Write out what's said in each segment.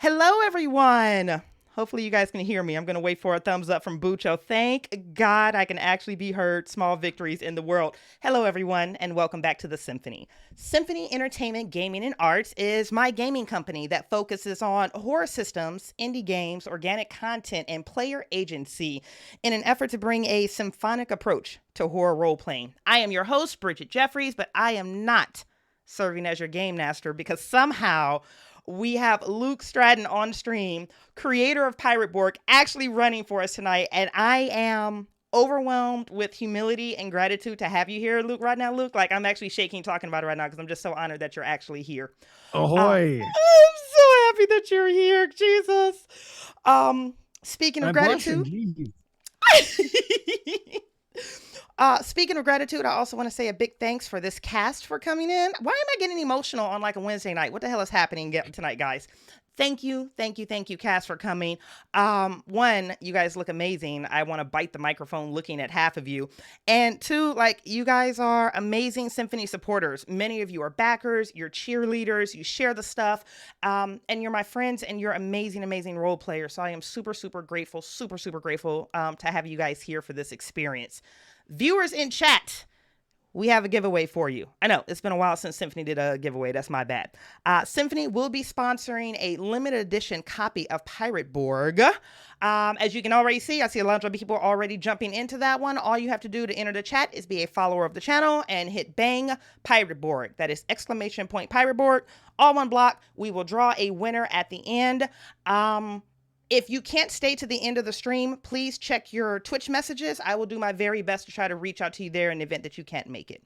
Hello, everyone. Hopefully you guys can hear me. I'm going to wait for a thumbs up from Bucho. Thank God I can actually be heard. Small victories in the world. Hello, everyone, and welcome back to the Symphony. Symphony Entertainment, Gaming, and Arts is my gaming company that focuses on horror systems, indie games, organic content, and player agency in an effort to bring a symphonic approach to horror role-playing. I am your host, Bridget Jeffries, but I am not serving as your game master because somehow we have Luke Stratton on stream, creator of Pirate Borg, actually running for us tonight. And I am overwhelmed with humility and gratitude to have you here, Luke, right now, Luke. Like, I'm actually shaking talking about it right now because I'm just so honored that you're actually here. Ahoy! I'm so happy that you're here, Jesus. Speaking of I'm gratitude. blushing. Speaking of gratitude, I also want to say a big thanks for this cast for coming in. Why am I getting emotional on like a Wednesday night? What the hell is happening tonight, guys? Thank you, cast, for coming. One, you guys look amazing. I want to bite the microphone looking at half of you. And two, like, you guys are amazing Symphony supporters. Many of you are backers, you're cheerleaders, you share the stuff, and you're my friends, and you're amazing role players. So I am super grateful, super grateful to have you guys here for this experience. Viewers in chat, we have a giveaway for you. I know it's been a while since Symphony did a giveaway. That's my bad. Symphony will be sponsoring a limited edition copy of Pirate Borg. As you can already see, I see a lot of people already jumping into that one. All you have to do to enter the chat is be a follower of the channel and hit bang Pirate Borg. That is !point Pirate Borg. All one block. We will draw a winner at the end. If you can't stay to the end of the stream, please check your Twitch messages. I will do my very best to try to reach out to you there in the event that you can't make it.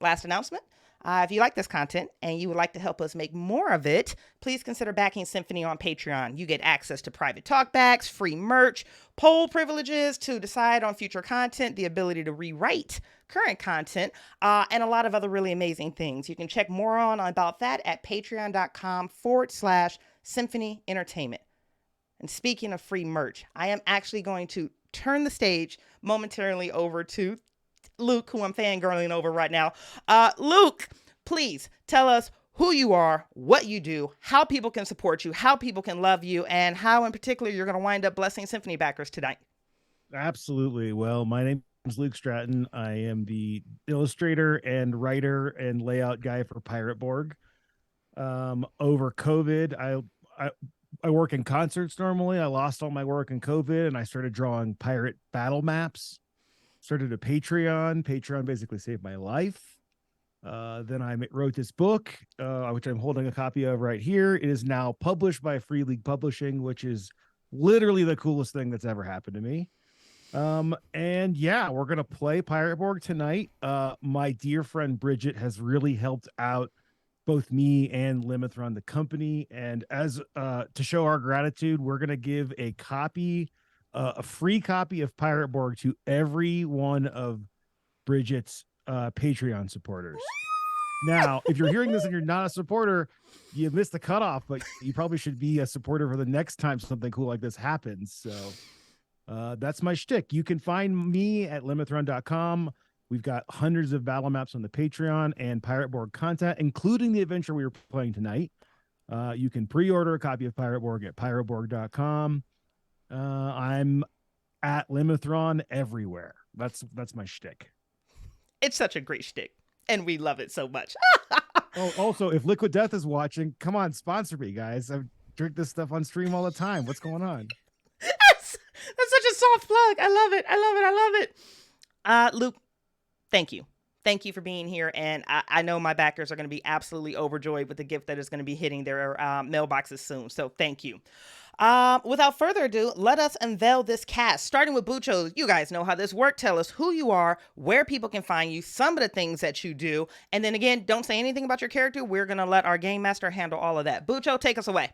Last announcement. If you like this content and you would like to help us make more of it, please consider backing Symphony on Patreon. You get access to private talkbacks, free merch, poll privileges to decide on future content, the ability to rewrite current content, and a lot of other really amazing things. You can check more about that at patreon.com/Symphony Entertainment. And speaking of free merch, I am actually going to turn the stage momentarily over to Luke, who I'm fangirling over right now. Luke, please tell us who you are, what you do, how people can support you, how people can love you, and how in particular you're going to wind up blessing Symphony backers tonight. Absolutely. Well, my name is Luke Stratton. I am the illustrator and writer and layout guy for Pirate Borg. Over COVID, I work in concerts normally. I lost all my work in COVID and I started drawing pirate battle maps. Started a Patreon. Patreon basically saved my life. Then I wrote this book, which I'm holding a copy of right here. It is now published by Free League Publishing, which is literally the coolest thing that's ever happened to me. And yeah, we're going to play Pirate Borg tonight. My dear friend Bridget has really helped out both me and Limithron, the company. And as to show our gratitude, we're going to give a free copy of Pirate Borg to every one of Bridget's Patreon supporters. Now, if you're hearing this and you're not a supporter, you missed the cutoff, but you probably should be a supporter for the next time something cool like this happens. So that's my shtick. You can find me at limithron.com. We've got hundreds of battle maps on the Patreon and Pirate Borg content, including the adventure we were playing tonight. You can pre-order a copy of Pirate Borg at pirateborg.com. I'm at Limithron everywhere. That's my shtick. It's such a great shtick, and we love it so much. Oh, also, if Liquid Death is watching, come on, sponsor me, guys. I drink this stuff on stream all the time. What's going on? That's such a soft plug. I love it. Luke, thank you. Thank you for being here. And I know my backers are going to be absolutely overjoyed with the gift that is going to be hitting their mailboxes soon. So thank you. Without further ado, let us unveil this cast. Starting with Bucho, you guys know how this works. Tell us who you are, where people can find you, some of the things that you do. And then again, don't say anything about your character. We're going to let our game master handle all of that. Bucho, take us away.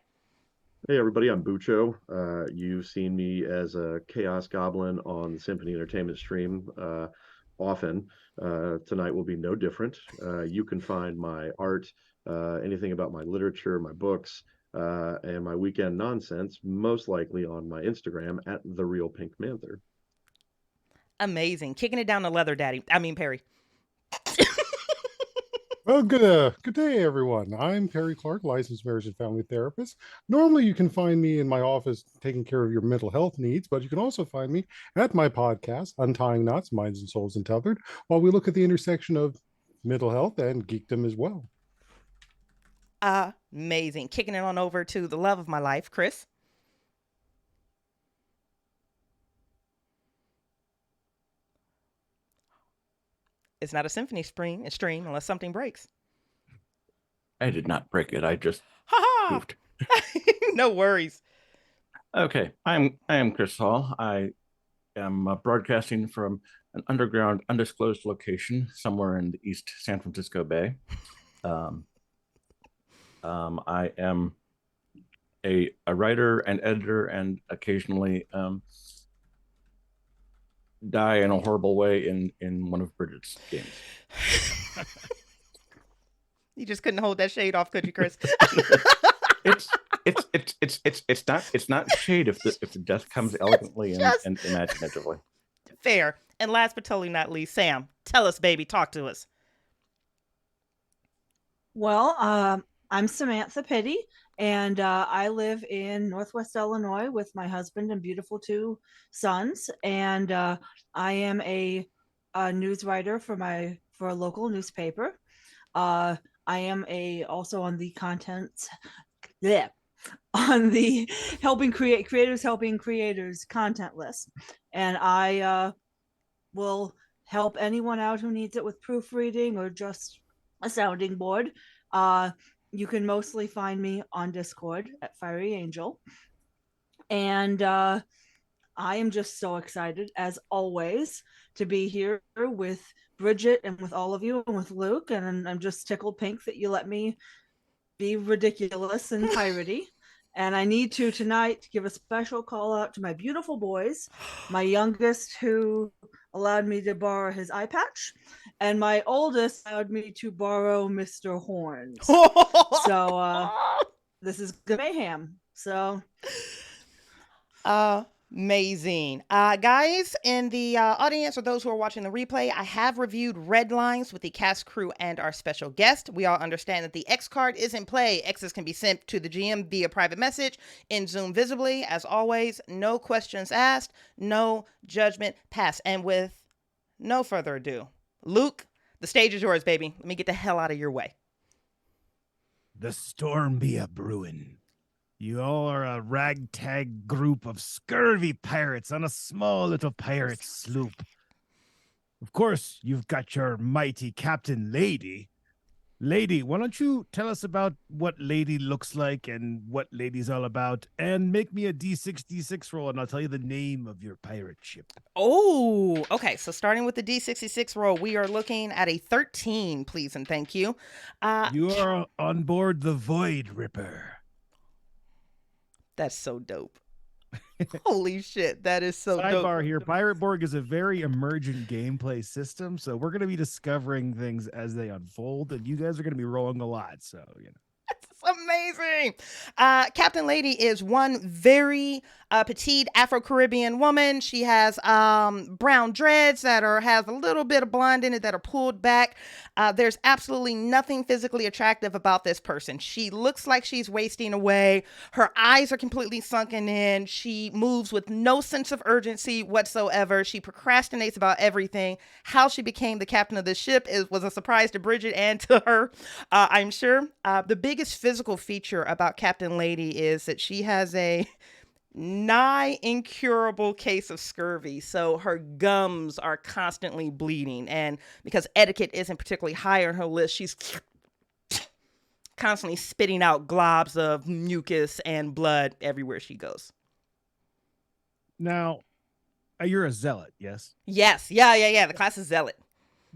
Hey everybody, I'm Bucho. You've seen me as a Chaos Goblin on the Symphony Entertainment stream often. Tonight will be no different. You can find my art, anything about my literature, my books, and my weekend nonsense, most likely on my Instagram at The Real Pink Manther. Amazing. Kicking it down to leather daddy. I mean, Perry. Well, good day, everyone. I'm Perry Clark, licensed marriage and family therapist. Normally, you can find me in my office taking care of your mental health needs, but you can also find me at my podcast, Untying Knots, Minds and Souls Untethered, while we look at the intersection of mental health and geekdom as well. Amazing. Kicking it on over to the love of my life, Chris. It's not a symphony stream unless something breaks. I did not break it. I just Ha goofed. No worries. Okay, I am Chris Hall. I am broadcasting from an underground, undisclosed location somewhere in the East San Francisco Bay. I am a writer and editor, and occasionally die in a horrible way in one of Bridget's games. You just couldn't hold that shade off, could you, Chris? It's not shade if the death comes elegantly and imaginatively. Fair. And last but totally not least, Sam, tell us, baby, talk to us. Well, I'm Samantha Pitty, and I live in Northwest Illinois with my husband and beautiful 2 sons. And I am a news writer for a local newspaper. I am also on the on the creators helping creators content list, and I will help anyone out who needs it with proofreading or just a sounding board. You can mostly find me on Discord at Fiery Angel. And I am just so excited, as always, to be here with Bridget and with all of you and with Luke. And I'm just tickled pink that you let me be ridiculous and piratey. And I need to tonight give a special call out to my beautiful boys, my youngest who allowed me to borrow his eye patch, and my oldest allowed me to borrow Mr. Horns. So this is good mayhem. So amazing. Guys in the audience or those who are watching the replay, I have reviewed Red Lines with the cast, crew, and our special guest. We all understand that the X card is in play. X's can be sent to the GM via private message in Zoom visibly. As always, no questions asked, no judgment passed. And with no further ado, Luke, the stage is yours, baby. Let me get the hell out of your way. The storm be a brewin'. You all are a ragtag group of scurvy pirates on a small little pirate sloop. Of course, you've got your mighty Captain Lady. Lady, why don't you tell us about what Lady looks like and what Lady's all about, and make me a D66 roll, and I'll tell you the name of your pirate ship. Oh, okay. So starting with the D66 roll, we are looking at a 13, please and thank you. You are on board the Void Ripper. That's so dope. Holy shit, that is so dope. Sidebar here, Pirate Borg is a very emergent gameplay system, so we're going to be discovering things as they unfold, and you guys are going to be rolling a lot, so, you know. That's amazing. Captain Lady is one very petite Afro-Caribbean woman. She has brown dreads that has a little bit of blonde in it that are pulled back. There's absolutely nothing physically attractive about this person. She looks like she's wasting away. Her eyes are completely sunken in. She moves with no sense of urgency whatsoever. She procrastinates about everything. How she became the captain of this ship was a surprise to Bridget and to her, I'm sure. The biggest physical feature about Captain Lady is that she has a nigh incurable case of scurvy. So her gums are constantly bleeding. And because etiquette isn't particularly high on her list, she's constantly spitting out globs of mucus and blood everywhere she goes. Now, you're a zealot, yes? Yes. Yeah. The class is zealot.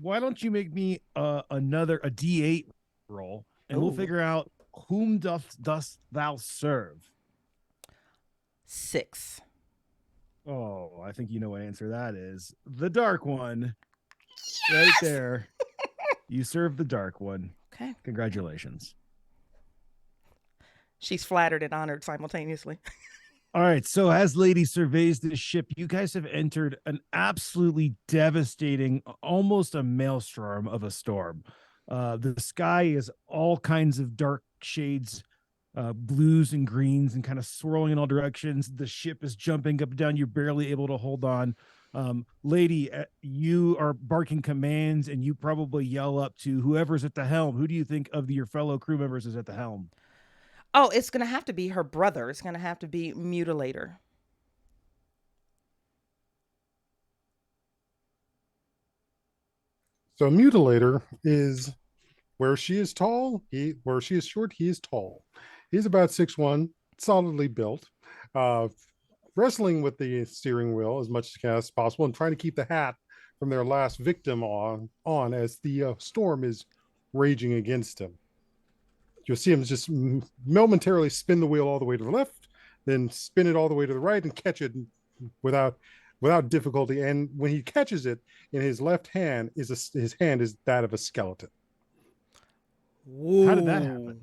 Why don't you make me a D8 roll, and we'll figure out whom dost thou serve? 6. Oh, I think you know what answer that is. The Dark One. Yes! Right there. You serve the Dark One. Okay. Congratulations. She's flattered and honored simultaneously. All right, so as Lady surveys this ship, you guys have entered an absolutely devastating, almost a maelstrom of a storm. The sky is all kinds of dark shades, blues and greens, and kind of swirling in all directions. The ship is jumping up and down. You're barely able to hold on. Lady, you are barking commands, and you probably yell up to whoever's at the helm. Who do you think of your fellow crew members is at the helm? Oh, it's gonna have to be her brother. It's gonna have to be Mutilator. So Mutilator is where she is tall, where she is short, he is tall. He's about 6'1", solidly built, uh, wrestling with the steering wheel as much as possible and trying to keep the hat from their last victim on as the storm is raging against him. You'll see him just momentarily spin the wheel all the way to the left, then spin it all the way to the right and catch it without difficulty. And when he catches it in his left hand, his hand is that of a skeleton. Ooh. How did that happen?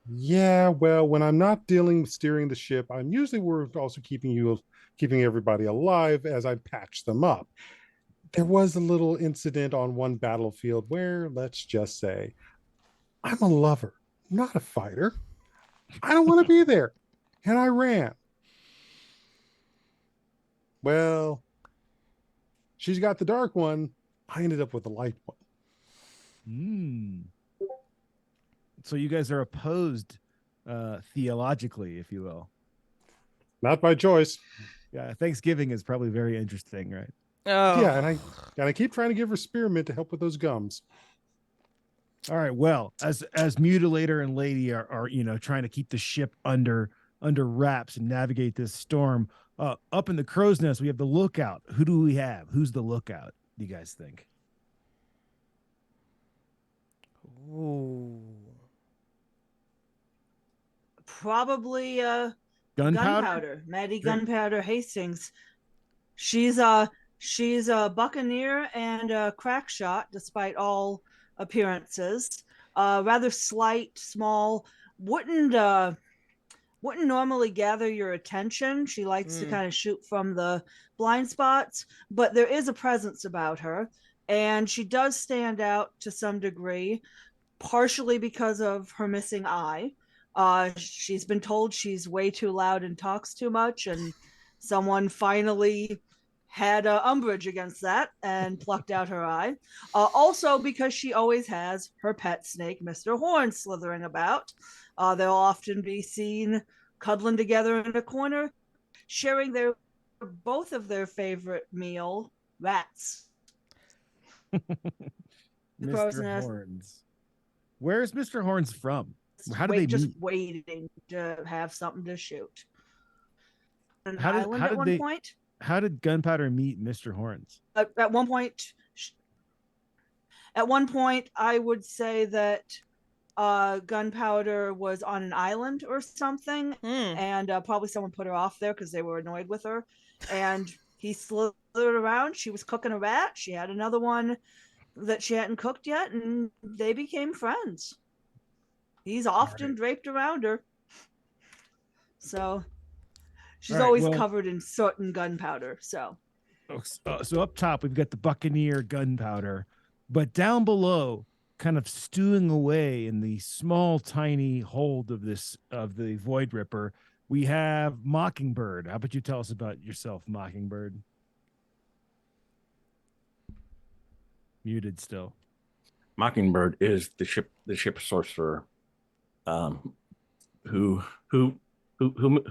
Yeah, well, when I'm not steering the ship, I'm usually also keeping everybody alive as I patch them up. There was a little incident on one battlefield where, let's just say, I'm a lover, not a fighter. I don't want to be there. And I ran. Well, she's got the dark one. I ended up with the light one. So you guys are opposed theologically, if you will. Not by choice. Yeah, Thanksgiving is probably very interesting, right? Oh. Yeah, and I keep trying to give her spearmint to help with those gums. All right. Well, as Mutilator and Lady are trying to keep the ship under wraps and navigate this storm, up in the crow's nest we have the lookout. Who do we have? Who's the lookout? Do you guys think? Ooh. Probably Gunpowder? Maddie Great. Gunpowder Hastings. She's a buccaneer and a crack shot, despite all appearances. Rather slight, small. Wouldn't normally gather your attention. She likes to kind of shoot from the blind spots, but there is a presence about her, and she does stand out to some degree, partially because of her missing eye. She's been told she's way too loud and talks too much, and someone finally had umbrage against that and plucked out her eye. Also because she always has her pet snake, Mr. Horn, slithering about. They'll often be seen cuddling together in a corner, sharing both of their favorite meal, rats. Mr. Horns. Where's Mr. Horns from? How did they just meet? waiting to have something to shoot. An How island at one point. How did Gunpowder meet Mr. Horns? At one point, I would say that Gunpowder was on an island or something, and probably someone put her off there because they were annoyed with her. And he slithered around. She was cooking a rat. She had another one that she hadn't cooked yet, and they became friends. He's often draped around her. So she's always covered in soot and gunpowder. So up top, we've got the Buccaneer Gunpowder, but down below, kind of stewing away in the small, tiny hold of the Void Ripper, we have Mockingbird. How about you tell us about yourself, Mockingbird? Muted still. Mockingbird is the ship sorcerer, who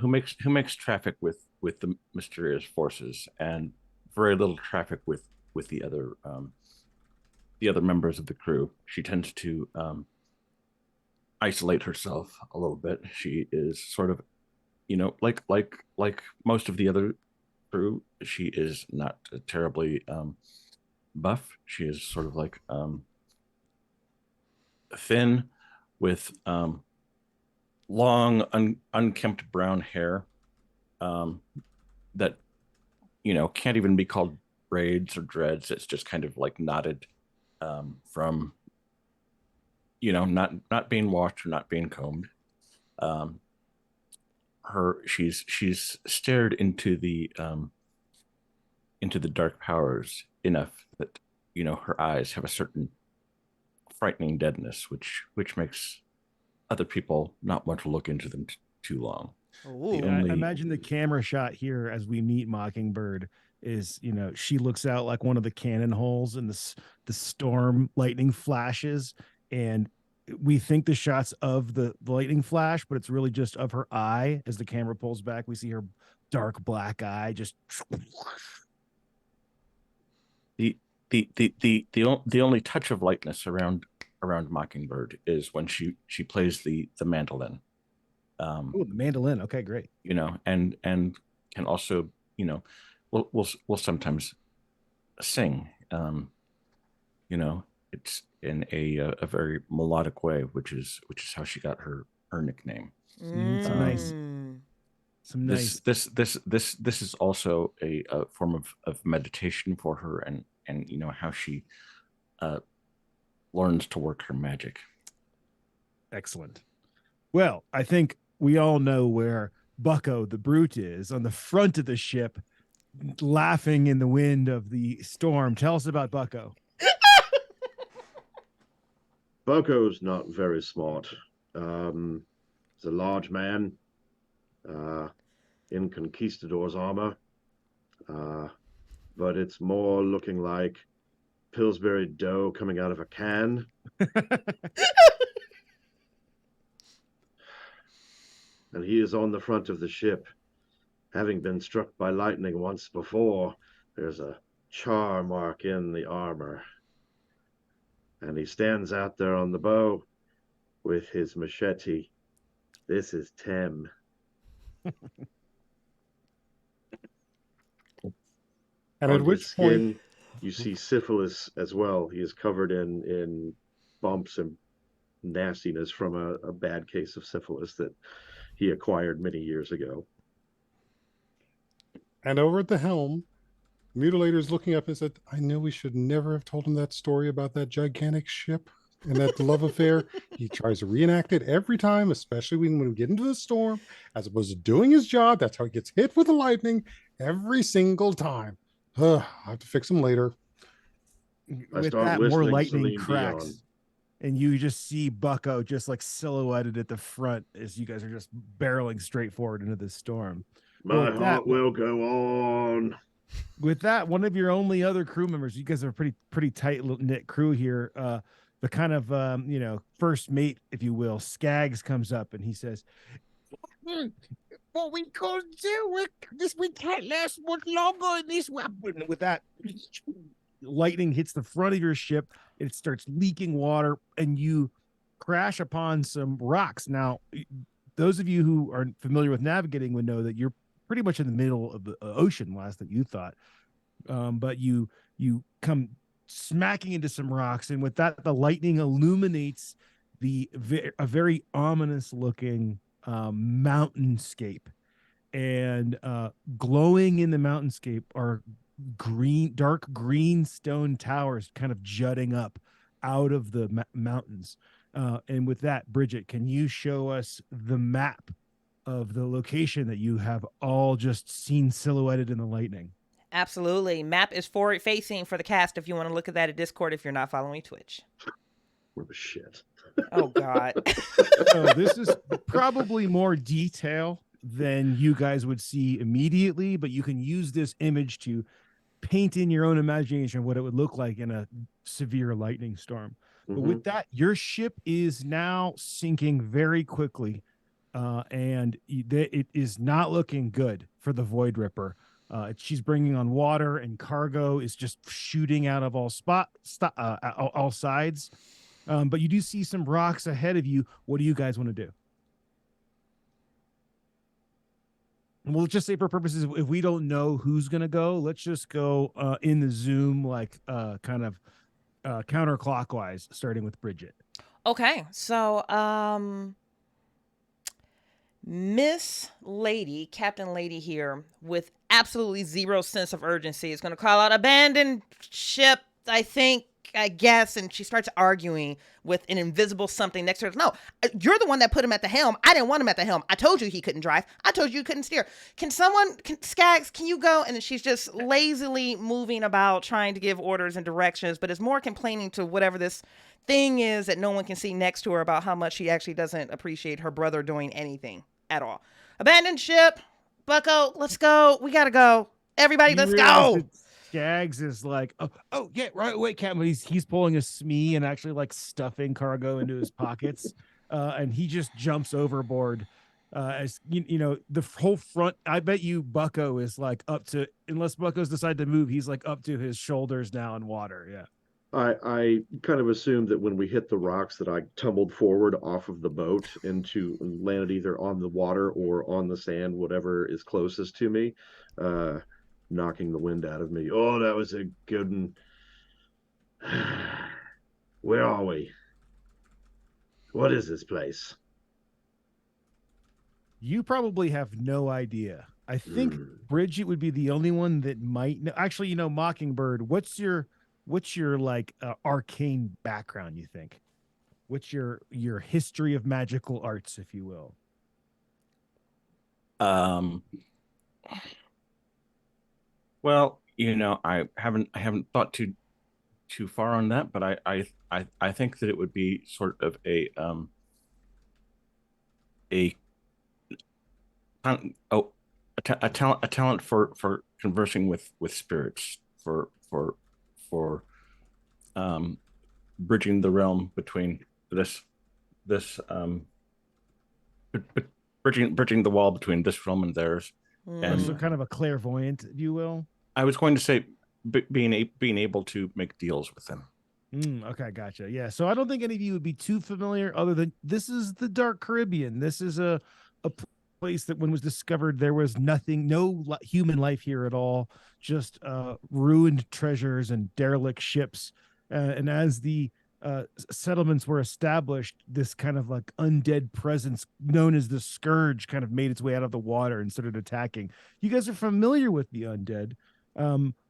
makes traffic with the mysterious forces and very little traffic with the other members of the crew. She tends to isolate herself a little bit. She is sort of, like most of the other crew. She is not terribly buff. She is sort of like thin, with long unkempt brown hair that can't even be called braids or dreads. It's just kind of like knotted from not being washed or not being combed. She's stared into the dark powers enough that her eyes have a certain frightening deadness, which makes other people not want to look into them too long. Ooh. I imagine the camera shot here as we meet Mockingbird is, she looks out like one of the cannon holes and the storm lightning flashes, and we think the shots of the lightning flash, but it's really just of her eye. As the camera pulls back, we see her dark black eye just the only touch of lightness around Mockingbird is when she plays the mandolin. Oh, the mandolin. Okay, great. And can also, will sometimes sing. It's in a very melodic way, which is how she got her nickname. Some nice. This is also a form of meditation for her, and how she learns to work her magic. Excellent. Well, I think we all know where Bucko the Brute is, on the front of the ship, laughing in the wind of the storm. Tell us about Bucko. Bucko's not very smart. He's a large man in conquistador's armor, but it's more looking like Pillsbury dough coming out of a can. And he is on the front of the ship, having been struck by lightning once before. There's a char mark in the armor, and he stands out there on the bow with his machete. This is Tem. And on at which his skin, point you see syphilis as well. He is covered in bumps and nastiness from a bad case of syphilis that he acquired many years ago. And over at the helm, Mutilator's looking up and said, I know we should never have told him that story about that gigantic ship and that love affair. He tries to reenact it every time, especially when we get into the storm, as opposed to doing his job. That's how he gets hit with the lightning every single time. I'll have to fix him later. With that, more lightning cracks. And you just see Bucko just like silhouetted at the front as you guys are just barreling straight forward into the storm. My heart will go on. With that, one of your only other crew members, you guys are a pretty tight-knit crew here. The kind of, first mate, if you will, Skaggs comes up and he says, what we gonna do? We can't last much longer in this weapon. With that, lightning hits the front of your ship. It starts leaking water, and you crash upon some rocks. Now, those of you who are familiar with navigating would know that you're pretty much in the middle of the ocean, last that you thought. But you come smacking into some rocks, and with that, the lightning illuminates a very ominous looking mountainscape, and glowing in the mountainscape are dark green stone towers kind of jutting up out of the mountains. And with that, Bridget, can you show us the map of the location that you have all just seen silhouetted in the lightning? Absolutely. Map is forward facing for the cast if you want to look at that at Discord if you're not following Twitch. Oh, shit. Oh, God. So this is probably more detail than you guys would see immediately, but you can use this image to paint in your own imagination what it would look like in a severe lightning storm. But with that, your ship is now sinking very quickly, and it is not looking good for the Void Ripper. She's bringing on water, and cargo is just shooting out of all sides. But you do see some rocks ahead of you. What do you guys want to do? And we'll just say, for purposes, if we don't know who's going to go, let's just go in the Zoom, like kind of counterclockwise, starting with Bridget. Okay, so Miss Lady, Captain Lady here, with absolutely zero sense of urgency, is going to call out, abandoned ship, I think. I guess, and she starts arguing with an invisible something next to her. No, you're the one that put him at the helm. I didn't want him at the helm. I told you he couldn't drive. I told you he couldn't steer. Skaggs, can you go? And she's just lazily moving about, trying to give orders and directions, but is more complaining to whatever this thing is that no one can see next to her about how much she actually doesn't appreciate her brother doing anything at all. Abandoned ship. Bucko, let's go. We gotta go. Everybody, You let's realize go. that Skaggs is like, oh yeah, right away, Captain. He's pulling a Smee and actually like stuffing cargo into his pockets, and he just jumps overboard. As you know, the whole front. I bet you Bucko is like up to, unless Bucko's decide to move, he's like up to his shoulders now in water. Yeah. I kind of assumed that when we hit the rocks that I tumbled forward off of the boat into landed either on the water or on the sand, whatever is closest to me, knocking the wind out of me. Oh, that was a good one. Where are we? What is this place? You probably have no idea. I think Bridget would be the only one that might know. Actually, you know, Mockingbird, what's your like arcane background, you think? What's your history of magical arts, if you will? Well, you know, I haven't thought too far on that, but I think that it would be sort of a talent for conversing with spirits, for bridging the realm between bridging the wall between this realm and theirs. And So kind of a clairvoyant, if you will. I was going to say being able to make deals with them. Okay, gotcha. Yeah, so I don't think any of you would be too familiar, other than this is the Dark Caribbean. This is a place that when it was discovered, there was nothing, no human life here at all, just ruined treasures and derelict ships. And as the settlements were established, this kind of like undead presence known as the Scourge kind of made its way out of the water and started attacking. You guys are familiar with the undead,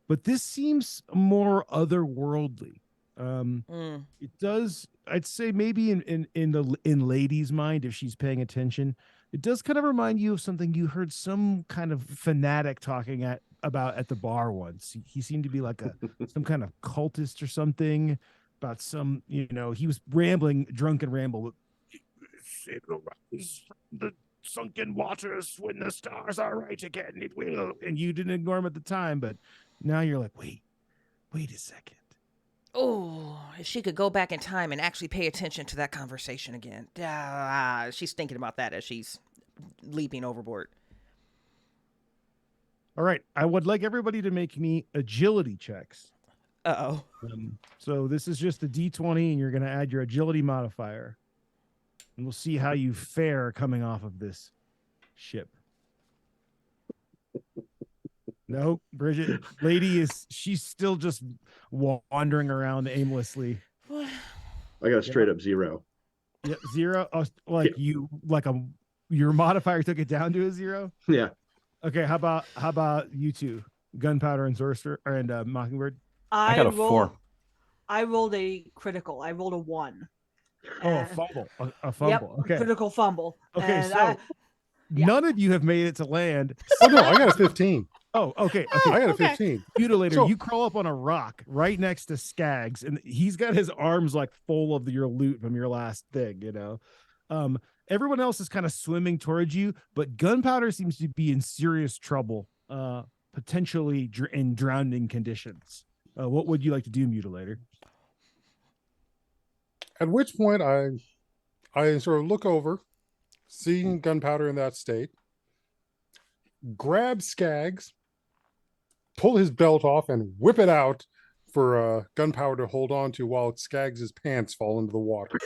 but this seems more otherworldly. It does, I'd say maybe in Lady's mind, if she's paying attention, it does kind of remind you of something you heard some kind of fanatic talking about at the bar once. He seemed to be like some kind of cultist or something, about some, you know, he was rambling, drunken ramble. The sunken waters, when the stars are right again, it will. And you didn't ignore him at the time, but now you're like, wait a second. Oh, if she could go back in time and actually pay attention to that conversation again. She's thinking about that as she's leaping overboard. All right. I would like everybody to make me agility checks. Uh-oh. So this is just a D20, and you're going to add your agility modifier. And we'll see how you fare coming off of this ship. No, Bridget, she's still just wandering around aimlessly. I got a straight up 0. Yeah, 0. Oh, your modifier took it down to a 0. Yeah. Okay, how about you two, Gunpowder and Sorcerer and Mockingbird? I got a 4. I rolled a critical. I rolled a 1. Oh, a fumble. A fumble. Yep, okay. Critical fumble. Okay, And so none of you have made it to land. Oh no, I got a 15. Oh, okay. I got a 15. Mutilator, So- you crawl up on a rock right next to Skaggs, and he's got his arms like full of your loot from your last thing, you know. Everyone else is kind of swimming towards you, but Gunpowder seems to be in serious trouble, potentially in drowning conditions. What would you like to do, Mutilator? At which point I sort of look over, seeing Gunpowder in that state, grab Skaggs, pull his belt off, and whip it out for Gunpowder to hold on to while Skaggs' pants fall into the water.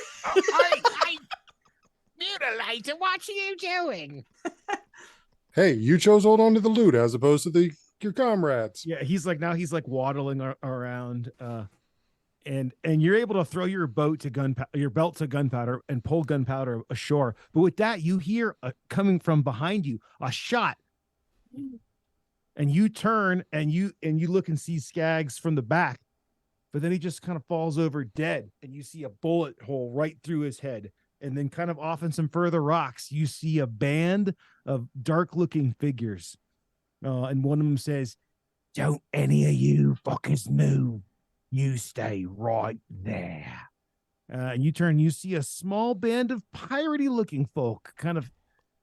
Mutilator, what are you doing? Hey, you chose hold on to the loot as opposed to your comrades. Yeah, he's like waddling around, and you're able to throw your belt to Gunpowder and pull Gunpowder ashore. But with that, you hear coming from behind you a shot, and you turn and you look and see Skaggs from the back, but then he just kind of falls over dead, and you see a bullet hole right through his head. And then kind of off in some further rocks, you see a band of dark-looking figures. And one of them says, "Don't any of you fuckers move. You stay right there." And you turn, you see a small band of piratey-looking folk kind of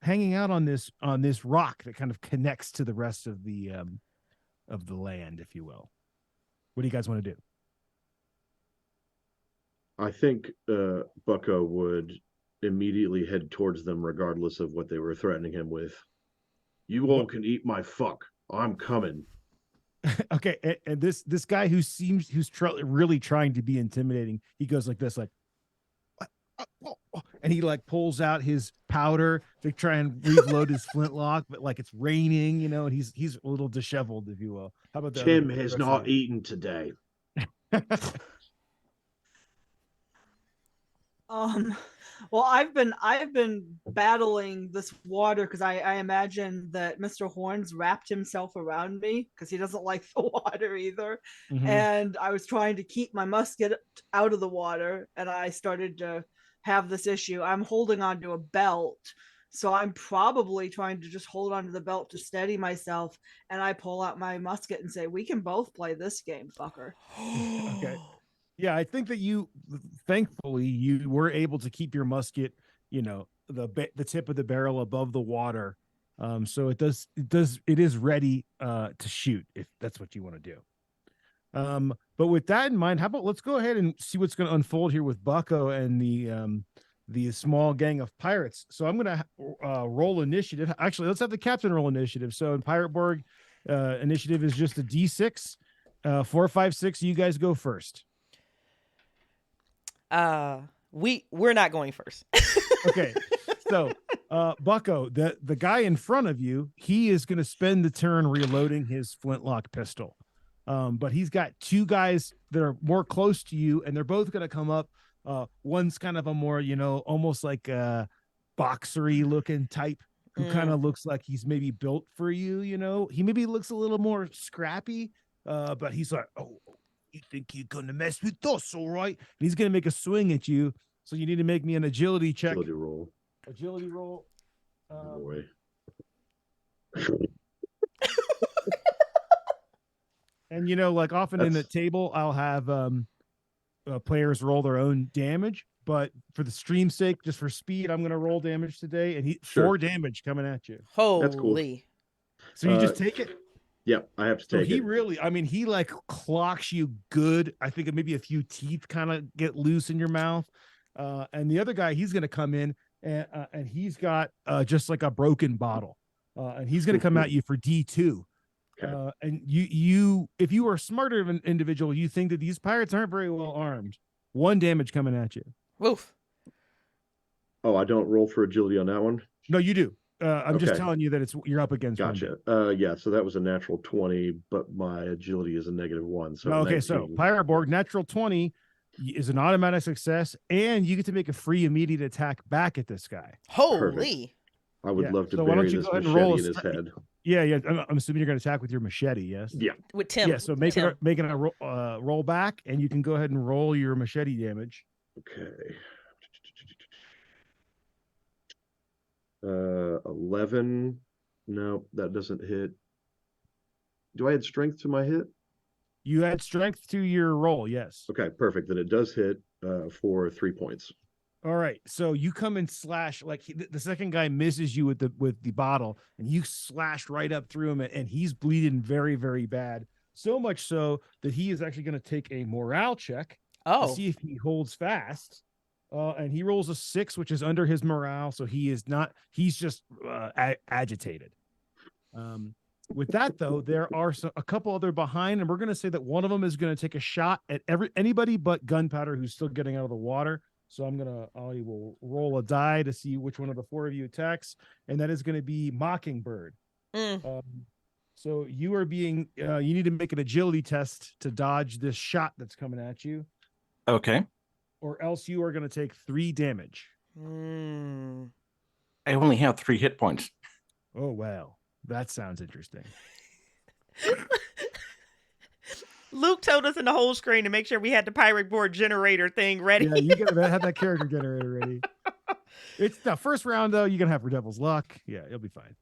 hanging out on this rock that kind of connects to the rest of the land, if you will. What do you guys want to do? I think Bucko would immediately head towards them, regardless of what they were threatening him with. You all can eat my fuck. I'm coming. Okay, and this guy who's really trying to be intimidating, he goes like this, like, and he like pulls out his powder to try and reload his flintlock, but like it's raining, and he's a little disheveled, if you will. How about that? Tim has not eaten today. Well, I've been battling this water because I imagine that Mr. Horns wrapped himself around me because he doesn't like the water either. Mhm. And I was trying to keep my musket out of the water, and I started to have this issue. I'm holding onto a belt, so I'm probably trying to just hold onto the belt to steady myself. And I pull out my musket and say, "We can both play this game, fucker." Okay. Yeah, I think that thankfully, you were able to keep your musket, the tip of the barrel above the water. So it is ready to shoot if that's what you want to do. But with that in mind, how about let's go ahead and see what's going to unfold here with Bucko and the small gang of pirates. So I'm going to roll initiative. Actually, let's have the captain roll initiative. So in Pirate Borg, initiative is just a D6. 4, 5, 6. You guys go first. We're not going first. Okay. So Bucko, the guy in front of you, he is going to spend the turn reloading his flintlock pistol. But he's got two guys that are more close to you, and they're both going to come up. One's kind of a more, almost like a boxery looking type who kind of looks like he's maybe built for you. He maybe looks a little more scrappy, but he's like, "Oh, you think you're going to mess with us, all right?" And he's going to make a swing at you. So you need to make me an agility check. Agility roll. Agility roll. Boy. And like often in the table, I'll have players roll their own damage. But for the stream's sake, just for speed, I'm going to roll damage today, and 4 damage coming at you. Holy. That's cool. So you just take it. Yeah, I have to take it. So he really, he like clocks you good. I think maybe a few teeth kind of get loose in your mouth. And the other guy, he's going to come in and he's got just like a broken bottle. And he's going to come at you for D2. Okay. And you, if you are a smarter of an individual, you think that these pirates aren't very well armed. 1 damage coming at you. Woof. Oh, I don't roll for agility on that one? No, you do. I'm just telling you that you're up against. Gotcha. Yeah, so that was a natural 20, but my agility is a -1. So okay, 19. so Pirate Borg, natural 20 is an automatic success, and you get to make a free immediate attack back at this guy. Holy. Perfect. I would love to So why bury don't you this go ahead and machete roll in his head. Yeah. I'm assuming you're going to attack with your machete, yes? Yeah. With Tim. Yeah, so making a roll back, and you can go ahead and roll your machete damage. Okay. 11. No, that doesn't hit. Do I add strength to my hit? You add strength to your roll, yes. Okay, perfect. Then it does hit for 3 points. All right, so you come and slash, like the second guy misses you with the bottle, and you slash right up through him, and he's bleeding very, very bad. So much so that he is actually going to take a morale check to see if he holds fast. And he rolls a 6, which is under his morale, so he's just agitated. With that, though, there are a couple other behind, and we're going to say that one of them is going to take a shot at anybody but Gunpowder who's still getting out of the water. So I will roll a die to see which one of the 4 of you attacks, and that is going to be Mockingbird. So you are being, you need to make an agility test to dodge this shot that's coming at you. Okay. Or else you are going to take 3 damage. I only have 3 hit points. Oh, wow. That sounds interesting. Luke told us in the whole screen to make sure we had the pirate board generator thing ready. Yeah, you gotta have that character generator ready. It's the first round though. You're gonna have for Devil's Luck. Yeah, you'll be fine.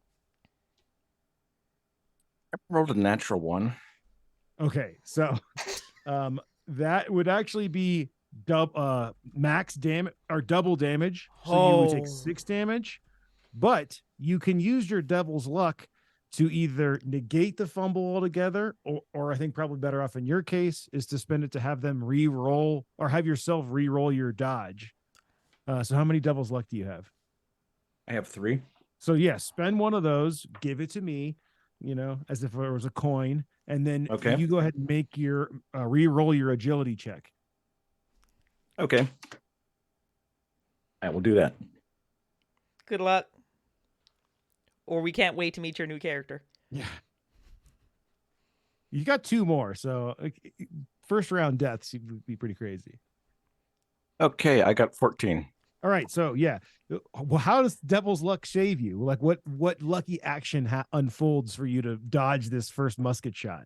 I rolled a natural one. Okay, so that would actually be max damage or double damage. So you would take 6 damage, but you can use your Devil's Luck to either negate the fumble altogether, or I think probably better off in your case is to spend it to have them re-roll or have yourself re-roll your dodge. So how many Devil's Luck do you have? I have 3. So yeah, spend one of those, give it to me, as if it was a coin, and then you go ahead and make your re-roll your agility check. Okay. I will do that. Good luck. Or we can't wait to meet your new character. Yeah. You got 2 more, so first round deaths would be pretty crazy. Okay, I got 14. All right, so yeah, well, how does Devil's Luck save you? Like, what lucky action unfolds for you to dodge this first musket shot?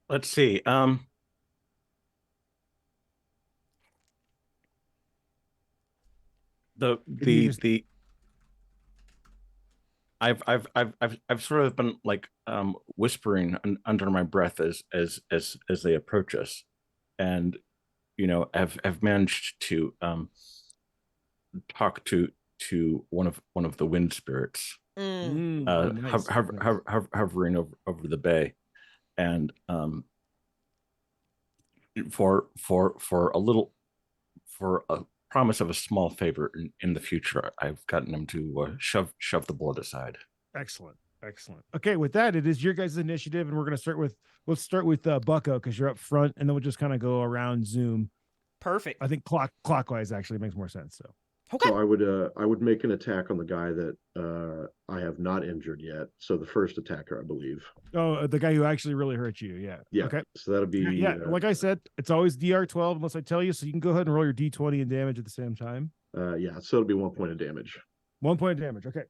Let's see. I've sort of been like whispering under my breath as they approach us, and have managed to talk to one of the wind spirits Nice. hovering over the bay, and for a promise of a small favor in the future, I've gotten him to shove the blood aside. Excellent. Okay, with that, it is your guys' initiative, and we're going to let's start with Bucko, because you're up front, and then we'll just kind of go around Zoom. Perfect. I think clockwise actually makes more sense. So okay. So I would make an attack on the guy that I have not injured yet. So the first attacker, I believe. Oh, the guy who actually really hurt you. Yeah. Yeah. Okay. So that'll be like I said, it's always DR12 unless I tell you. So you can go ahead and roll your D20 and damage at the same time. yeah. So it'll be 1 point of damage. 1 point of damage. Okay.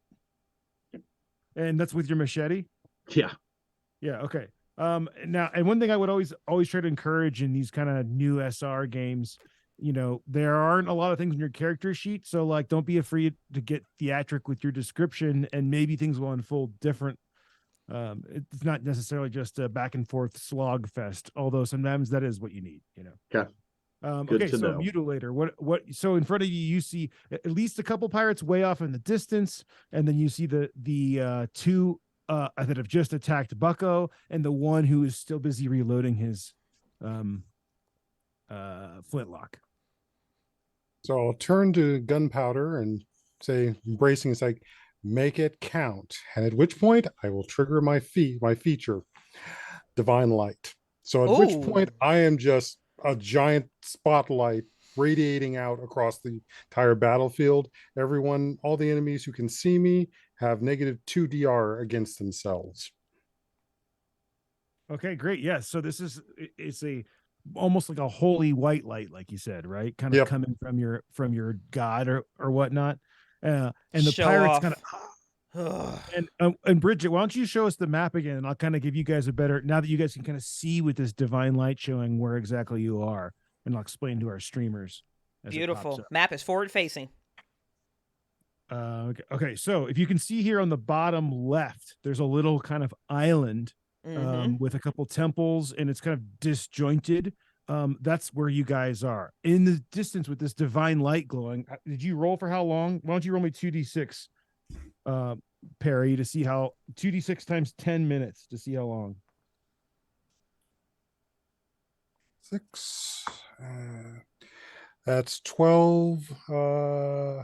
And that's with your machete? Yeah. Yeah, okay. Now, and one thing I would always try to encourage in these kind of new SR games, there aren't a lot of things in your character sheet, so like don't be afraid to get theatric with your description, and maybe things will unfold different. It's not necessarily just a back and forth slog fest, although sometimes that is what you need, Okay. Okay, so know. Mutilator, what so in front of you see at least a couple pirates way off in the distance, and then you see the 2 that have just attacked Bucko, and the one who is still busy reloading his flintlock. So I'll turn to Gunpowder and say, bracing, it's like, make it count. And at which point I will trigger my feature, Divine Light. So at which point I am just a giant spotlight radiating out across the entire battlefield. Everyone, all the enemies who can see me have -2 DR against themselves. Okay, great. Yes. So it's almost like a holy white light, like you said, right? Kind of coming from your god or whatnot. And the Show pirates off. kind of and Bridget, why don't you show us the map again, and I'll kind of give you guys now that you guys can kind of see with this divine light showing where exactly you are, and I'll explain to our streamers. Beautiful. Map is forward facing. Okay, so if you can see here on the bottom left, there's a little kind of island with a couple temples, and it's kind of disjointed. That's where you guys are in the distance with this divine light glowing. Did you roll for how long? Why don't you roll me 2d6, Perry, to see how 2d6 times 10 minutes to see how long. 6. That's 12.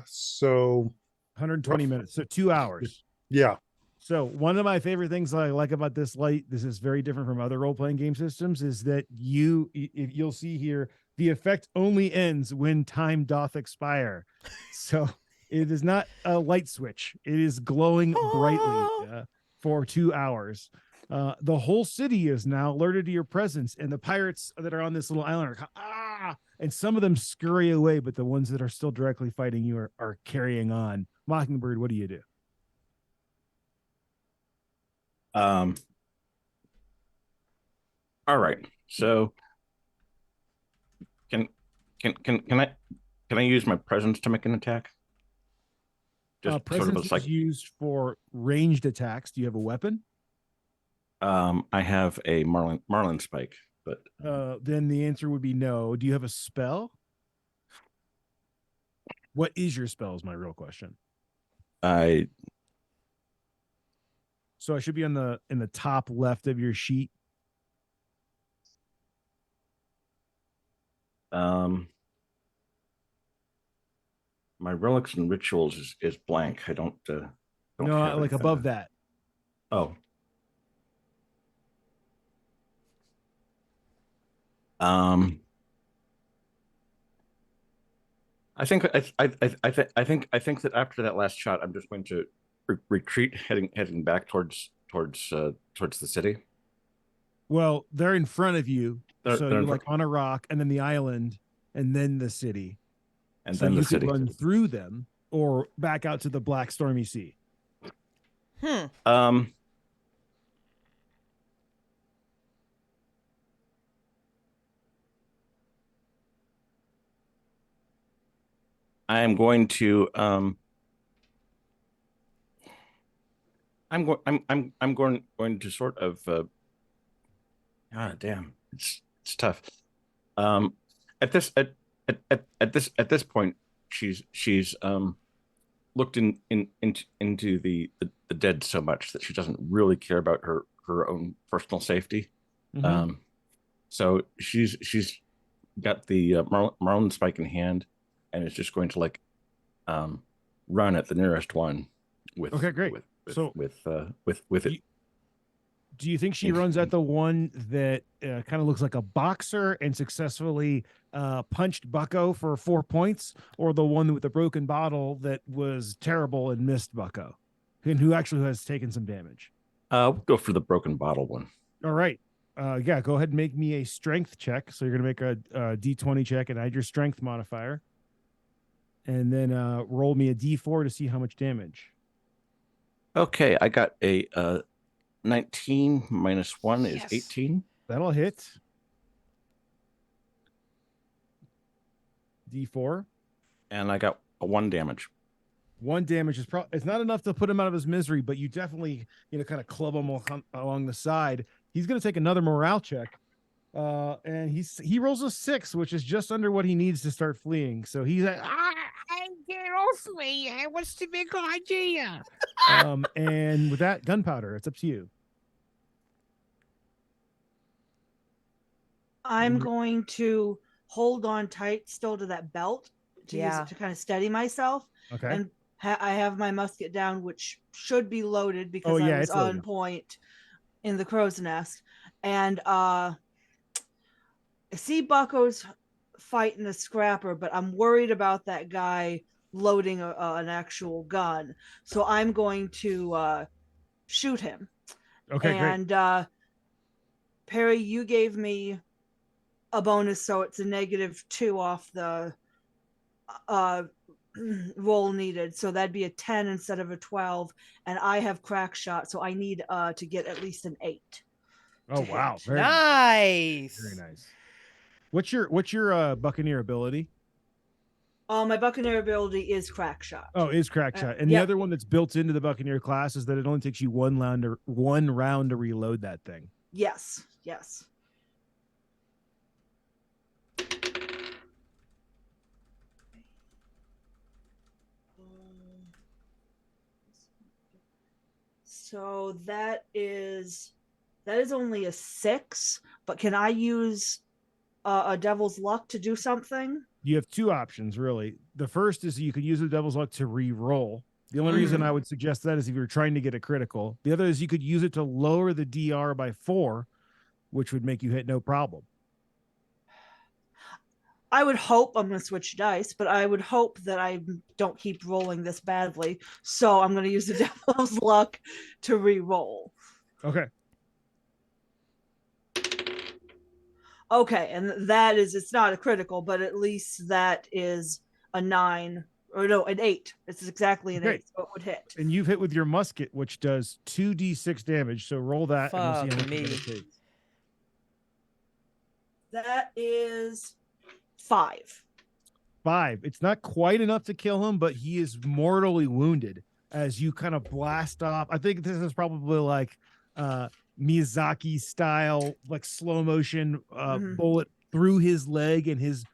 So 120 minutes. So 2 hours. Yeah. So one of my favorite things I like about this light, this is very different from other role-playing game systems, is that you'll see here, the effect only ends when time doth expire. So it is not a light switch. It is glowing brightly for 2 hours. The whole city is now alerted to your presence, and the pirates that are on this little island are, and some of them scurry away, but the ones that are still directly fighting you are carrying on. Mockingbird, what do you do? All right. So can can I use my presence to make an attack? Just sort of Presence a is used for ranged attacks. Do you have a weapon? I have a Marlin spike, but Then the answer would be no. Do you have a spell? What is your spell is my real question. I So I should be in the top left of your sheet. My relics and rituals is blank. I don't No, have like anything. above that. Oh. I think I think that after that last shot, I'm just going to retreat, heading back towards the city. Well, they're in front of you, They're so in you're front- like on a rock, and then the island, and then the city. and So then you the could city. run through them or back out to the black stormy sea. Um. I am going to I'm going to sort of damn, it's tough. Um at this at this point, she's looked into the dead so much that she doesn't really care about her own personal safety. Mhm. So she's got the Marlin spike in hand, and is just going to like run at the nearest one with Okay, great. with it. Do you think she runs at the one that kind of looks like a boxer and successfully punched Bucko for 4 points, or the one with the broken bottle that was terrible and missed Bucko, and who actually has taken some damage? We'll go for the broken bottle one. All right. Yeah, go ahead and make me a strength check. So you're going to make a D20 check and add your strength modifier. And then roll me a D4 to see how much damage. Okay, I got a 19 minus 1 is 18. That'll hit. D4. And I got a 1 damage. 1 damage is it's not enough to put him out of his misery, but you definitely, kind of club him along the side. He's going to take another morale check. And he rolls a 6, which is just under what he needs to start fleeing. So he's like, Get off me! What's the big idea? and with that, Gunpowder, it's up to you. I'm going to hold on tight still to that belt to use Yeah. it to kind of steady myself. Okay. And I have my musket down, which should be loaded because I was it's loaded. on point in the crow's nest. And I see Bucko's fighting a scrapper, but I'm worried about that guy loading an actual gun. So I'm going to shoot him. Okay, and great. Perry, you gave me a bonus, so it's a -2 off the roll needed. So that'd be a 10 instead of a 12. And I have crack shot, so I need to get at least an 8. Oh, wow. hit. Very Nice. Very nice. What's your Buccaneer ability? My Buccaneer ability is crack shot. Oh, is crack shot. And the other one that's built into the Buccaneer class is that it only takes you one round to reload that thing. Yes. So that is only a 6, but can I use a Devil's Luck to do something? You have 2 options, really. The first is you can use the Devil's Luck to re-roll. The only reason I would suggest that is if you're trying to get a critical. The other is you could use it to lower the DR by 4, which would make you hit no problem. I would hope I'm going to switch dice, but I would hope that I don't keep rolling this badly. So I'm going to use the Devil's Luck to re-roll. Okay. Okay, and that is, it's not a critical, but at least that is a 9, or no, an 8. It's exactly an 8, so it would hit. And you've hit with your musket, which does 2d6 damage. So roll that, and we'll see how much Fuck you're me. gonna take. That is 5. 5. It's not quite enough to kill him, but he is mortally wounded as you kind of blast off. I think this is probably like Miyazaki style, like slow motion bullet through his leg, and his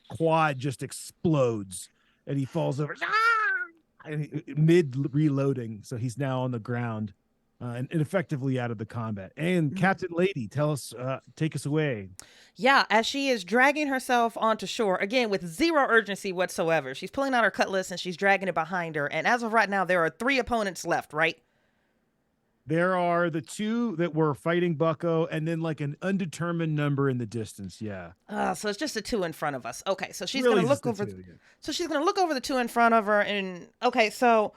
quad just explodes and he falls over mid reloading. So he's now on the ground and effectively out of the combat. And Captain Lady, tell us, take us away. Yeah, as she is dragging herself onto shore, again, with zero urgency whatsoever. She's pulling out her cutlass and she's dragging it behind her. And as of right now, there are 3 opponents left, right? There are the 2 that were fighting Bucko, and then like an undetermined number in the distance. Yeah. So it's just the 2 in front of us. Okay, so she's Really gonna just look the over. 2, yeah. So she's gonna look over the 2 in front of her, and okay, so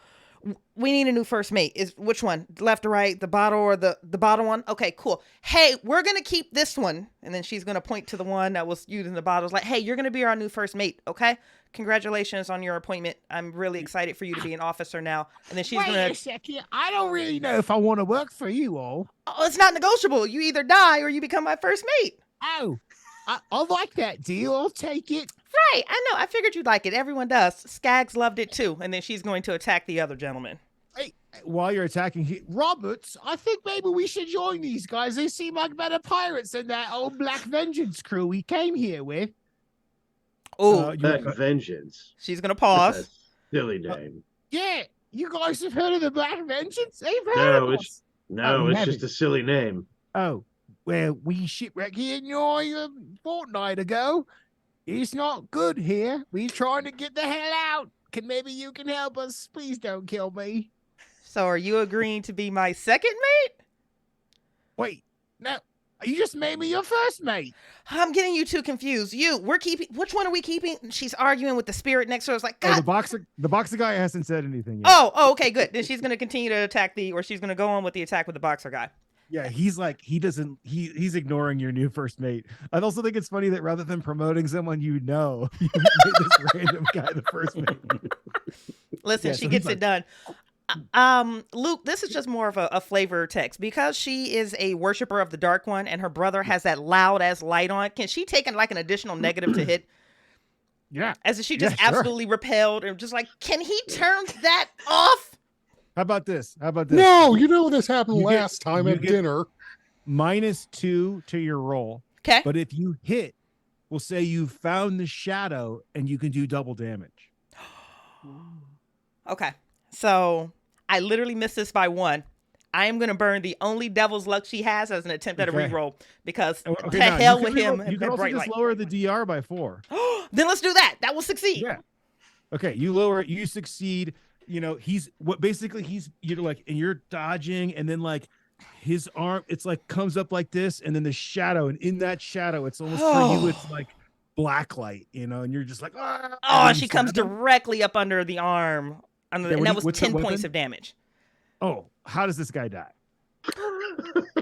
we need a new first mate. Is which one? Left or right? The bottle or the bottle one? Okay, cool. Hey, we're gonna keep this one, and then she's gonna point to the one that was using the bottles. Like, hey, you're gonna be our new first mate. Okay. Congratulations on your appointment. I'm really excited for you to be an officer now. And then she's Wait gonna. a second. I don't really know if I want to work for you all. Oh, it's not negotiable. You either die or you become my first mate. Oh, I like that deal. I'll take it. Right. I know. I figured you'd like it. Everyone does. Skaggs loved it too. And then she's going to attack the other gentleman. Hey, While you're attacking, Roberts, I think maybe we should join these guys. They seem like better pirates than that old Black Vengeance crew we came here with. Oh, Black Vengeance. she's going to That's pause. a silly name. Yeah, you guys have heard of the Black Vengeance? They've heard No, of it's us. no, we it's haven't. just a silly name. Oh, well, we shipwrecked here a fortnight ago. It's not good here. We're trying to get the hell out. Maybe you can help us. Please don't kill me. So are you agreeing to be my second mate? Wait, no. You just made me your first mate. I'm getting you two confused. We're keeping, which one are we keeping? She's arguing with the spirit next to her. It's like, oh, God. the boxer guy hasn't said anything yet. Oh, okay, good. Then she's going to continue to attack she's going to go on with the attack with the boxer guy. Yeah, he's like, he's ignoring your new first mate. I also think it's funny that rather than promoting someone you know, you made this random guy the first mate. Listen, Yeah, she so gets he's it done. Luke, this is just more of a flavor text because she is a worshiper of the Dark One and her brother has that loud ass light on. Can she take like an additional negative to hit? Yeah. As if she just Yeah, sure. absolutely repelled and just like, can he turn that off? How about this? No, you know this happened You get- last time you at get- dinner. -2 to your roll. Okay. But if you hit, we'll say you found the shadow and you can do double damage. Okay. So I literally missed this by 1. I am going to burn the only devil's luck she has as an attempt at a Okay. reroll because Okay, to now, hell you with can him reroll- and You can also bright just light. lower the DR by 4. Then let's do that. That will succeed. Yeah. Okay, you lower it, you succeed. You know, he's you're like, and you're dodging, and then like his arm, it's like comes up like this, and then the shadow, and in that shadow, it's almost for you, it's like black light, you know, and you're just like, ah. Oh, and she you comes stab him. directly up under the arm. And Yeah, that was what's 10 that points weapon? of damage. Oh, how does this guy die?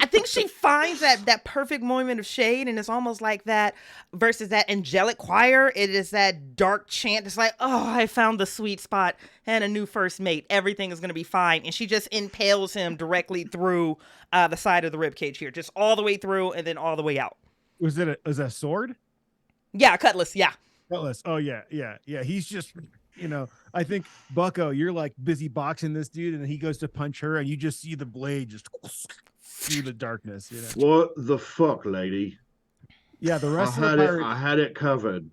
I think she finds that perfect moment of shade, and it's almost like that versus that angelic choir. It is that dark chant. It's like, oh, I found the sweet spot and a new first mate. Everything is going to be fine. And she just impales him directly through the side of the rib cage here, just all the way through and then all the way out. Was it a sword? Yeah, cutlass. Yeah. Cutlass. Oh yeah. He's just, you know, I think Bucko, you're like busy boxing this dude, and he goes to punch her, and you just see the blade just through the darkness. You know? What the fuck, lady? Yeah, the I rest of the had it. pirates, I had it covered.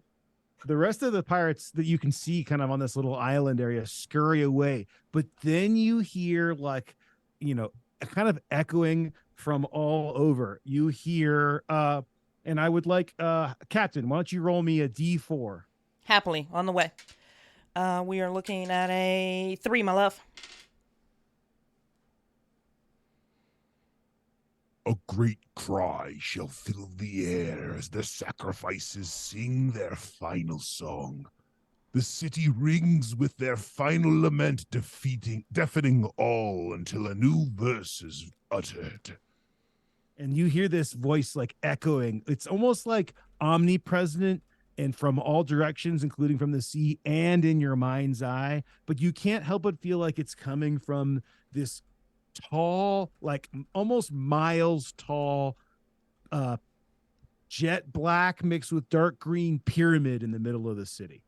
the rest of the pirates that you can see kind of on this little island area scurry away, but then you hear like, you know, kind of echoing from all over. You hear, and I would like, Captain, why don't you roll me a D4? Happily on the way. We are looking at a 3, my love. A great cry shall fill the air as the sacrifices sing their final song. The city rings with their final lament, deafening all until a new verse is uttered. And you hear this voice like echoing. It's almost like omnipresent and from all directions, including from the sea and in your mind's eye. But you can't help but feel like it's coming from this tall, like almost miles tall jet black mixed with dark green pyramid in the middle of the city.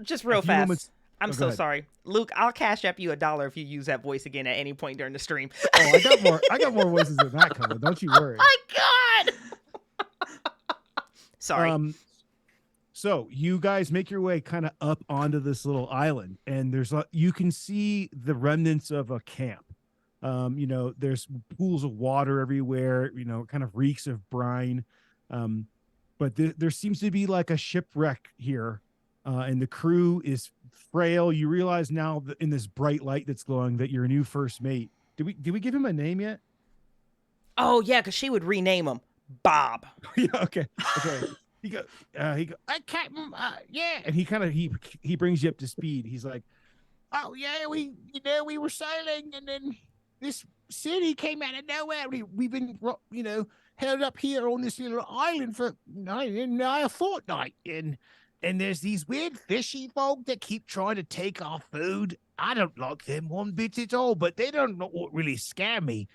Just a real few fast. moments- I'm go so ahead. sorry, Luke. I'll cash up you $1 if you use that voice again at any point during the stream. Oh, I got more. I got more voices than that coming. Don't you worry. My God. Sorry. So you guys make your way kind of up onto this little island, and you can see the remnants of a camp. There's pools of water everywhere. It kind of reeks of brine. But there seems to be like a shipwreck here, and the crew is frail. You realize now that in this bright light that's glowing that your new first mate. Did we give him a name yet? Oh yeah, because she would rename him Bob. Yeah. Okay. He go, Captain, yeah, and he brings you up to speed. He's like, Oh yeah, we were sailing, and then this city came out of nowhere. We've been held up here on this little island for nigh a fortnight, and there's these weird fishy folk that keep trying to take our food. I don't like them one bit at all, but they don't know what really scare me.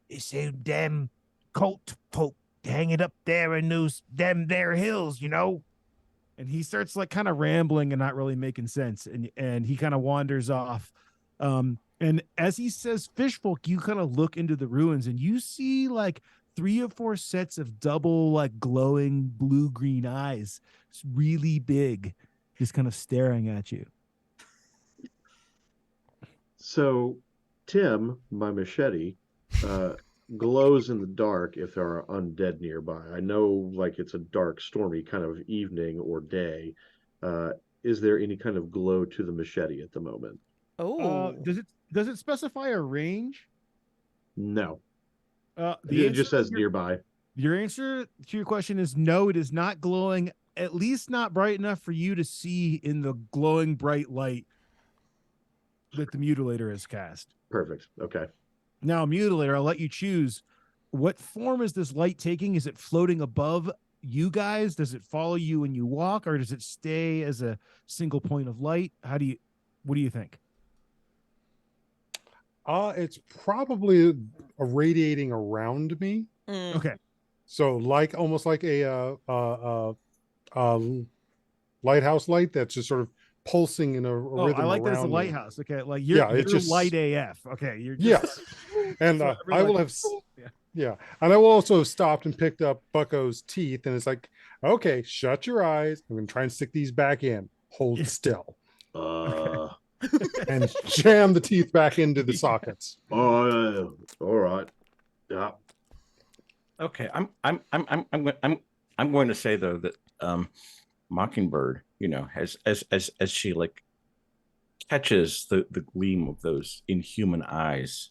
It's them damn cult folk hanging up there in those them there hills, and he starts like kind of rambling and not really making sense, and he kind of wanders off. And as he says fishfolk, you kind of look into the ruins and you see like 3 or 4 sets of double like glowing blue-green eyes. It's really big, just kind of staring at you. So Tim, my machete, glows in the dark if there are undead nearby. I know like it's a dark, stormy kind of evening or day. Is there any kind of glow to the machete at the moment? Oh. Does it specify a range? No. It just says nearby. Your answer to your question is no, it is not glowing, at least not bright enough for you to see in the glowing bright light that the mutilator has cast. Perfect. Okay. Now, mutilator, I'll let you choose. What form is this light taking? Is it floating above you guys? Does it follow you when you walk, or does it stay as a single point of light? What do you think? It's probably radiating around me. Okay. So almost like a lighthouse light that's just sort of pulsing in a rhythm. I like that as a around me. lighthouse. Okay, like you're just light AF. Okay, you're just, yes, and So I will have and I will also have stopped and picked up Bucko's teeth, and it's like, okay, shut your eyes. I'm gonna try and stick these back in. Hold still. And jam the teeth back into the sockets. Oh, all right. Yeah. Okay, I'm going to say though that Mockingbird, as she like catches the gleam of those inhuman eyes,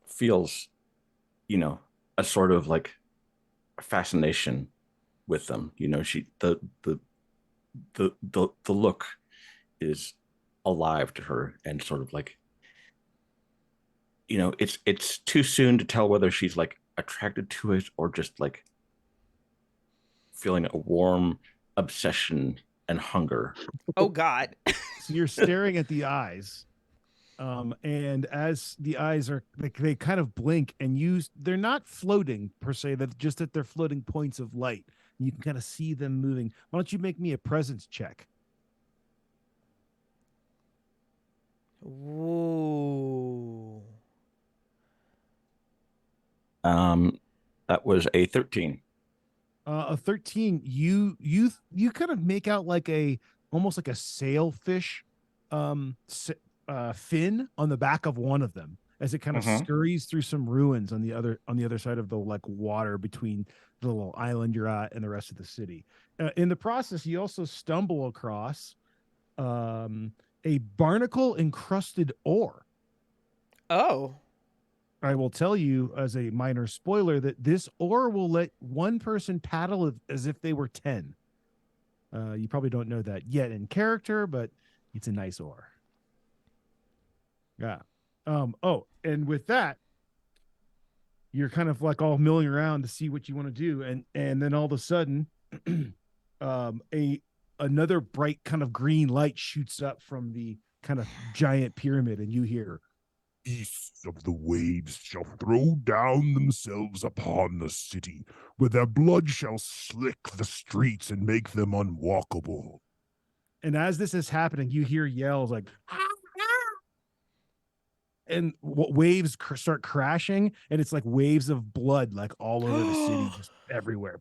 feels, a sort of like fascination with them. She the look is alive to her, and sort of like, it's too soon to tell whether she's like attracted to it or just like feeling a warm obsession and hunger. Oh God. So you're staring at the eyes, and as the eyes are like, they kind of blink, and they're not floating per se, that just that they're floating points of light. You can kind of see them moving. Why don't you make me a presence check? Ooh. That was a 13. A 13. You kind of make out like almost like a sailfish fin on the back of one of them as it kind of scurries through some ruins on the other side of the like water between the little island you're at and the rest of the city. In the process, you also stumble across a barnacle encrusted ore. Oh. I will tell you as a minor spoiler that this ore will let one person paddle as if they were 10. You probably don't know that yet in character, but it's a nice ore. Yeah. And with that, you're kind of like all milling around to see what you want to do, and then all of a sudden, another bright kind of green light shoots up from the kind of giant pyramid, and you hear, beasts of the waves shall throw down themselves upon the city, where their blood shall slick the streets and make them unwalkable. And as this is happening, you hear yells like, and waves start crashing, and it's like waves of blood, like all over the city, just everywhere.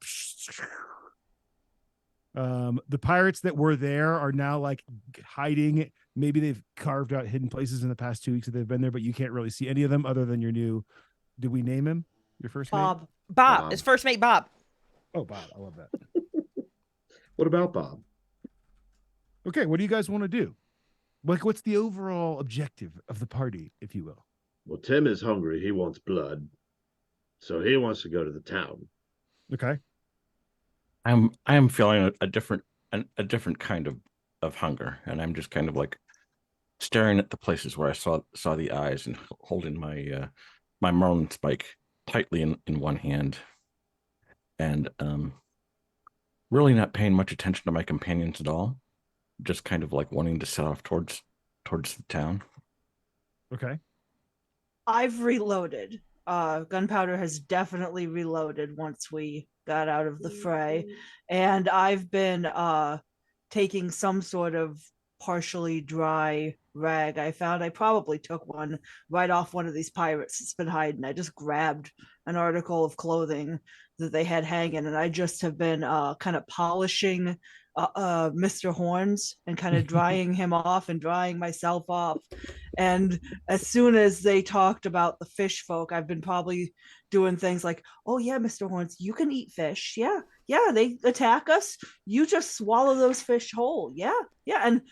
The pirates that were there are now like hiding. Maybe they've carved out hidden places in the past 2 weeks that they've been there, but you can't really see any of them other than your new. Did we name him? Your first Bob. mate? Bob. It's first mate Bob. Oh, Bob. I love that. What about Bob? Okay, what do you guys want to do? Like, what's the overall objective of the party, if you will? Well, Tim is hungry. He wants blood. So he wants to go to the town. Okay. I am feeling a different kind of hunger, and I'm just kind of like staring at the places where I saw the eyes and holding my my marlin spike tightly in one hand, and really not paying much attention to my companions at all, just kind of like wanting to set off towards the town. Okay. I've reloaded. Gunpowder has definitely reloaded once we got out of the fray, and I've been taking some sort of partially dry rag. I found I probably took one right off one of these pirates that's been hiding. I just grabbed an article of clothing that they had hanging, and I just have been kind of polishing Mr. Horns and kind of drying him off and drying myself off. And as soon as they talked about the fish folk, I've been probably doing things like, oh yeah, Mr. Horns, you can eat fish. Yeah, they attack us, you just swallow those fish whole. Yeah. And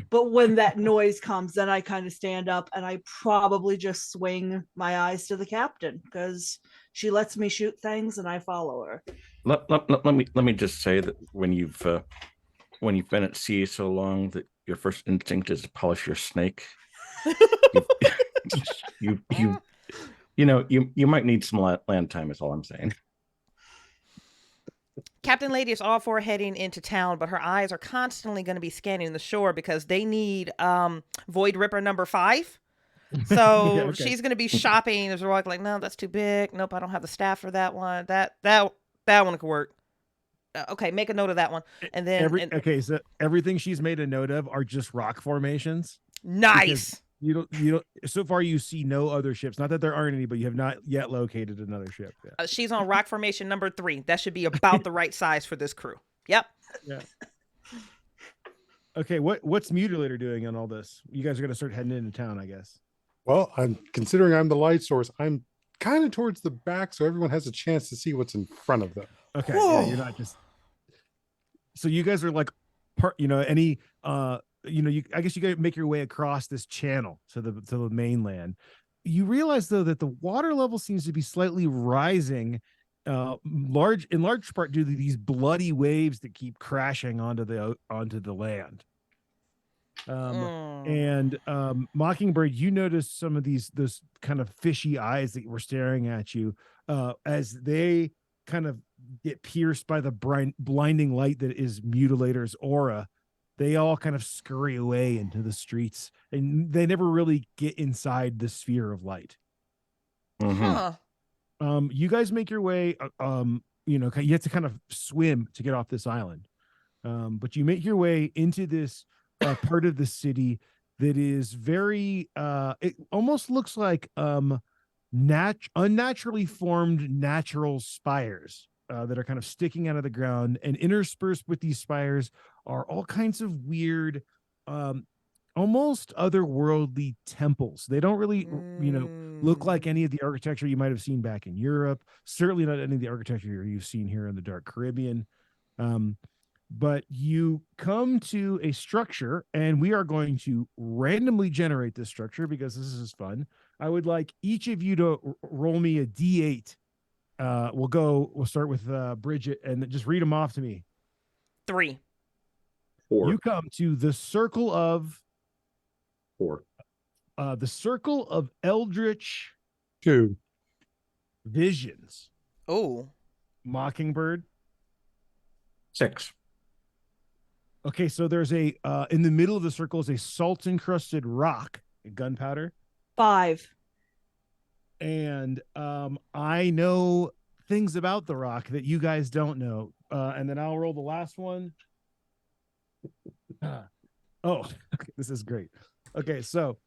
but when that noise comes, then I kind of stand up and I probably just swing my eyes to the captain, because she lets me shoot things and I follow her. Let me just say that when you've been at sea so long that your first instinct is to polish your snake. you might need some land time, is all I'm saying. Captain Lady is all for heading into town, but her eyes are constantly going to be scanning the shore because they need Void Ripper number 5. So Yeah, okay. she's going to be shopping. As we're like, no, that's too big. Nope, I don't have the staff for that one. That one could work. Okay, make a note of that one. And then okay, so everything she's made a note of are just rock formations. Nice. You don't. So far, you see no other ships. Not that there aren't any, but you have not yet located another ship. Yeah. She's on rock formation number 3. That should be about the right size for this crew. Yep. Yeah. Okay, what's Mutilator doing on all this? You guys are going to start heading into town, I guess. Well, I'm considering I'm the light source. I'm kind of towards the back, so everyone has a chance to see what's in front of them. Okay, yeah, you're not just. So you guys are like, I guess you got to make your way across this channel to the mainland. You realize though that the water level seems to be slightly rising, in large part due to these bloody waves that keep crashing onto the land. And Mockingbird, you notice some of those kind of fishy eyes that were staring at you as they kind of get pierced by the blinding light that is Mutilator's aura. They all kind of scurry away into the streets, and they never really get inside the sphere of light. Mm-hmm. You guys make your way. You have to kind of swim to get off this island, but you make your way into this part of the city that is very. It almost looks like unnaturally formed natural spires that are kind of sticking out of the ground, and interspersed with these spires are all kinds of weird, almost otherworldly temples. They don't really, look like any of the architecture you might have seen back in Europe. Certainly not any of the architecture you've seen here in the Dark Caribbean. But you come to a structure, and we are going to randomly generate this structure because this is fun. I would like each of you to roll me a D8. We'll start with Bridget, and just read them off to me. 3. 4. You come to the circle of 4. The circle of eldritch 2. visions. Oh. Mockingbird. 6. Okay, so there's a in the middle of the circle is a salt encrusted rock, gunpowder. 5. And I know things about the rock that you guys don't know. And then I'll roll the last one. Oh, okay, this is great. Okay, so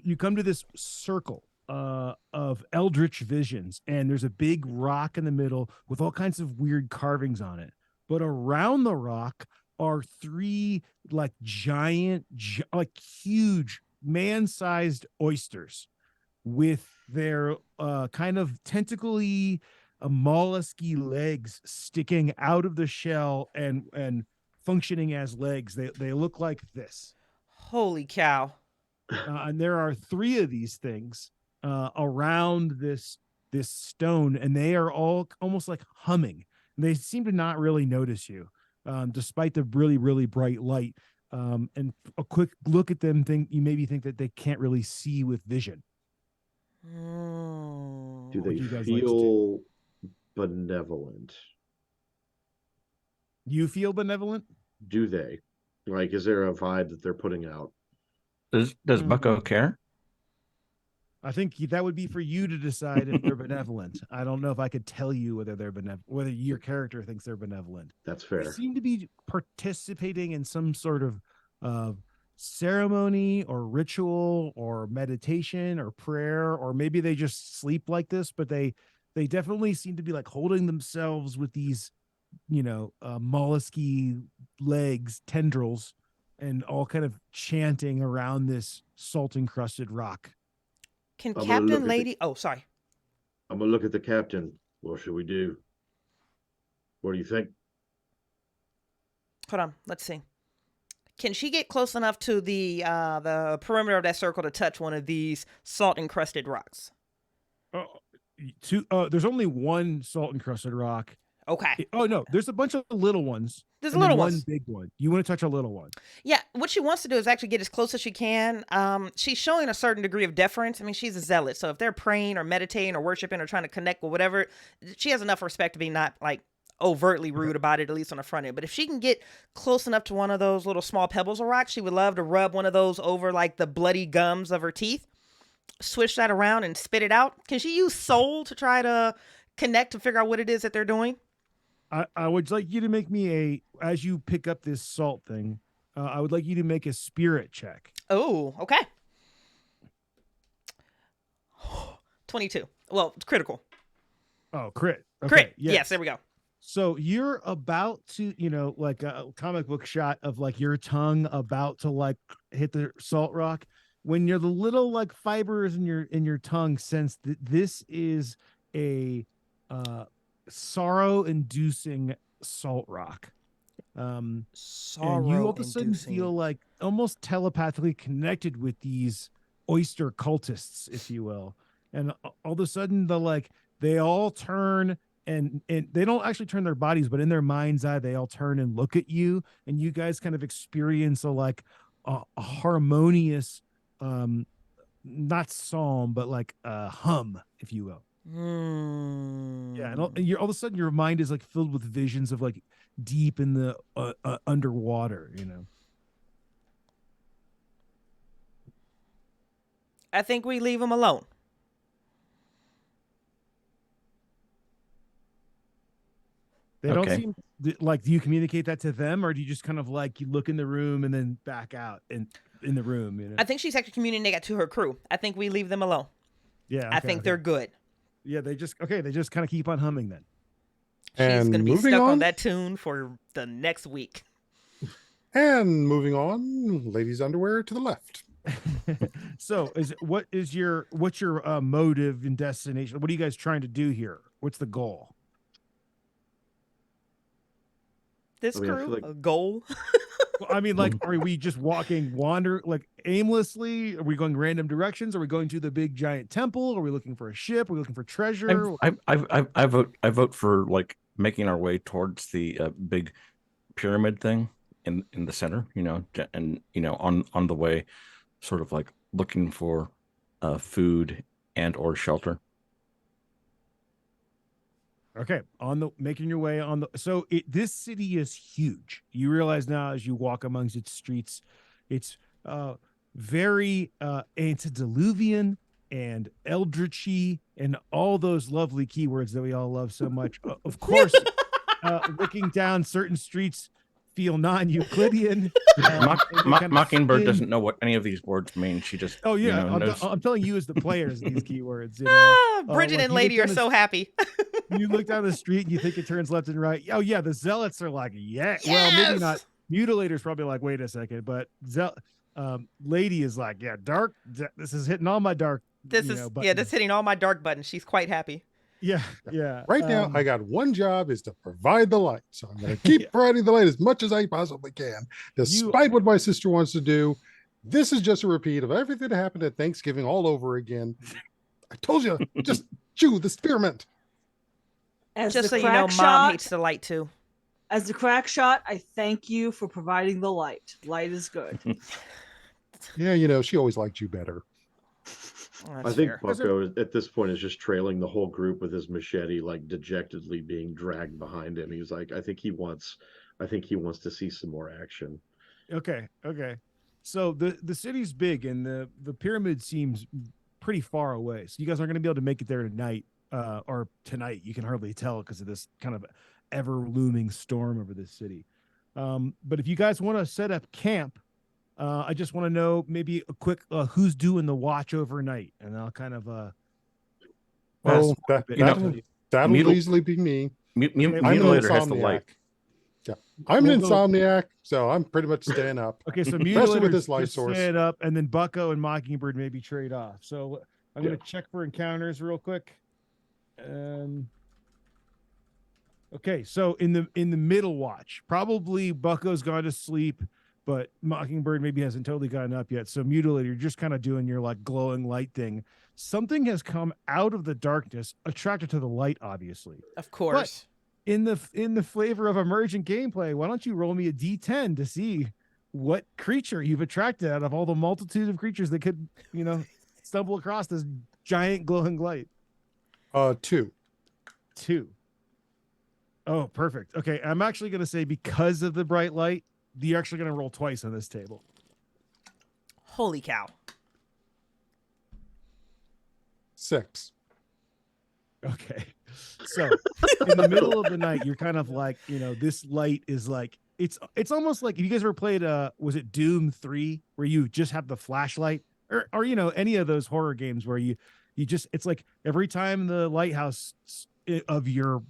you come to this circle of eldritch visions, and there's a big rock in the middle with all kinds of weird carvings on it. But around the rock are 3 like giant, like huge man-sized oysters with their kind of tentacly, mollusky legs sticking out of the shell and functioning as legs. They look like this. Holy cow. And there are 3 of these things around this stone, and they are all almost like humming. And they seem to not really notice you, despite the really, really bright light. And a quick look at them, you maybe think that they can't really see with vision. Do What they do you guys like to feel benevolent? You feel benevolent? Do they? Like, is there a vibe that they're putting out? Does Bucko care? I think that would be for you to decide if they're benevolent. I don't know if I could tell you whether they're whether your character thinks they're benevolent. That's They fair. seem to be participating in some sort of ceremony or ritual or meditation or prayer, or maybe they just sleep like this, but they definitely seem to be like holding themselves with these, mollusky legs, tendrils, and all kind of chanting around this salt encrusted rock. Can I'm gonna look Captain at Lady? Oh, sorry. I'm gonna look at the captain. What should we do? What do you think? Hold on. Let's see. Can she get close enough to the perimeter of that circle to touch one of these salt encrusted rocks? There's only one salt encrusted rock. Okay. Oh no, there's a bunch of little ones. There's and little then one ones. big one. You want to touch a little one? Yeah, what she wants to do is actually get as close as she can. She's showing a certain degree of deference. I mean, she's a zealot, so if they're praying or meditating or worshiping or trying to connect with whatever, she has enough respect to be not like overtly rude about it, at least on the front end. But if she can get close enough to one of those little small pebbles of rock, she would love to rub one of those over like the bloody gums of her teeth, swish that around and spit it out. Can she use soul to try to connect to figure out what it is that they're doing? I would like you to make me as you pick up this salt thing, I would like you to make a spirit check. Oh, okay. 22. Well, it's critical. Oh, crit. Okay, Crit. Yes, there we go. So you're about to, like a comic book shot of like your tongue about to like hit the salt rock, when you're the little like fibers in your tongue sense that this is a sorrow-inducing salt rock. And you all of a sudden feel like almost telepathically connected with these oyster cultists, if you will. And all of a sudden they all turn and they don't actually turn their bodies, but in their mind's eye, they all turn and look at you, and you guys kind of experience a harmonious, not psalm, but like a hum, if you will. Yeah, and all of a sudden your mind is like filled with visions of like deep in the underwater. I think we leave them alone. They don't seem like. Do you communicate that to them, or do you just kind of like you look in the room and then back out in the room? I think she's actually communicating that to her crew. I think we leave them alone. Yeah, I think they're good. Yeah, they just kind of keep on humming then. She's going to be stuck on that tune for the next week. And moving on, ladies' underwear to the left. So, what's your motive and destination? What are you guys trying to do here? What's the goal? This crew, a goal. Well, I mean, like, are we just wander like aimlessly? Are we going random directions? Are we going to the big giant temple? Are we looking for a ship? Are we looking for treasure? I vote for like making our way towards the big pyramid thing in the center, and on the way, sort of like looking for food and or shelter. Okay, making your way on the. So this city is huge. You realize now as you walk amongst its streets, it's very antediluvian. and eldritchy and all those lovely keywords that we all love so much. Of course, looking down certain streets feel non-Euclidean. Mockingbird doesn't know what any of these words mean. She just knows. I'm telling you as the players these keywords. Bridget and Lady are so happy. You look down the street and you think it turns left and right. Oh yeah, the zealots are like, yes! Well, maybe not. Mutilator's probably like, wait a second, but Lady is like, yeah, dark. This is hitting all my dark. This is hitting all my dark buttons. She's quite happy. Yeah. Right now, I got one job is to provide the light. So I'm going to keep providing the light as much as I possibly can, despite what my sister wants to do. This is just a repeat of everything that happened at Thanksgiving all over again. I told you, just chew the spearmint. Just so you know, Mom hates the light too. As the crack shot, I thank you for providing the light. Light is good. Yeah, she always liked you better. I think Bucko at this point is just trailing the whole group with his machete, like dejectedly being dragged behind him. He's like, I think he wants to see some more action. Okay. So the city's big and the pyramid seems pretty far away. So you guys aren't going to be able to make it there tonight, or tonight. You can hardly tell because of this kind of ever looming storm over this city. But if you guys want to set up camp, I just want to know maybe a quick who's doing the watch overnight, and I'll kind of that'll easily be me. Mutilator has the light. Yeah, I'm an insomniac, so I'm pretty much staying up. Okay, so especially with this light source, staying up, and then Bucko and Mockingbird maybe trade off. So I'm going to check for encounters real quick. Okay, so in the middle watch, probably Bucko's gone to sleep, but Mockingbird maybe hasn't totally gotten up yet. So Mutilator, you're just kind of doing your like glowing light thing. Something has come out of the darkness, attracted to the light, obviously. Of course. But in the flavor of emergent gameplay, why don't you roll me a D10 to see what creature you've attracted out of all the multitude of creatures that could, stumble across this giant glowing light? 2. Oh, perfect. Okay, I'm actually going to say because of the bright light, you're actually going to roll twice on this table. Holy cow. 6. Okay. So in the middle of the night, you're kind of like, this light is like, it's almost like, if you guys ever played, was it Doom 3, where you just have the flashlight or any of those horror games where you just, it's like every time the lighthouse of your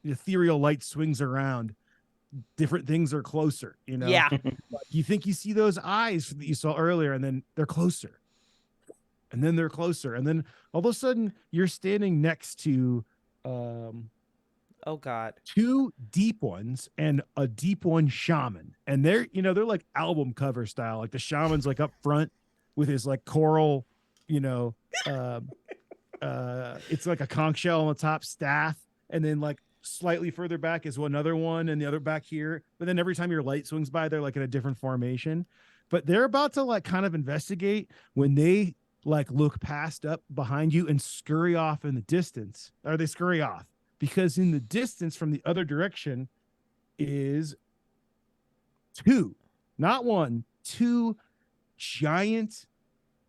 ethereal light swings around, different things are closer, Yeah. You think you see those eyes that you saw earlier, and then they're closer. And then they're closer. And then all of a sudden you're standing next to oh God. 2 deep ones and a deep one shaman. And they're like album cover style. Like the shaman's like up front with his like coral, it's like a conch shell on the top staff, and then like slightly further back is another one, and the other back here. But then every time your light swings by, they're like in a different formation. But they're about to like kind of investigate when they like look past up behind you and scurry off in the distance. Or they scurry off because in the distance from the other direction is 2, not 1, 2 giant,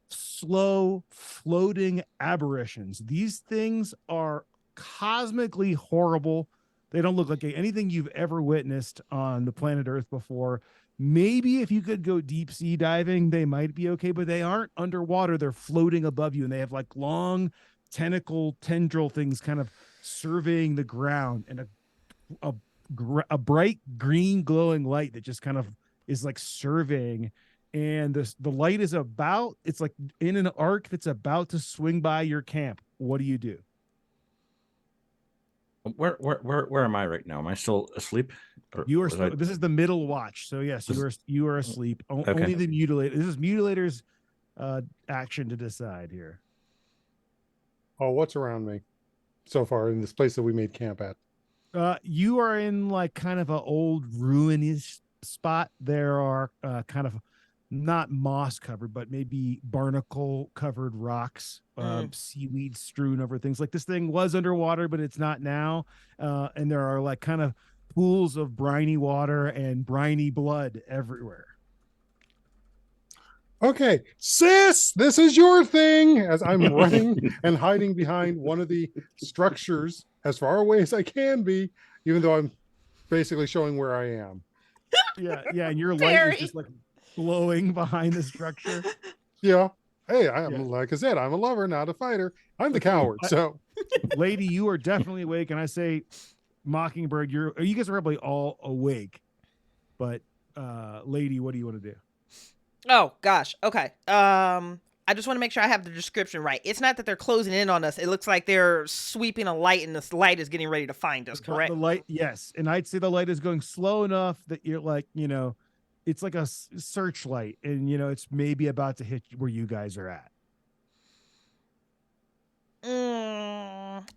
slow floating aberrations. These things are cosmically horrible. They don't look like anything you've ever witnessed on the planet Earth before. Maybe if you could go deep sea diving, they might be okay, but they aren't underwater. They're floating above you, and they have like long tendril things kind of surveying the ground, and a bright green glowing light that just kind of is like surveying. And the light is it's like in an arc that's about to swing by your camp. What do you do? Where am I right now? Am I still asleep? You are. This is the middle watch. So yes, you are asleep. Okay. Only the mutilator. This is Mutilator's action to decide here. Oh, what's around me so far in this place that we made camp at? You are in like kind of an old ruinous spot. There are kind of not moss covered, but maybe barnacle covered rocks, seaweed strewn over things. Like this thing was underwater, but it's not now. And there are like kind of pools of briny water and briny blood everywhere. Okay, sis, this is your thing. As I'm running and hiding behind one of the structures as far away as I can be, even though I'm basically showing where I am. Yeah, and your light is just like glowing behind the structure. Yeah. Hey, like I said, I'm a lover, not a fighter. I'm the coward. So, lady, you are definitely awake, and I say, Mockingbird, you guys are probably all awake, but lady, what do you want to do? Oh gosh. Okay. I just want to make sure I have the description right. It's not that they're closing in on us. It looks like they're sweeping a light, and this light is getting ready to find us. Correct. The light, yes, and I'd say the light is going slow enough that you're like, it's like a searchlight, and it's maybe about to hit where you guys are at.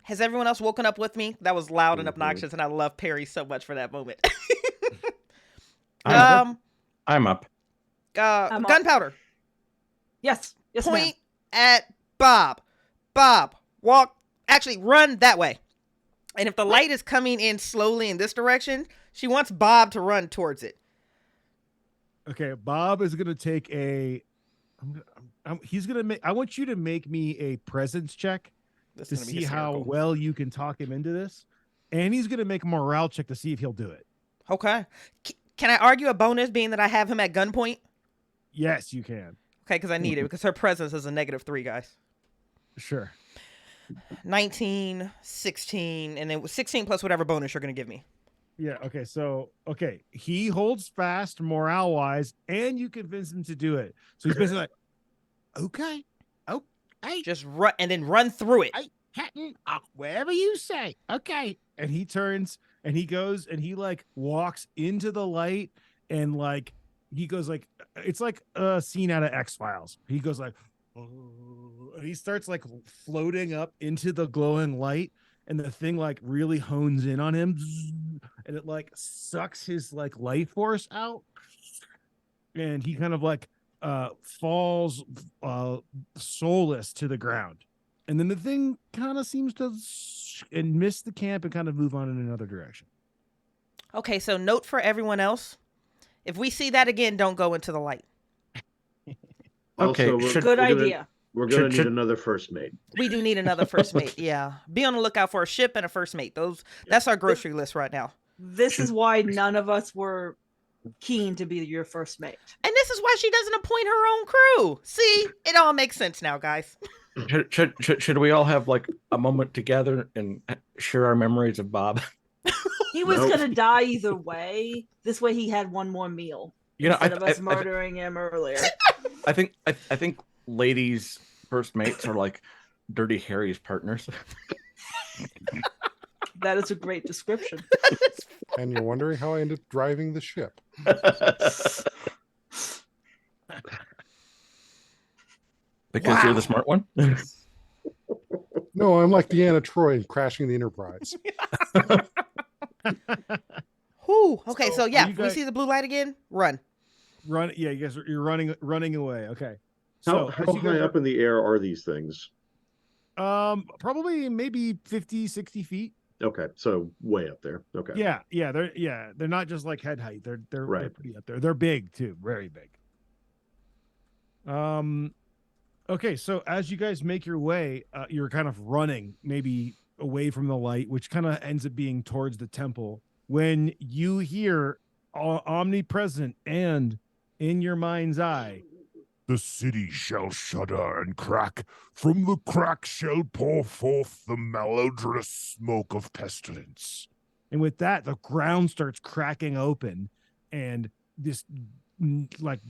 Has everyone else woken up with me? That was loud and obnoxious, and I love Perry so much for that moment. I'm up. Gunpowder. Yes. Yes, Point at Bob. Bob, walk. Actually, run that way. And if the light is coming in slowly in this direction, she wants Bob to run towards it. Okay, Bob is gonna take a. He's gonna make. I want you to make me a presence check to see how well you can talk him into this, and he's gonna make a morale check to see if he'll do it. Okay. Can I argue a bonus being that I have him at gunpoint? Yes, you can. Okay, because I need it, because her presence is a -3, guys. Sure. 19, 16, and then 16 plus whatever bonus you're going to give me. Yeah, okay, so, he holds fast morale-wise, and you convince him to do it. So he's basically like, okay. Oh, hey. Just run, and then run through it. Hey, Captain, wherever you say. Okay. And he turns, and he goes, and he, like, walks into the light, and, like, he goes, like, it's like a scene out of X-Files. He goes, like, and he starts, like, floating up into the glowing light, and the thing, like, really hones in on him, and it, like, sucks his, like, life force out, and he kind of, like, falls soulless to the ground. And then the thing kind of seems to miss the camp and kind of move on in another direction. Okay, so note for everyone else. If we see that again, don't go into the light. Okay, good idea. We're going to need another first mate. We do need another first mate, yeah. Be on the lookout for a ship and a first mate. That's our grocery list right now. This is why none of us were keen to be your first mate. And this is why she doesn't appoint her own crew. See, it all makes sense now, guys. Should we all have like a moment together and share our memories of Bob? He was going to die either way. This way he had one more meal. Instead of us murdering him earlier. I think ladies' first mates are like Dirty Harry's partners. That is a great description. And you're wondering how I ended up driving the ship. Because you're the smart one? No, I'm like Deanna Troy crashing the Enterprise. Whew. Okay, so yeah, if we see the blue light again, run. Yeah, you guys you're running away. Okay. How high up in the air are these things? Probably maybe 50, 60 feet. Okay, so way up there. Okay. Yeah, they're not just like head height. They're pretty up there. They're big too, very big. Okay, so as you guys make your way, you're kind of running maybe away from the light, which kind of ends up being towards the temple, when you hear omnipresent and in your mind's eye, the city shall shudder and crack. From the crack shall pour forth the malodorous smoke of pestilence. And with that, the ground starts cracking open, and this like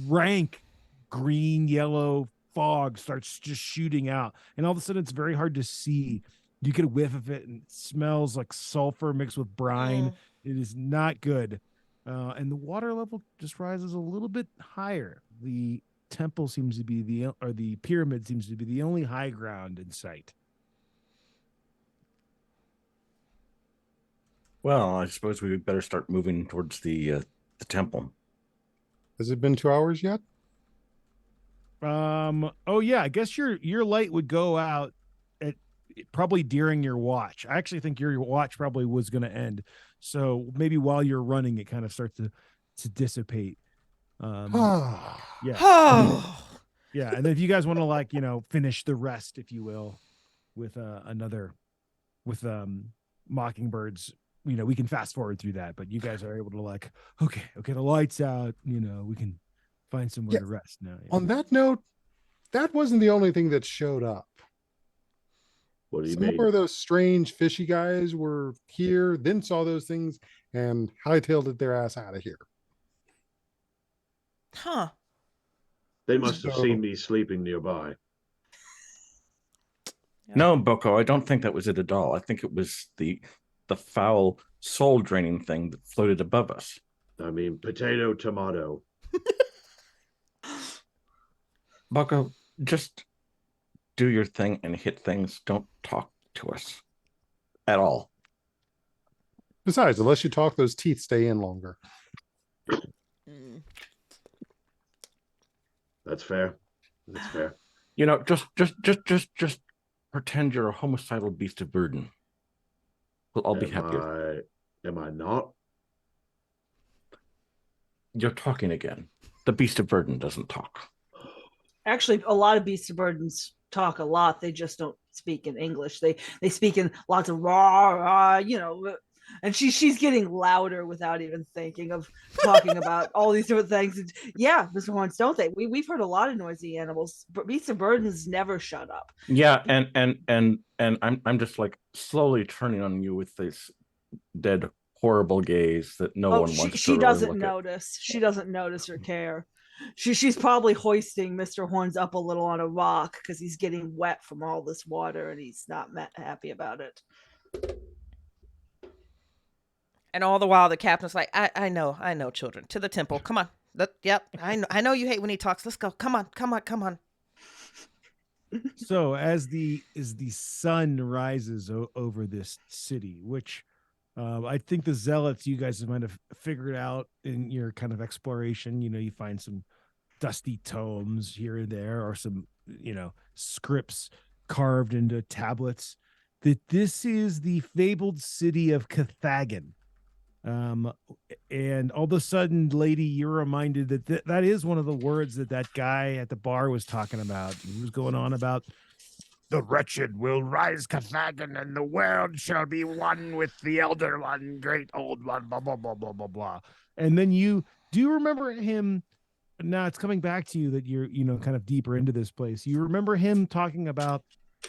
rank green yellow fog starts just shooting out, and all of a sudden it's very hard to see. You get a whiff of it, and it smells like sulfur mixed with brine. It is not good. And the water level just rises a little bit higher. The temple seems to be the pyramid seems to be the only high ground in sight. Well, I suppose we better start moving towards the temple. Has it been 2 hours yet? Oh yeah, I guess your light would go out at probably during your watch. I actually think your watch probably was going to end. So maybe while you're running, it kind of starts to dissipate. Yeah. Oh. Yeah, and then if you guys want to like, finish the rest, if you will, with with Mockingbirds, we can fast forward through that, but you guys are able to like, okay, the lights out, we can find somewhere Yeah. to rest now. On that note, that wasn't the only thing that showed up. What do you Some mean? more of those strange fishy guys were here, then saw those things and hightailed their ass out of here. Huh. They must have So- seen me sleeping nearby. No, Boko, I don't think that was it at all. I think it was the foul soul draining thing that floated above us. I mean, potato, tomato. Boko, just do your thing and hit things. Don't talk to us at all. Besides, unless you talk, those teeth stay in longer. Mm. That's fair. That's fair. Just pretend you're a homicidal beast of burden. I'll be happier. Am I not? You're talking again. The beast of burden doesn't talk. Actually, a lot of beasts of burdens talk a lot. They just don't speak in English. They speak in lots of rah, rah, and she's getting louder without even thinking of talking about all these different things. And yeah, Mr. Horns, don't they? We've heard a lot of noisy animals, but beasts of burdens never shut up. Yeah, and I'm just like slowly turning on you with this dead, horrible gaze that no one wants to she really doesn't look at. notice. She doesn't notice or care. She's probably hoisting Mr. Horns up a little on a rock because he's getting wet from all this water and he's not happy about it. And all the while, the captain's like, I know, children. To the temple. Come on. Yep. I know you hate when he talks. Let's go. Come on. So as the sun rises over this city, which I think the zealots, you guys might have figured out in your kind of exploration, you find some dusty tomes here and there, or some, scripts carved into tablets, that this is the fabled city of Cathagan. And all of a sudden, lady, you're reminded that that is one of the words that guy at the bar was talking about. He was going on about The wretched will rise Cathagan, and the world shall be one with the elder one, great old one, blah, blah, blah, blah, blah, blah. and then you do remember him. Now it's coming back to you that you're, kind of deeper into this place. You remember him talking about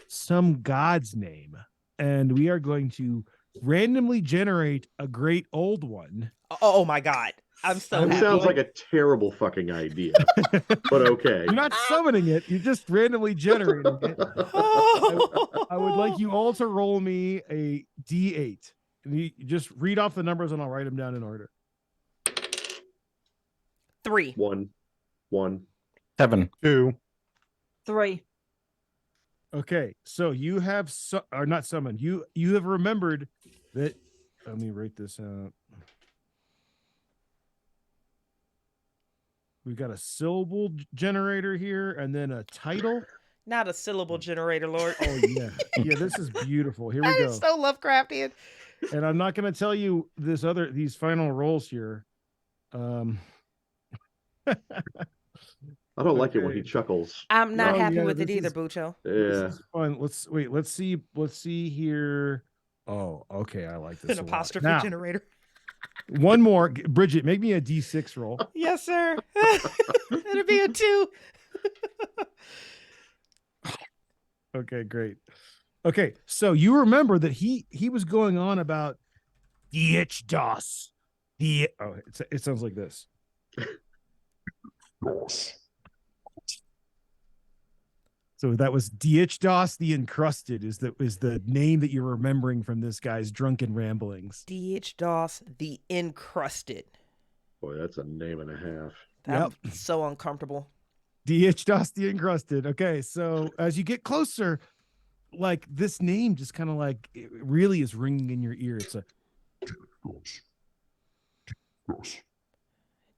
some god's name, and we are going to randomly generate a great old one. Oh my God. I'm so That happy. sounds like a terrible fucking idea. But okay. You're not summoning it, you're just randomly generating it. I would like you all to roll me a D8. And you just read off the numbers and I'll write them down in order. 3. 1. 7. 2. 3. Okay, so you have or not summoned. You have remembered that. Let me write this out. We've got a syllable generator here, and then a title. Not a syllable generator, Lord. Oh yeah, yeah. This is beautiful. Here we That go. is so Lovecraftian. And I'm not going to tell you these final rolls here. I don't like it when he Okay. chuckles. I'm not Oh, happy yeah, with it this either, is- Bucho. Yeah. This is fun. Let's see here. Oh, okay. I like this An a lot. apostrophe Now, generator. one more. Bridget, make me a D6 roll. Yes, sir. It'll be a 2. Okay, great. Okay, so you remember that he was going on about DHDOS. It sounds like this. So that was DHDOS, the encrusted is the name that you're remembering from this guy's drunken ramblings. DHDOS, the encrusted. Boy, that's a name and a half. I'm so uncomfortable. DHDOS, the encrusted. Okay, so as you get closer, like this name just kind of like it really is ringing in your ear. It's a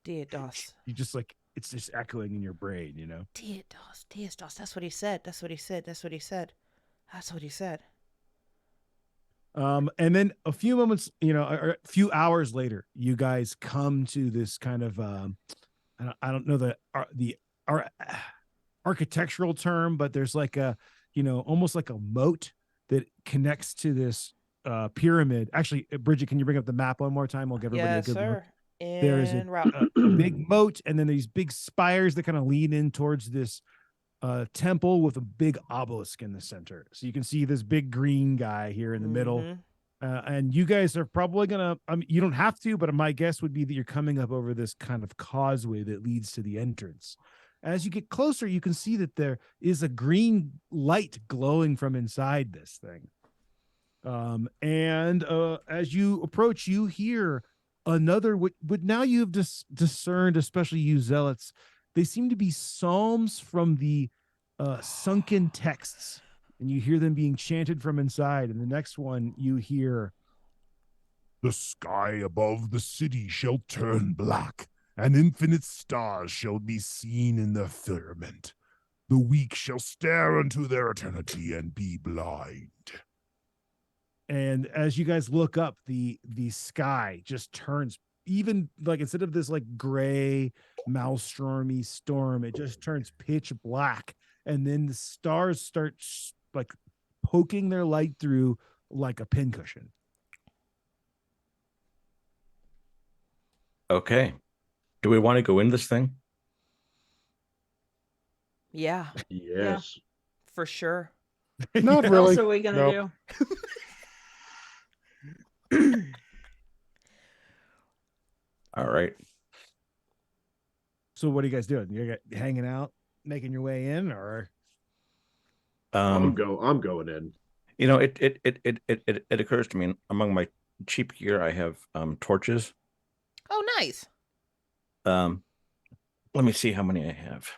DHDOS. you just like it's just echoing in your brain, DHDOS. That's what he said. And then a few moments, or a few hours later, you guys come to this kind of I don't know the architectural term, but there's like a, almost like a moat that connects to this pyramid. Actually, Bridget, can you bring up the map one more time? I'll give everybody a Yes, good look. sir. There is En route. a big moat, and then these big spires that kind of lean in towards this temple with a big obelisk in the center. So you can see this big green guy here in the middle. Mhm. And you guys are probably gonna, you don't have to, but my guess would be that you're coming up over this kind of causeway that leads to the entrance. As you get closer, you can see that there is a green light glowing from inside this thing. And as you approach, you hear another, what now you have discerned, especially you zealots, they seem to be psalms from the sunken texts, and you hear them being chanted from inside. And the next one you hear, The sky above the city shall turn black, and infinite stars shall be seen in the firmament. The weak shall stare unto their eternity and be blind. and as you guys look up, the sky just turns, even like instead of this like gray maelstromy storm, it just turns pitch black, and then the stars start like poking their light through like a pincushion. Okay. Do we want to go in this thing? Yeah, Yes. for sure. Not What really. else are we gonna Nope. do? All right. So what are you guys doing? You're hanging out, making your way in, or I'm going in. It occurs to me, among my cheap gear, I have torches. Oh, nice. Let me see how many I have.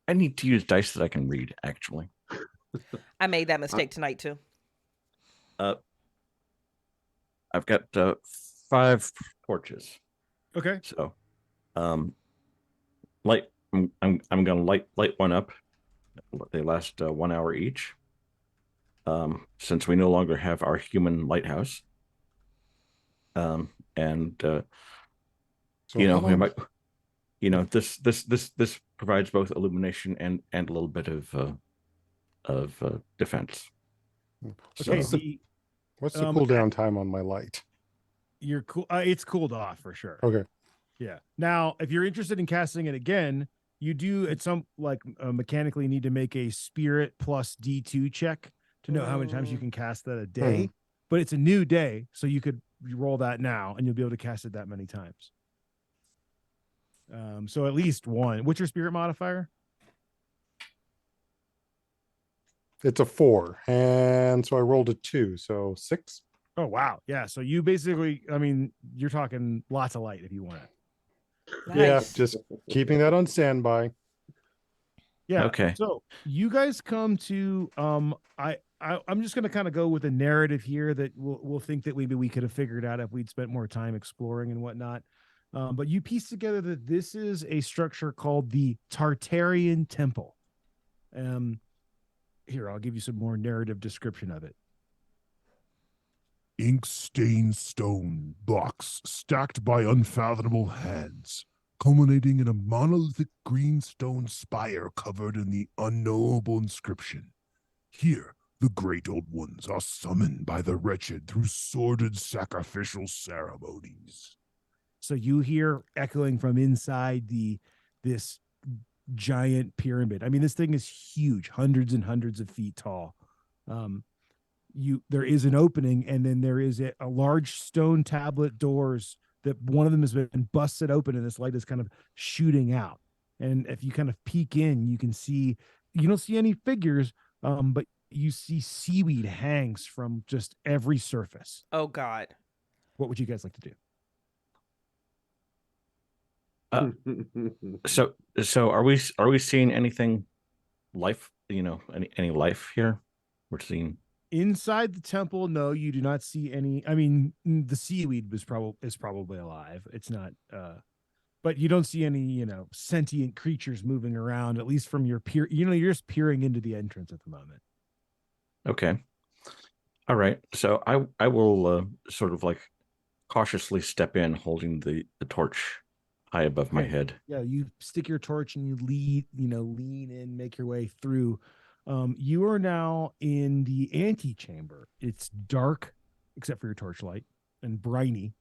I need to use dice that I can read, actually. I made that mistake tonight too. I've got 5 torches. okay. So, light. I'm gonna light one up. They last 1 hour each. Since we no longer have our human lighthouse. And So you know, how we long- might, this provides both illumination and a little bit of defense. Okay, So, what's the um, cooldown time on my light? you're cool. It's cooled off for sure. Okay. Yeah. Now, if you're interested in casting it again, you do at some mechanically need to make a spirit plus D2 check to know how many times you can cast that a day. But it's a new day, so you could roll that now, and you'll be able to cast it that many times. So at least one. What's your spirit modifier? It's a 4, and so I rolled a 2, so 6. Oh wow, yeah. So you basically, I mean, you're talking lots of light if you want it. Yeah, Nice. just keeping that on standby. Yeah. Okay. So you guys come to I'm just gonna kind of go with a narrative here that we'll think that maybe we could have figured out if we'd spent more time exploring and whatnot. But you piece together that this is a structure called the Tartarian Temple. Here, I'll give you some more narrative description of it. Ink-stained stone blocks stacked by unfathomable hands, culminating in a monolithic green stone spire covered in the unknowable inscription. Here, the great old ones are summoned by the wretched through sordid sacrificial ceremonies. So you hear echoing from inside this giant pyramid. I mean, this thing is huge, hundreds and hundreds of feet tall. There is an opening, and then there is a large stone tablet doors that one of them has been busted open, and this light is kind of shooting out. And if you kind of peek in, you can see, you don't see any figures, but you see seaweed hangs from just every surface. Oh God. What would you guys like to do? So are we seeing anything life? Any life here? We're seeing Inside the temple, no, you do not see any. I mean, the seaweed is probably alive. It's not, but you don't see any, sentient creatures moving around. At least from your peer, you're just peering into the entrance at the moment. Okay. All right. So I will sort of like cautiously step in, holding the torch high above my Okay. head. Yeah, you stick your torch and you lean in, make your way through. You are now in the antechamber. It's dark, except for your torchlight, and briny.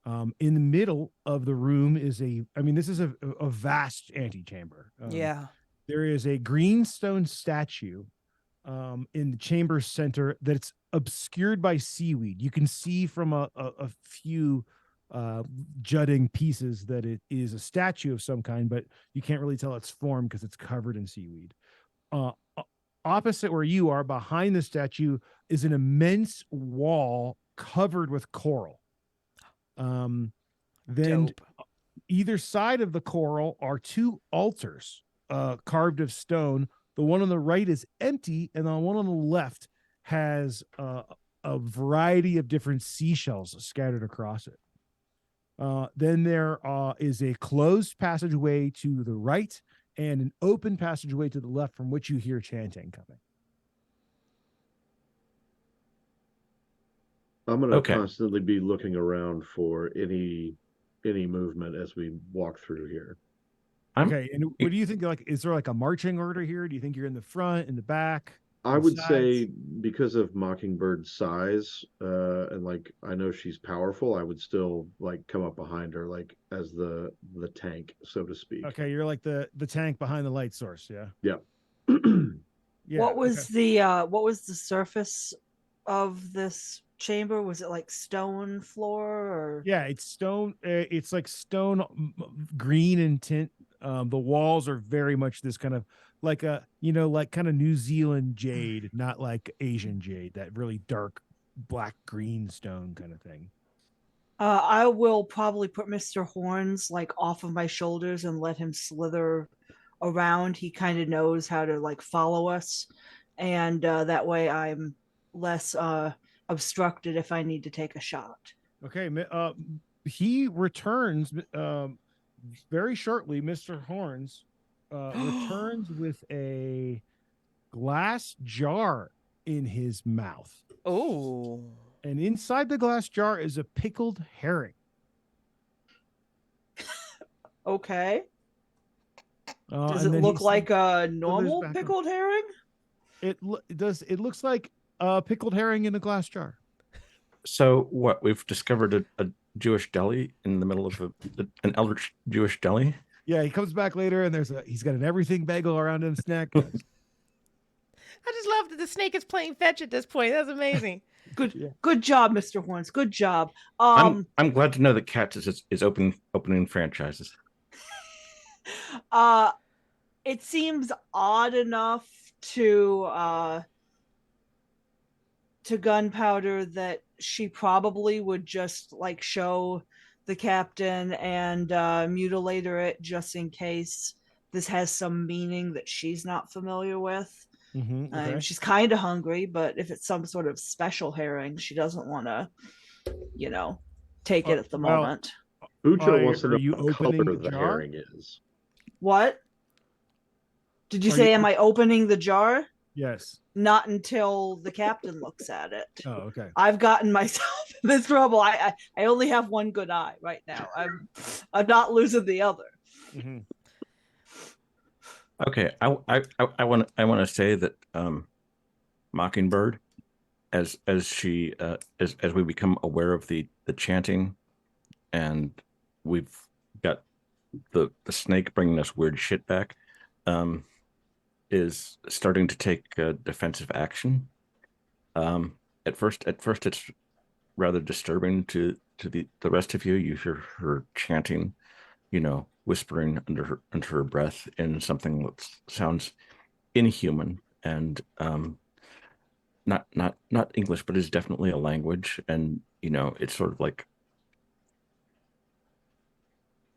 In the middle of the room is this is a vast antechamber. Yeah. There is a green stone statue in the chamber center that's obscured by seaweed. You can see from a few jutting pieces that it is a statue of some kind, but you can't really tell its form because it's covered in seaweed. Opposite where you are, behind the statue, is an immense wall covered with coral. Then Dope. either side of the coral are two altars carved of stone. The one on the right is empty, and the one on the left has a variety of different seashells scattered across it. Then there is a closed passageway to the right and an open passageway to the left from which you hear chanting coming. I'm going to Okay. constantly be looking around for any movement as we walk through here. Okay, and what do you think? Like, is there like a marching order here? Do you think you're in the front, in the back? I on would sides? say because of Mockingbird's size, and like I know she's powerful, I would still like come up behind her, like as the tank, so to speak. Okay, you're like the tank behind the light source, yeah. Yeah. Yeah. What was the surface of this chamber? Was it like stone floor or? Yeah, it's stone. It's like stone, green in tint. The walls are very much this kind of like like kind of New Zealand jade, not like Asian jade. That really dark black green stone kind of thing. I will probably put Mr. Horns like off of my shoulders and let him slither around. He kind of knows how to like follow us, and that way I'm less obstructed if I need to take a shot. Okay, he returns very shortly. Mr. Horns returns with a glass jar in his mouth. Oh. And inside the glass jar is a pickled herring. Okay. Does and it then look he like a slithers normal back pickled herring? It does. It looks like a pickled herring in a glass jar. So what? We've discovered a Jewish deli in the middle of an eldritch Jewish deli. Yeah, he comes back later, and he's got an everything bagel around his neck. I just love that the snake is playing fetch at this point. That's amazing. Good job, Mr. Horns. Good job. I'm glad to know that Cats is opening franchises. It seems odd enough to Gunpowder that she probably would just like show the captain and mutilator it just in case this has some meaning that she's not familiar with. Okay. She's kind of hungry, but if it's some sort of special herring, she doesn't want to, take it at the moment. Bucho wants to Are know you what opening color the the jar? herring is. What? Did you Are say, you- am I opening the jar? Yes. Not until the captain looks at it. Oh, okay. I've gotten myself in this trouble. I only have one good eye right now. I'm not losing the other. Mm-hmm. Okay, I want to say that Mockingbird, as she as we become aware of the chanting, and we've got the snake bringing us weird shit back, is starting to take defensive action. At first it's rather disturbing to the rest of you. You hear her chanting, whispering under her breath in something that sounds inhuman and not English, but is definitely a language, and it's sort of like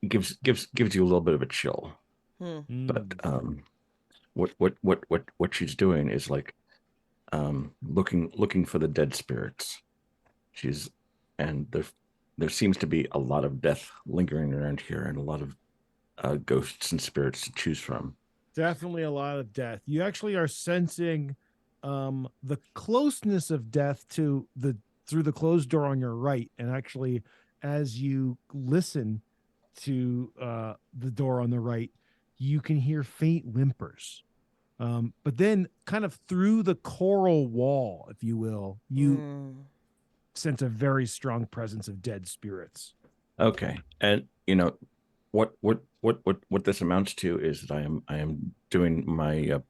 gives you a little bit of a chill. But what she's doing is like looking for the dead spirits. And there seems to be a lot of death lingering around here, and a lot of ghosts and spirits to choose from. Definitely a lot of death. You actually are sensing the closeness of death through the closed door on your right, and actually as you listen to the door on the right, you can hear faint whimpers. But then kind of through the coral wall, if you will, you sense a very strong presence of dead spirits. Okay. And what this amounts to is that I am doing my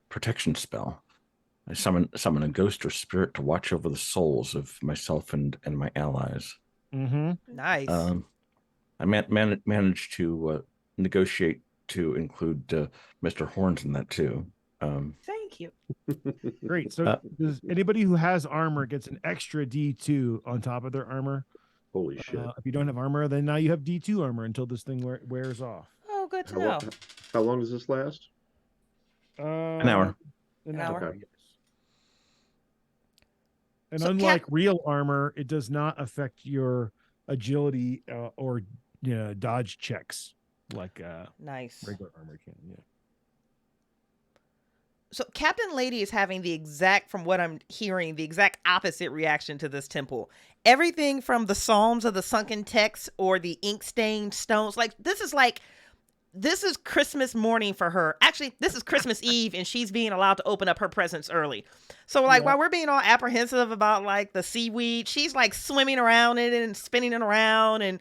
protection spell. I summon a ghost or spirit to watch over the souls of myself and my allies. Nice. I managed to negotiate to include Mr. Horns in that too. Thank you. Great. So does anybody who has armor gets an extra D2 on top of their armor? Holy shit. If you don't have armor, then now you have D2 armor until this thing wears off. Oh, good to know. How long does this last? An hour. An hour. hour. Yes. And So unlike real armor, it does not affect your agility or dodge checks like Nice. regular armor can. Yeah. So Captain Lady is having from what I'm hearing, the exact opposite reaction to this temple. Everything from the Psalms of the sunken texts or the ink-stained stones, this is Christmas morning for her. Actually, this is Christmas Eve, and she's being allowed to open up her presents early. So, while we're being all apprehensive about, the seaweed, she's, swimming around in it and spinning it around, and,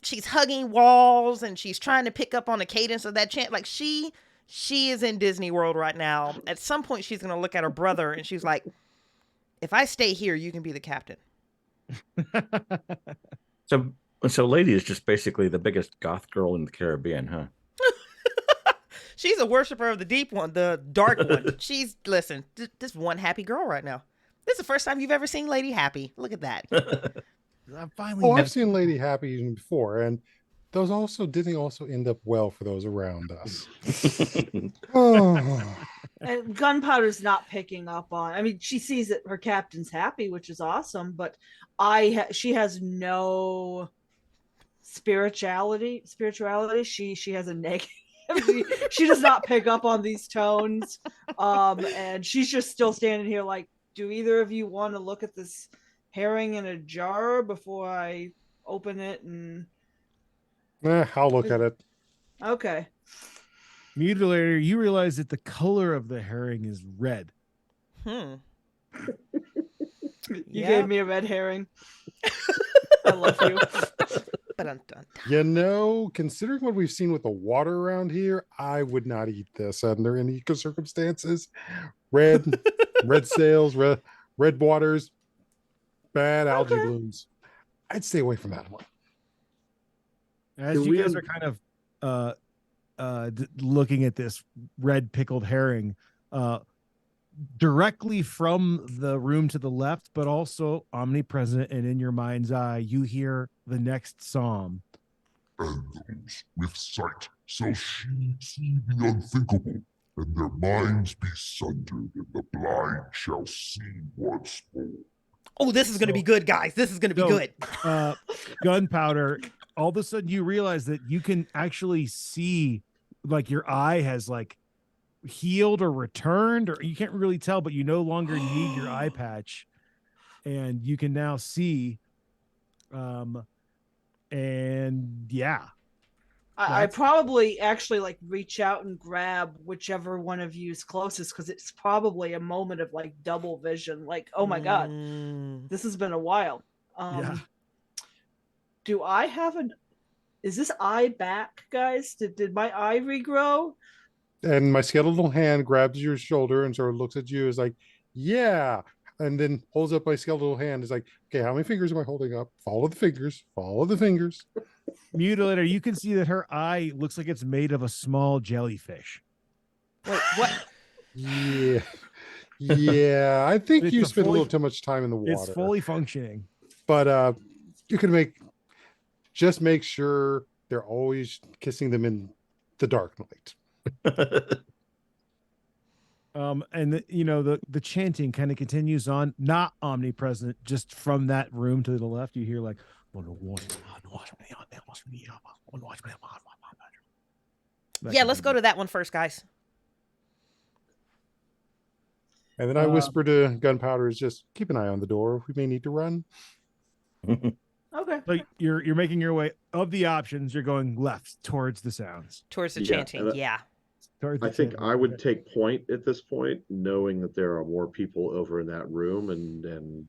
she's hugging walls, and she's trying to pick up on the cadence of that chant. She is in Disney World right now. At some point, she's going to look at her brother, and she's like, if I stay here, you can be the captain. So Lady is just basically the biggest goth girl in the Caribbean, huh? She's a worshiper of the deep one, the dark one. She's, listen, this one happy girl right now. This is the first time you've ever seen Lady happy. Look at that. I've seen Lady happy even before, and those didn't end up well for those around us. And Gunpowder's not picking up on. I mean, she sees that her captain's happy, which is awesome, but she has no spirituality. She has a negative. She does not pick up on these tones, and she's just still standing here like, do either of you want to look at this herring in a jar before I open it? And I'll look at it. Okay. Mutilator, you realize that the color of the herring is red. You gave me a red herring. I love you. Considering what we've seen with the water around here, I would not eat this under any circumstances. Red sails, red waters, bad algae blooms. I'd stay away from that one. As you guys are kind of looking at this red pickled herring, directly from the room to the left, but also omnipresent and in your mind's eye, you hear the next psalm. And those with sight shall see the unthinkable, and their minds be sundered, and the blind shall see once more. Oh, this is going to be good, guys. This is going to be good. Gunpowder, all of a sudden you realize that you can actually see, your eye has healed or returned, or you can't really tell, but you no longer need your eye patch, and you can now see. I probably actually reach out and grab whichever one of you is closest, because it's probably a moment of double vision. Oh my god, this has been a while. Do I have is this eye back, guys? Did my eye regrow? And my skeletal hand grabs your shoulder and sort of looks at you as yeah, and then holds up my skeletal hand. Is okay, how many fingers am I holding up? Follow the fingers. Follow the fingers. Mutilator, you can see that her eye looks like it's made of a small jellyfish. Wait, what? Yeah. I think you spent a little too much time in the water. It's fully functioning, but you can make sure they're always kissing them in the dark night. And the chanting kind of continues on, not omnipresent, just from that room to the left. You hear yeah, let's go to that one first, guys. And then I whisper to Gunpowder, is just keep an eye on the door. We may need to run. Okay. So you're making your way of the options. You're going left towards the sounds. Towards the Yeah, chanting. and Yeah. Towards the I think chanting. I would Okay. take point at this point, knowing that there are more people over in that room, and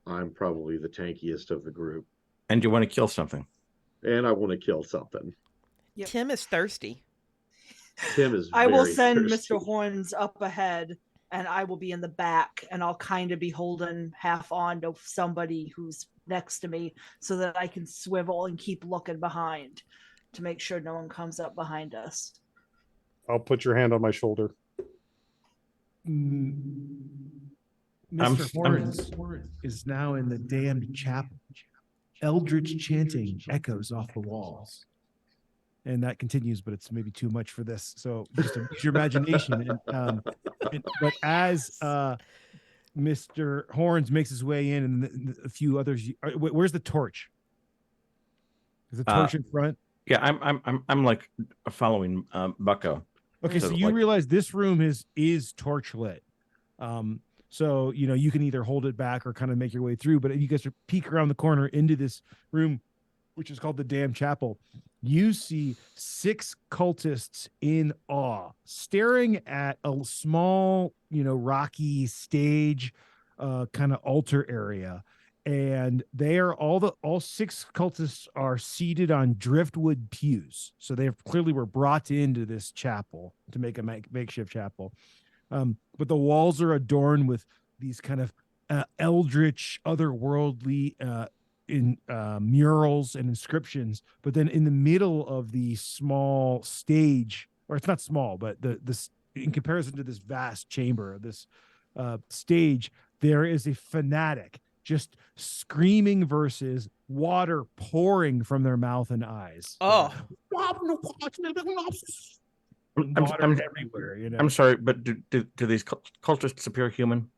I'm probably the tankiest of the group, And you want to kill something. and I want to kill something. Yep. Tim is thirsty. Tim is I will very send thirsty. Mr. Horns up ahead, and I will be in the back, and I'll kind of be holding half on to somebody who's next to me so that I can swivel and keep looking behind to make sure no one comes up behind us. I'll put your hand on my shoulder. Mr. Horns is now in the damned chapel. Eldritch chanting echoes off the walls. And that continues, but it's maybe too much for this. So just use your imagination. But as Mr. Horns makes his way in, and a few others, where's the torch? Is the torch in front? Yeah, I'm like following Bucko. Okay, so you realize this room is torch lit. So you can either hold it back or kind of make your way through. But if you guys peek around the corner into this room, which is called the Damn Chapel, you see 6 cultists in awe, staring at a small, rocky stage, kind of altar area. And they are all 6 cultists are seated on driftwood pews. So they clearly were brought into this chapel to make a makeshift chapel. But the walls are adorned with these kind of eldritch, otherworldly murals and inscriptions. But then in the middle of the small stage, or it's not small, but this in comparison to this vast chamber, this stage, there is a fanatic just screaming verses, water pouring from their mouth and eyes. Oh. Water everywhere. I'm sorry, but do these cultists appear human?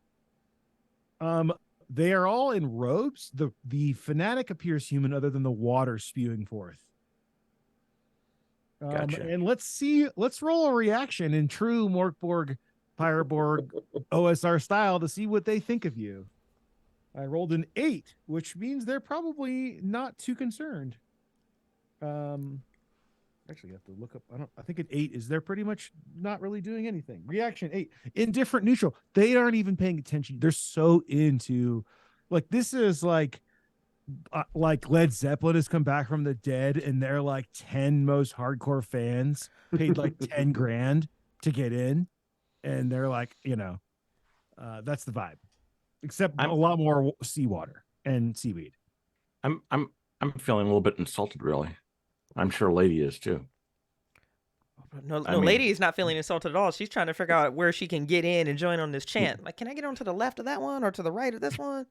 They are all in robes. The fanatic appears human, other than the water spewing forth. Gotcha. And let's roll a reaction in true Morkborg, Pyreborg, OSR style to see what they think of you. I rolled an 8, which means they're probably not too concerned. Actually, you have to look up. I think an 8 is they're pretty much not really doing anything. Reaction 8, indifferent, neutral. They aren't even paying attention. They're so into, this is like Led Zeppelin has come back from the dead, and they're like 10 most hardcore fans paid like 10 grand to get in, and they're like, that's the vibe. Except a lot more seawater and seaweed. I'm feeling a little bit insulted, really. I'm sure Lady is too. No, Lady is not feeling insulted at all. She's trying to figure out where she can get in and join on this chant. Like, can I get on to the left of that one or to the right of this one?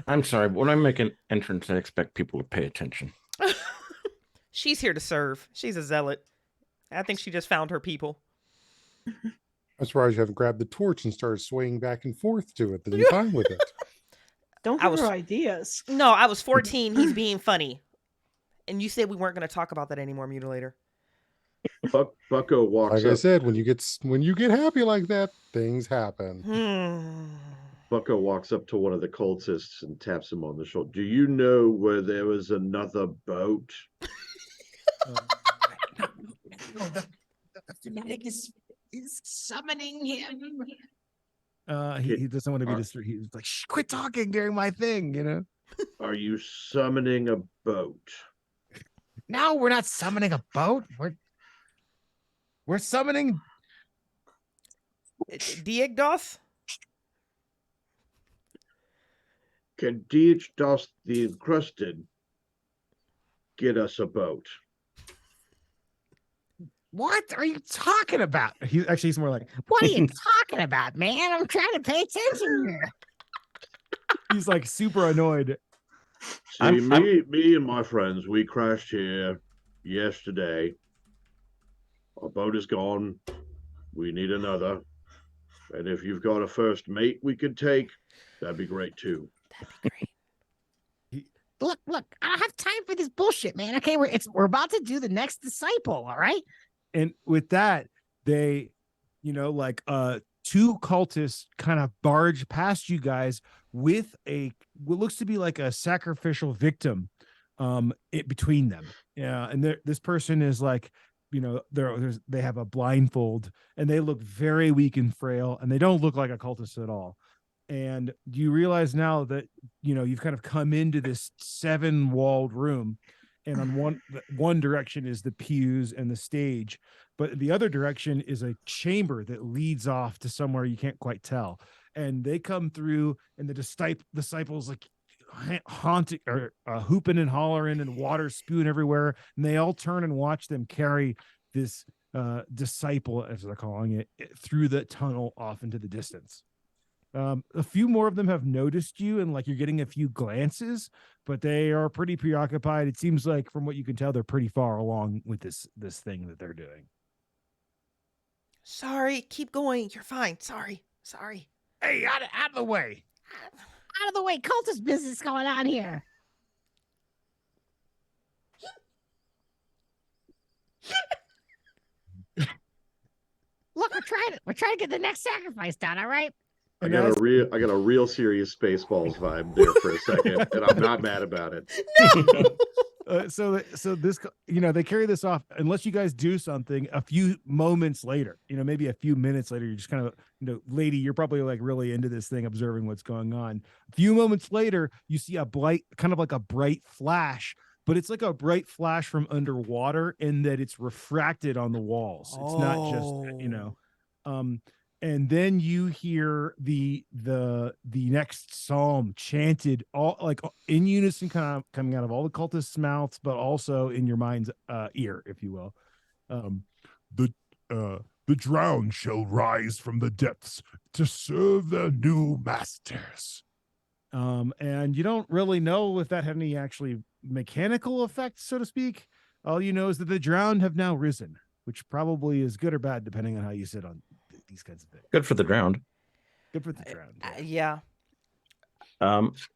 I'm sorry, but when I make an entrance, I expect people to pay attention. She's here to serve. She's a zealot. I think she just found her people. I'm surprised you haven't grabbed the torch and started swaying back and forth to it. Then you're fine with it. Don't give her ideas. No, I was 14. He's being funny. And you said we weren't going to talk about that anymore, Mutilator. Bucko walks like up. I said, when you get happy like that, things happen. Bucko walks up to one of the cultists and taps him on the shoulder. Do you know where there was another boat? The fanatic is summoning him. He doesn't want to be distracted. He's like, shh, quit talking during my thing, Are you summoning a boat? No, we're not summoning a boat. We're summoning Diegdos? Can Diegdos the Encrusted get us a boat? What are you talking about? He's more like, What are you talking about, man? I'm trying to pay attention here. he's like super annoyed. See, me and my friends, we crashed here yesterday. Our boat is gone. We need another. And if you've got a first mate we could take, that'd be great too. That'd be great. Look, I don't have time for this bullshit, man. Okay, we're about to do the next disciple, all right? And with that, they, two cultists kind of barge past you guys with what looks to be like a sacrificial victim between them. Yeah, and this person is like, they have a blindfold and they look very weak and frail, and they don't look like a cultist at all. And you realize now that you've kind of come into this 7-walled room, and on one direction is the pews and the stage, but the other direction is a chamber that leads off to somewhere you can't quite tell. And they come through, and the disciples like haunting or hooping and hollering, and water spewing everywhere, and they all turn and watch them carry this disciple, as they're calling it, through the tunnel off into the distance. A few more of them have noticed you, and like you're getting a few glances, but they are pretty preoccupied. It seems like, from what you can tell, they're pretty far along with this thing that they're doing. Sorry, keep going. You're fine. Sorry. Hey, out of the way. Out of the way. Cultist business going on here. Look, we're trying to get the next sacrifice done, all right? I got a real serious Spaceballs vibe there for a second, and I'm not mad about it. No. So this, they carry this off unless you guys do something a few moments later, maybe a few minutes later. You're just kind of, lady, you're probably like really into this thing, observing what's going on. A few moments later, you see a bright flash, but it's like a bright flash from underwater, in that it's refracted on the walls. It's not just, and then you hear the next psalm chanted all like in unison, kind of coming out of all the cultists' mouths, but also in your mind's ear, if you will. The drowned shall rise from the depths to serve their new masters. And you don't really know if that had any actually mechanical effects, so to speak. All you know is that the drowned have now risen, which probably is good or bad depending on how you sit on these kinds of things. Good for the drowned. Good for the drowned. Yeah.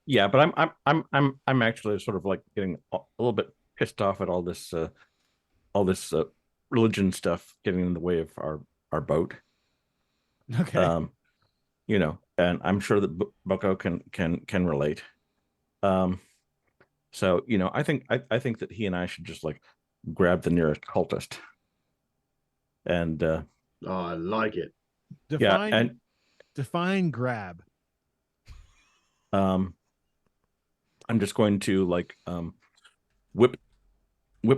Yeah, but I'm actually sort of like getting a little bit pissed off at all this religion stuff getting in the way of our boat. Okay. And I'm sure that Bucko can relate. So I think that he and I should just like grab the nearest cultist. And I like it. Define grab. I'm just going to like whip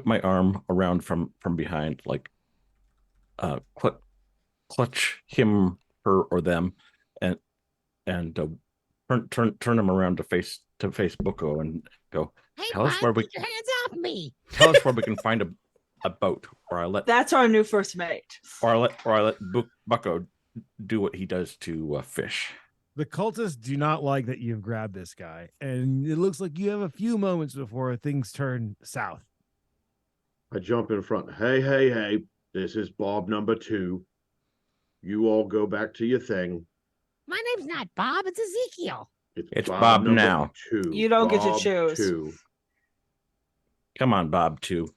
my arm around from behind, like clutch him, her, or them, and turn him around to face Bucko and go, Hey, tell us where get your hands off me. Tell us where we can find a boat, or I let That's our new first mate. or I let Bucko do what he does to fish. The cultists do not like that you've grabbed this guy, and it looks like you have a few moments before things turn south. I jump in front. Hey, this is Bob number 2. You all go back to your thing. My name's not Bob, it's Ezekiel. It's Bob number now. 2. You don't get to Bob choose. 2. Come on, Bob 2.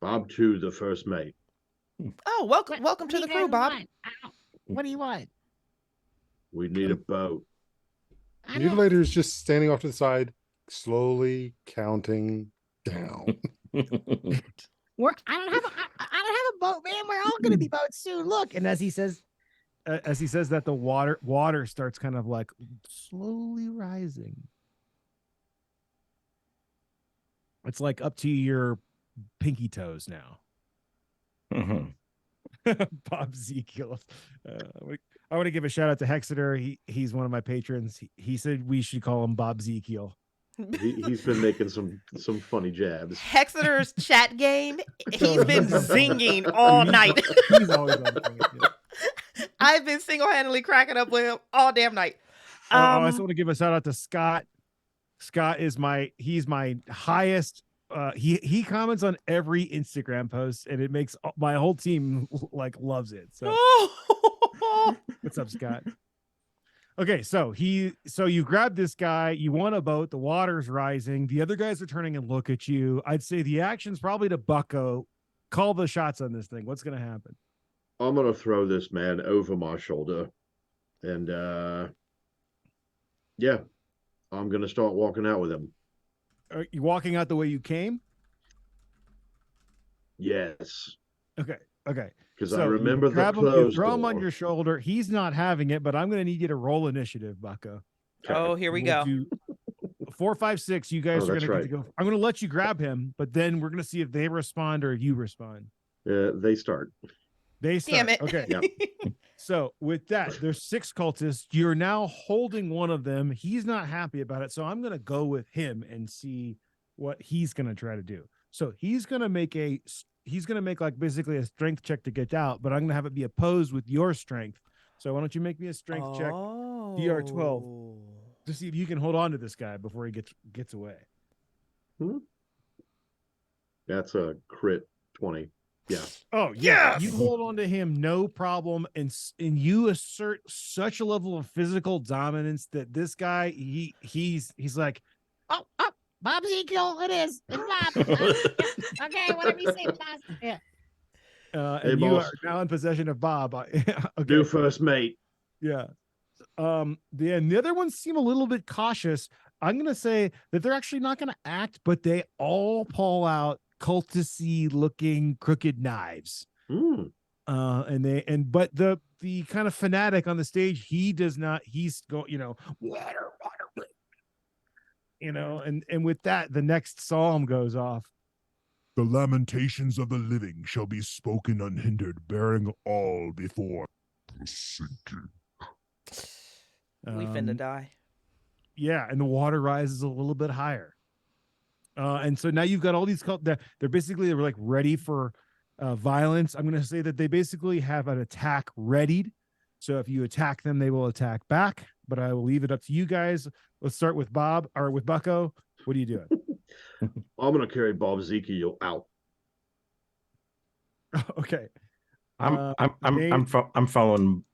Bob 2, the first mate. Oh, welcome to the crew, Bob. What do you want? We need a boat. The mutilator is just standing off to the side, slowly counting down. I don't have a boat, man. We're all gonna be boats soon. Look, and as he says that, the water starts kind of like slowly rising. It's like up to your pinky toes now. Mm-hmm. Bob Ezekiel. I want to give a shout out to Hexeter. He's one of my patrons. He said we should call him Bob Ezekiel. He's been making some funny jabs. Hexeter's chat game, he's been zinging all night. He's always on point. Yeah. I've been single-handedly cracking up with him all damn night. I also want to give a shout out to Scott. Scott is he's my highest. He comments on every Instagram post, and it makes my whole team like loves it. So what's up, Scott? Okay, so you grab this guy, you want a boat, the water's rising, the other guys are turning and look at you. I'd say the action's probably to Bucko. Call the shots on this thing. What's gonna happen? I'm gonna throw this man over my shoulder And yeah, I'm gonna start walking out with him. Are you walking out the way you came? Yes, Okay. because I So you remember the grab him, you closed throw him on door. your shoulder. He's not having it, but I'm going to need you to roll initiative, Bucko. Oh, here we We'll go. do 4, 5, 6. You guys Oh, are going that's to get right. to go. I'm going to let you grab him, but then we're going to see if they respond or you respond. They start. They start. Damn it. Okay. Yep. So with that, there's 6 cultists. You're now holding one of them. He's not happy about it. So I'm going to go with him and see what he's going to try to do. So he's going to make like basically a strength check to get out, but I'm going to have it be opposed with your strength. So why don't you make me a strength check, DR 12, to see if you can hold on to this guy before he gets away. That's a crit 20. Yeah. Oh yeah, Yes! you hold on to him, no problem, and you assert such a level of physical dominance that this guy he's like, Oh, Bob Ezekiel, it is. It's Bob. Yeah. Okay, whatever you say, Bob. Yeah. Hey, and you boss. are now in possession of Bob. Okay. Do first mate. Yeah. And the other ones seem a little bit cautious. I'm gonna say that they're actually not gonna act, but they all pull out cultisty looking crooked knives. Mm. But the kind of fanatic on the stage, he does not. He's water, and with that, the next psalm goes off. The lamentations of the living shall be spoken unhindered, bearing all before the sinking. We finna die. Yeah, and the water rises a little bit higher. And so now you've got all these they're basically like ready for violence. I'm going to say that they basically have an attack readied. So if you attack them, they will attack back. But I will leave it up to you guys. Let's start with Bob or with Bucko. What are you doing? I'm gonna carry Bob Ezekiel out. Okay. I'm following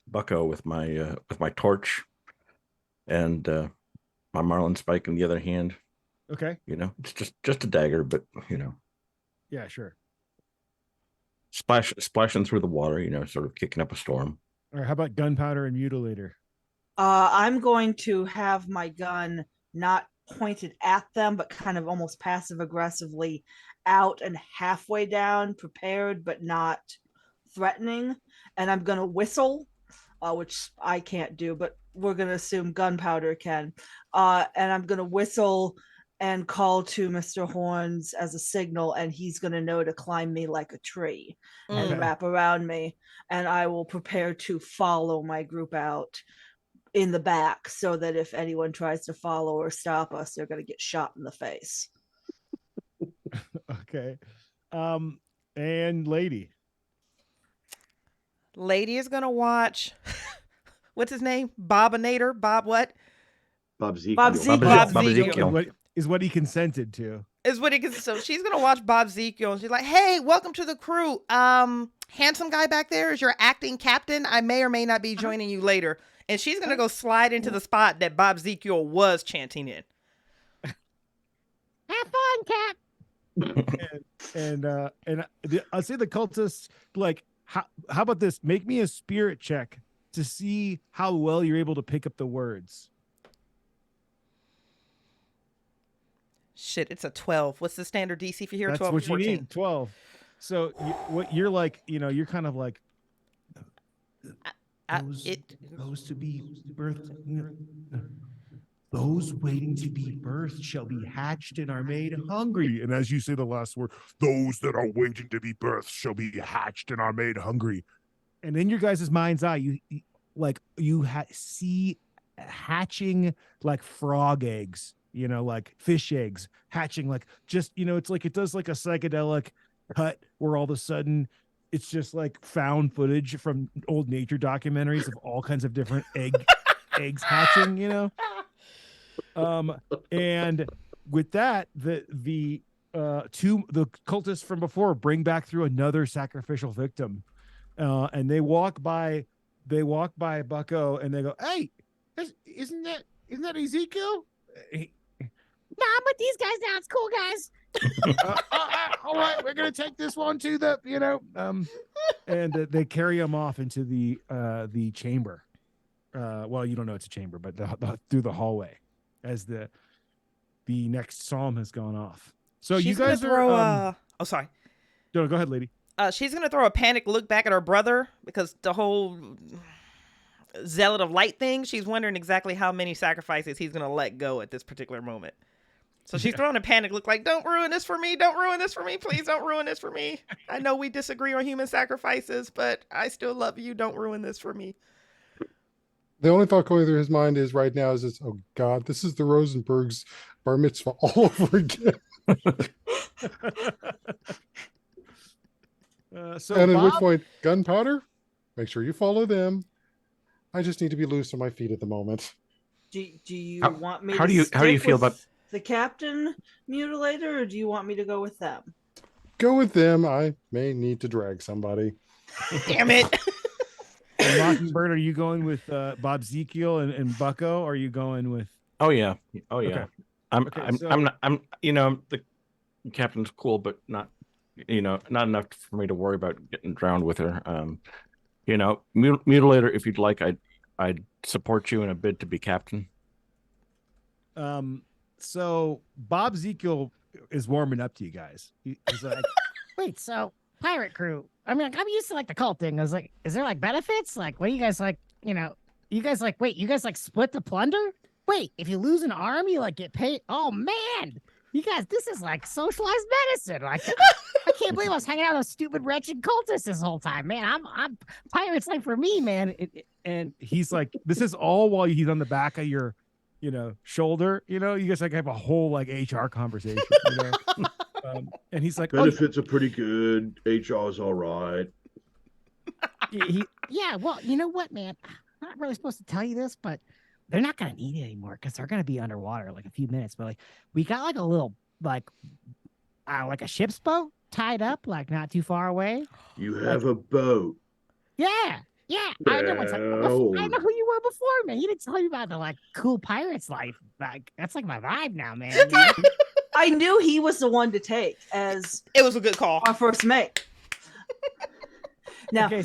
Bucko with my torch and my marlin spike in the other hand. Okay. It's just a dagger, but Yeah, sure. splashing through the water, sort of kicking up a storm. All right. How about gunpowder and mutilator? I'm going to have my gun not pointed at them, but kind of almost passive aggressively out and halfway down, prepared but not threatening. And I'm going to whistle, which I can't do, but we're going to assume gunpowder can. And I'm going to whistle and call to Mr. Horns as a signal, and he's going to know to climb me like a tree and wrap around me. And I will prepare to follow my group out in the back so that if anyone tries to follow or stop us, they're going to get shot in the face. Okay. And Lady is gonna watch. What's his name? Bobinator? Bob what? Bob Ezekiel. Bob Ezekiel. Bob Ezekiel. Is what he consented to. So she's gonna watch Bob Ezekiel and she's like, hey, welcome to the crew. Handsome guy back there is your acting captain. I may or may not be joining you later. And she's gonna go slide into the spot that Bob Ezekiel was chanting in. Have fun, Cap. I'll say the cultists, like, how about this? Make me a spirit check to see how well you're able to pick up the words. Shit, it's a 12. What's the standard DC for here? That's 12 or what 14? you need. 12. So you're like, you're kind of like those to be birthed. Those waiting to be birthed shall be hatched and are made hungry. And as you say the last word, those that are waiting to be birthed shall be hatched and are made hungry. And in your guys' mind's eye, you see hatching like frog eggs, like fish eggs hatching, like just, it's like it does like a psychedelic cut where all of a sudden it's just like found footage from old nature documentaries of all kinds of different eggs hatching, and with that, the cultists from before bring back through another sacrificial victim, and they walk by Bucko and they go, hey, Isn't that Ezekiel? Nah, I'm with these guys now. It's cool, guys. all right, we're gonna take this one to the, and they carry him off into the chamber. Well, you don't know it's a chamber, but through the hallway as the next psalm has gone off. So She's you guys gonna throw. are. Oh, sorry. No, go ahead, lady. She's gonna throw a panic look back at her brother because the whole zealot of light thing. She's wondering exactly how many sacrifices he's gonna let go at this particular moment. So she's throwing a panic look like, "Don't ruin this for me! Don't ruin this for me! Please don't ruin this for me! I know we disagree on human sacrifices, but I still love you. Don't ruin this for me." The only thought going through his mind is right now is this, oh God, this is the Rosenbergs bar mitzvah all over again. And at which point, gunpowder, make sure you follow them. I just need to be loose on my feet at the moment. Do you How- want me how to do you- how do you stick feel with about- the captain mutilator, or do you want me to go with them? Go with them. I may need to drag somebody. Damn it! And Mockingbird, are you going with Bob Ezekiel and Bucko? Or are you going with? Oh yeah. Oh yeah. Okay. I'm Okay, I'm so- I'm not I'm the captain's cool, but not not enough for me to worry about getting drowned with her. Mutilator, if you'd like, I'd support you in a bid to be captain. So Bob Ezekiel is warming up to you guys. He's like, Wait, so pirate crew. I mean, like, I'm used to like the cult thing. I was like, is there like benefits? Like, what do you guys like? You guys like, wait, you guys like split the plunder? Wait, if you lose an arm, you like get paid. Oh man, you guys, this is like socialized medicine. Like, I can't believe I was hanging out with those stupid wretched cultists this whole time, man. I'm pirates like for me, man. and he's like, this is all while he's on the back of your, shoulder. You guys like have a whole like HR conversation. And he's like, Benefits are pretty good. HR's all right. Yeah, well, you know what, man? I'm not really supposed to tell you this, but they're not gonna need it anymore because they're gonna be underwater like a few minutes. But like, we got like a little like a ship's boat tied up like not too far away. You have a boat. Yeah, I know. I know who you were before, man. You didn't tell me about the like cool pirates life. Like that's like my vibe now, man. I knew he was the one to take as It was a good call. our first mate. Now, Okay,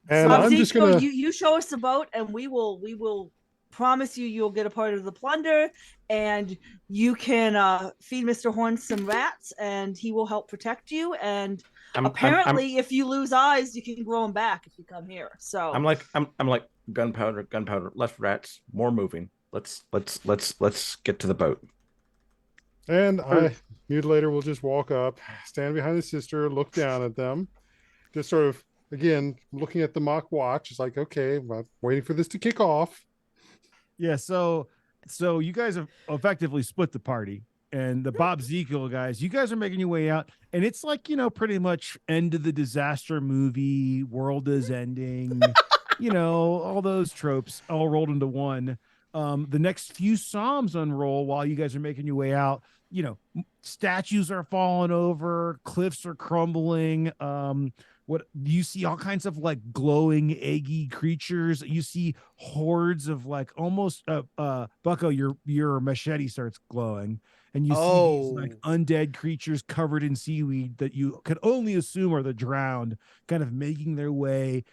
And I'm just Ezekiel, gonna you show us the boat, and we will promise you'll get a part of the plunder, and you can feed Mr. Horn some rats, and he will help protect you. And apparently, if you lose eyes, you can grow them back if you come here. So I'm like gunpowder, less rats, more moving. Let's get to the boat. And Mutilator will just walk up, stand behind his sister, look down at them, just sort of, again, looking at the mock watch. It's like, okay, I'm waiting for this to kick off. Yeah, so you guys have effectively split the party, and the Bob Ezekiel guys, you guys are making your way out, and it's like, pretty much end of the disaster movie, world is ending, all those tropes all rolled into one. The next few psalms unroll while you guys are making your way out. Statues are falling over, cliffs are crumbling. What you see all kinds of like glowing, eggy creatures. You see hordes of like almost Bucko, your machete starts glowing, and you see these like undead creatures covered in seaweed that you could only assume are the drowned, kind of making their way.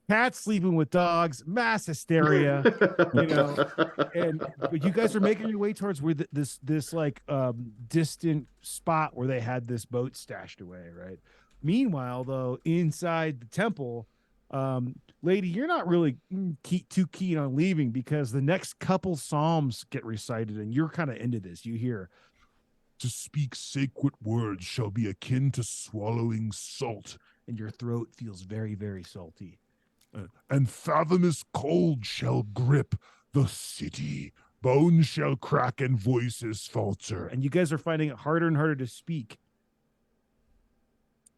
Cats sleeping with dogs, mass hysteria, but you guys are making your way towards where this like distant spot where they had this boat stashed away, right? Meanwhile, though, inside the temple, lady, you're not really too keen on leaving because the next couple psalms get recited, and you're kind of into this. You hear, To speak sacred words shall be akin to swallowing salt, and your throat feels very, very salty. and fathomless cold shall grip the city. Bones shall crack and voices falter. And you guys are finding it harder and harder to speak.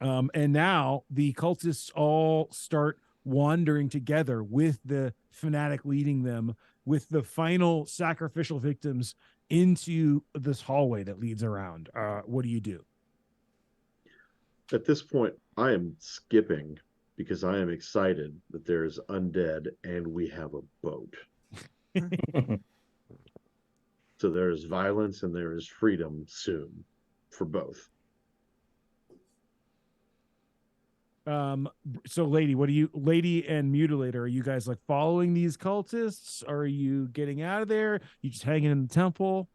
And now the cultists all start wandering together with the fanatic leading them, with the final sacrificial victims into this hallway that leads around. What do you do? At this point, I am skipping because I am excited that there's undead and we have a boat. So there is violence and there is freedom soon for both. So lady and mutilator, are you guys like following these cultists? Are you getting out of there? You just hanging in the temple?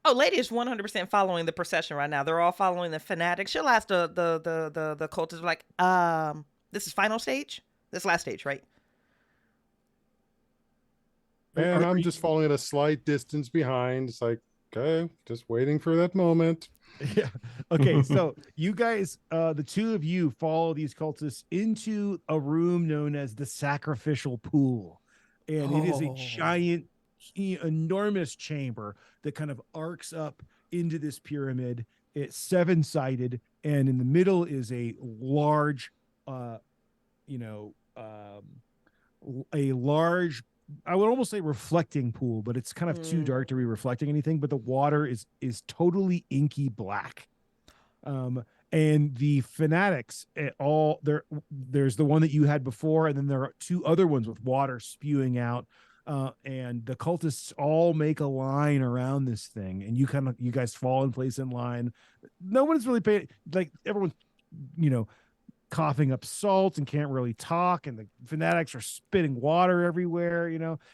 Oh, lady is 100% following the procession right now. They're all following the fanatics. She'll ask the cultists like, this is final stage? This last stage, right? And I'm just following at a slight distance behind. It's like, okay, just waiting for that moment. Yeah. Okay. So you guys, the two of you follow these cultists into a room known as the sacrificial pool. And it is a giant, enormous chamber that kind of arcs up into this pyramid. It's 7-sided, and in the middle is a large, a large, I would almost say reflecting pool, but it's kind of too dark to be reflecting anything. But the water is totally inky black. And the fanatics there's the one that you had before, and then there are two other ones with water spewing out. And the cultists all make a line around this thing, and you guys fall in place in line. No one's really paying, like, everyone's, coughing up salt and can't really talk, and the fanatics are spitting water everywhere,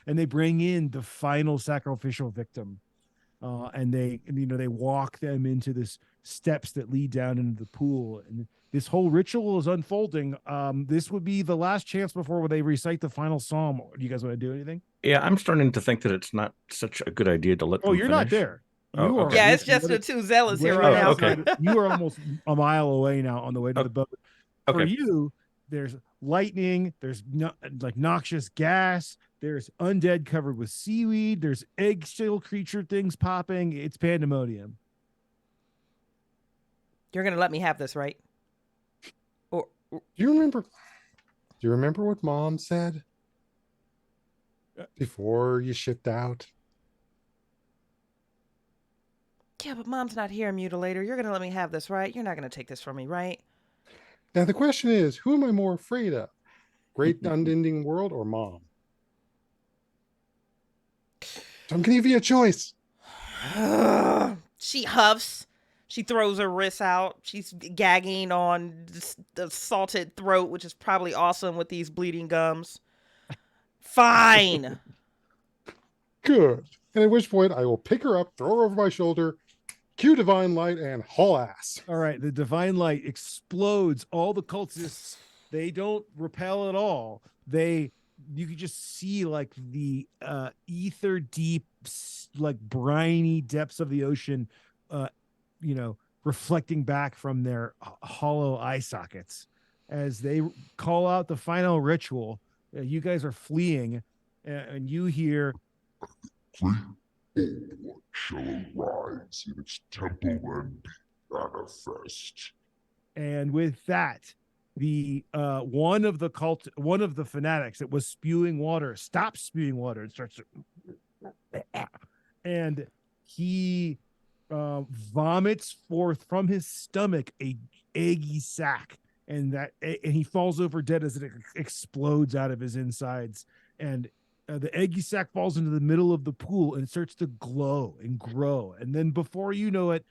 and they bring in the final sacrificial victim, and they walk them into this steps that lead down into the pool, and this whole ritual is unfolding. This would be the last chance before they recite the final psalm. Do you guys want to do anything? Yeah, I'm starting to think that it's not such a good idea to let them you're not finish. there. Okay. Yeah, it's just the two zealots here right now. Okay. You are almost a mile away now on the way to the boat. For you, there's lightning, there's noxious gas, there's undead covered with seaweed, there's eggshell creature things popping. It's pandemonium. You're gonna let me have this, right? Or do you remember what Mom said before you shipped out? Yeah, but Mom's not here, Mutilator. You're gonna let me have this, right? You're not gonna take this from me, right? Now the question is, who am I more afraid of? Great unending world or Mom? So I'm gonna give you a choice. She huffs. She throws her wrists out. She's gagging on the salted throat, which is probably awesome with these bleeding gums. Fine. Good. And at which point I will pick her up, throw her over my shoulder, cue divine light, and haul ass. All right, the divine light explodes. All the cultists, they don't repel at all. You can just see like the ether deep, like briny depths of the ocean, reflecting back from their hollow eye sockets as they call out the final ritual. You guys are fleeing, and you hear, shall arise in its temple and be manifest. And with that, the one of the fanatics that was spewing water stops spewing water and starts to, and he vomits forth from his stomach a eggy sack, and he falls over dead as it explodes out of his insides, and the eggy sack falls into the middle of the pool and it starts to glow and grow. And then before you know it,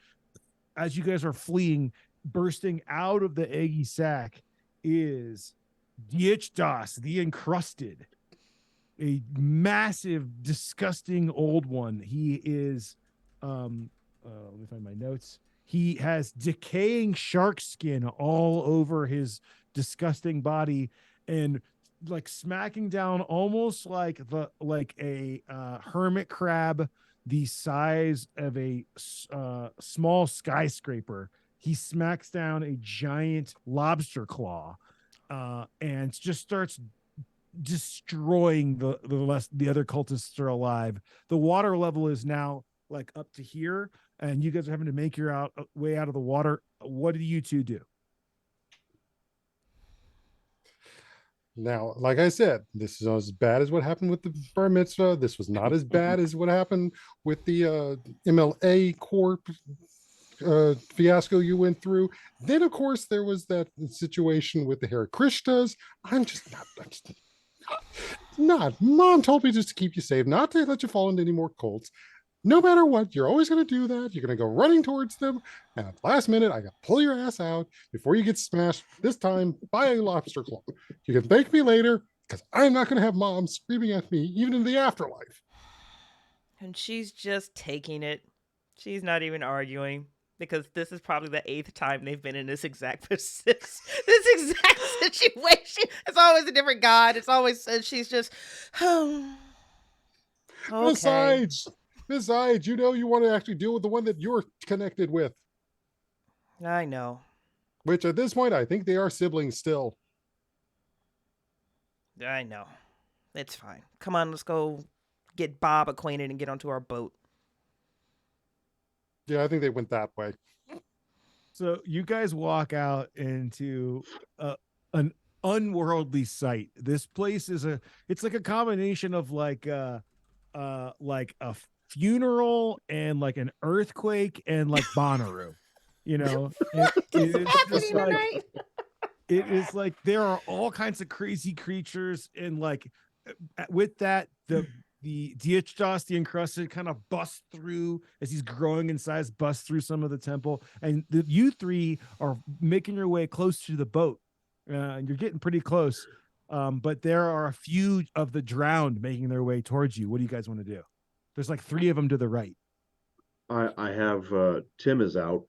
as you guys are fleeing, bursting out of the eggy sack is Diechdas, the Encrusted, a massive, disgusting old one. He is, let me find my notes. He has decaying shark skin all over his disgusting body, and like smacking down almost like a hermit crab the size of a small skyscraper. He smacks down a giant lobster claw and just starts destroying the other cultists are alive. The water level is now like up to here, and you guys are having to make your way out of the water. What do you two do? Now, like I said, this is not as bad as what happened with the bar mitzvah. This was not as bad as what happened with the MLA Corp fiasco you went through. Then, of course, there was that situation with the Hare Krishnas. I'm just not. Mom told me just to keep you safe, not to let you fall into any more cults. No matter what, you're always going to do that. You're going to go running towards them. And at the last minute, I got to pull your ass out before you get smashed, this time by a lobster claw. You can thank me later because I'm not going to have mom screaming at me even in the afterlife. And she's just taking it. She's not even arguing because this is probably the 8th time they've been in this exact this exact situation. It's always a different god. It's always she's just okay. Besides, you know you want to actually deal with the one that you're connected with. I know. Which at this point, I think they are siblings still. I know. It's fine. Come on, let's go get Bob acquainted and get onto our boat. Yeah, I think they went that way. So you guys walk out into an unworldly sight. This place it's like a combination of like a funeral and like an earthquake and like Bonnaroo, you know. It is like there are all kinds of crazy creatures, and like with that the Diachtos, the encrusted, kind of busts through as he's growing in size, busts through some of the temple, and you three are making your way close to the boat. You're getting pretty close, but there are a few of the drowned making their way towards you. What do you guys want to do? There's like 3 of them to the right. I have Tim is out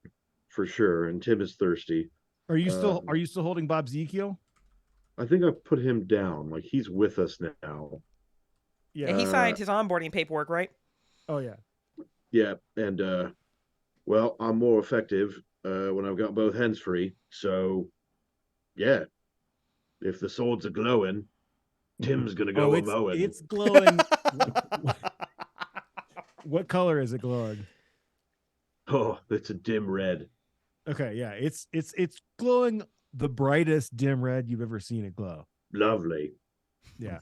for sure, and Tim is thirsty. Are you still holding Bob Ezekiel? I think I put him down. Like he's with us now. Yeah, he signed his onboarding paperwork, right? Oh yeah. Yeah, and well, I'm more effective when I've got both hands free. So, yeah, if the swords are glowing, Tim's gonna go a mowing. It's glowing. What color is it glowing? Oh, it's a dim red. Okay, yeah, it's glowing the brightest dim red you've ever seen it glow. Lovely. Yeah.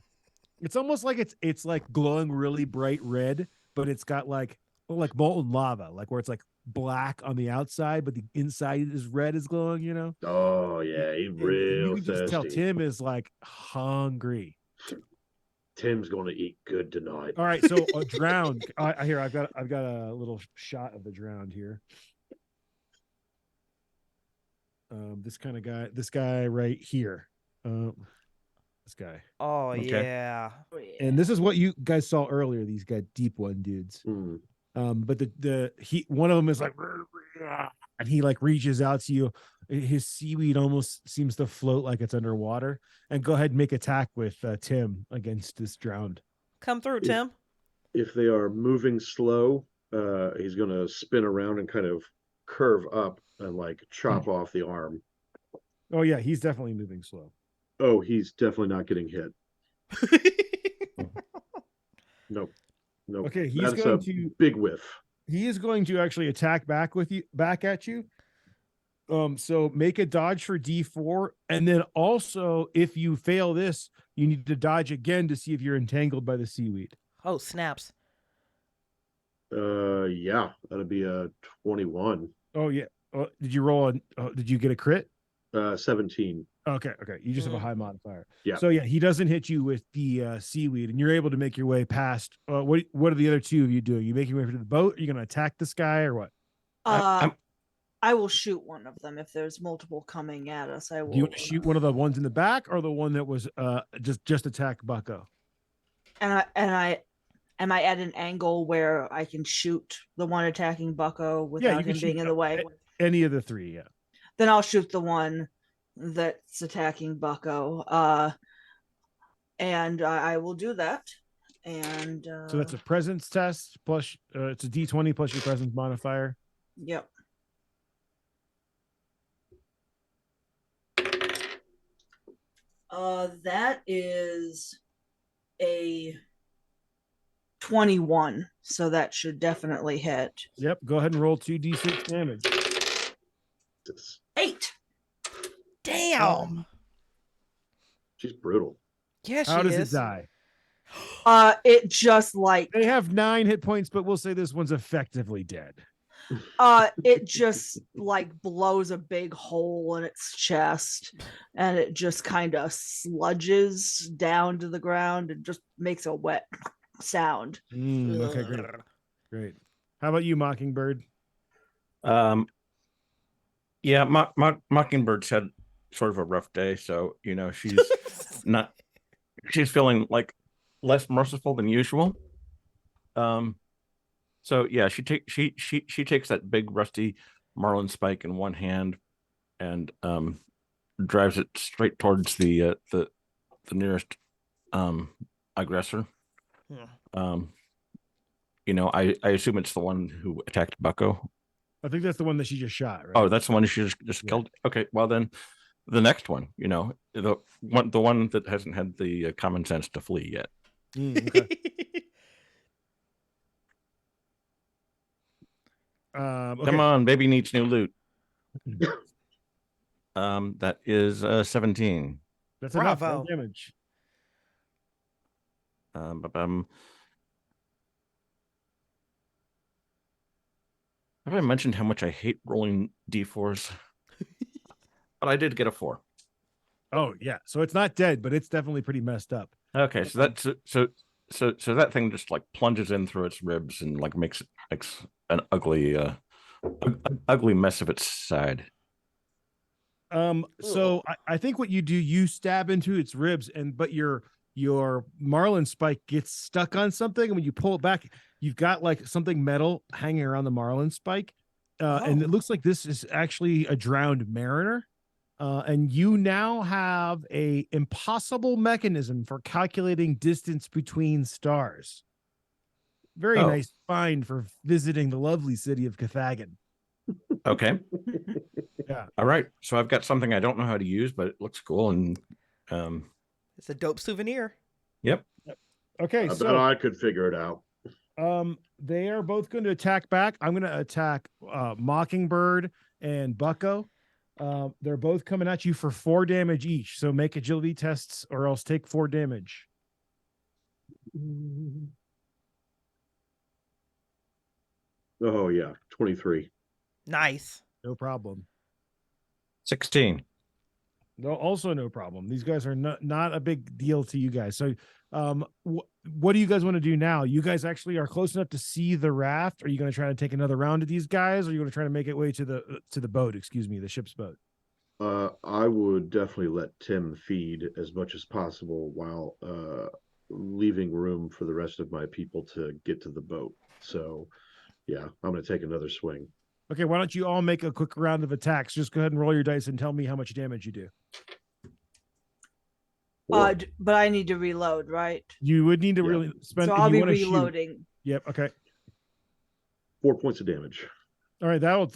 It's almost like it's like glowing really bright red, but it's got like molten lava, like where it's like black on the outside, but the inside is red is glowing, you know? Oh yeah, he's real you can just tell thirsty. Tim is like hungry. Tim's gonna eat good tonight. All right, so drowned. Here, I've got a little shot of the drowned here. This guy right here. This guy. Oh, Okay. yeah. And this is what you guys saw earlier, these guys deep one dudes. Mm. But one of them is like, and he like reaches out to you. His seaweed almost seems to float like it's underwater. And go ahead and make attack with Tim against this drowned. Come through, Tim. If they are moving slow, he's gonna spin around and kind of curve up and like chop off the arm. Oh yeah, he's definitely moving slow. Oh, he's definitely not getting hit. Nope. Okay, he's That's going a to big whiff. He is going to actually attack back at you. So make a dodge for D4, and then also if you fail this, you need to dodge again to see if you're entangled by the seaweed. Oh, snaps. Yeah, that'll be a 21. Oh yeah. Did you roll did you get a crit? 17. Okay. You just have a high modifier. Yeah. So yeah, he doesn't hit you with the seaweed, and you're able to make your way past. What are the other 2 of you doing? You making your way to the boat? Are you going to attack this guy or what? I will shoot one of them if there's multiple coming at us. I will. Do you want to shoot one of the ones in the back or the one that was just attack Bucko? Am I at an angle where I can shoot the one attacking Bucko without him being in the way? Any of the 3, yeah. Then I'll shoot the one that's attacking Bucko. And I will do that. And so that's a presence test plus it's a D20 plus your presence modifier. Yep. That is a 21, so that should definitely hit. Yep, go ahead and roll 2d6 damage. 8. Damn. She's brutal. Yeah, she is. How does it die? It just like they have 9 hit points, but we'll say this one's effectively dead. It just like blows a big hole in its chest, and it just kind of sludges down to the ground and just makes a wet sound. Okay, great. How about you, Mockingbird? Yeah, Mockingbird's had sort of a rough day, so she's not. She's feeling like less merciful than usual. So yeah, she takes that big rusty marlin spike in one hand and drives it straight towards the nearest aggressor. Yeah. I assume it's the one who attacked Bucko. I think that's the one that she just shot, right? Oh, that's the one she just killed. Okay, well then, the next one, the one that hasn't had the common sense to flee yet. Okay. Okay. Come on, baby needs new loot. That is 17. That's enough. Bravo. Roll damage. Have I mentioned how much I hate rolling d4s? But I did get a 4. Oh yeah, so it's not dead, but it's definitely pretty messed up. Okay, so that's so that thing just like plunges in through its ribs and like makes an ugly ugly mess of its side. So I think what you do, you stab into its ribs, but your marlin spike gets stuck on something, and when you pull it back, you've got like something metal hanging around the marlin spike, and it looks like this is actually a drowned mariner. And you now have a impossible mechanism for calculating distance between stars. Very nice find for visiting the lovely city of Cathagan. Okay. Yeah. All right. So I've got something I don't know how to use, but it looks cool, and it's a dope souvenir. Yep. Okay. I bet I could figure it out. They are both going to attack back. I'm going to attack Mockingbird and Bucko. They're both coming at you for 4 damage each. So make agility tests or else take 4 damage. Oh yeah, 23. Nice. No problem. 16. No, also no problem. These guys are not a big deal to you guys. So what do you guys want to do now? You guys actually are close enough to see the raft. Are you going to try to take another round of these guys, or are you going to try to make it way to the boat, the ship's boat? I would definitely let Tim feed as much as possible while leaving room for the rest of my people to get to the boat. So yeah, I'm going to take another swing. Okay, why don't you all make a quick round of attacks? Just go ahead and roll your dice and tell me how much damage you do. But I need to reload, right? You would need to really spend. So I'll be reloading. Shoot. Yep. Okay. 4 points of damage. All right, that'll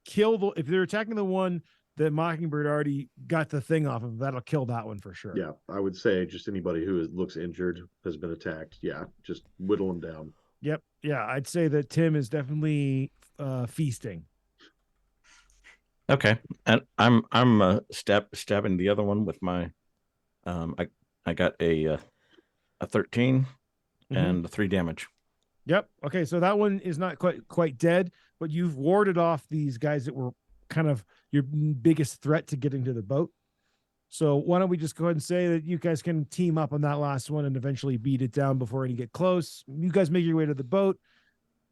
kill if they're attacking the one that Mockingbird already got the thing off of. That'll kill that one for sure. Yeah, I would say just anybody who looks injured has been attacked. Yeah, just whittle them down. Yep. Yeah, I'd say that Tim is definitely feasting. Okay, and I'm stabbing the other one with my I got a 13 and 3 damage. Yep. Okay, so that one is not quite dead, but you've warded off these guys that were kind of your biggest threat to getting to the boat. So why don't we just go ahead and say that you guys can team up on that last one and eventually beat it down before you get close. You guys make your way to the boat,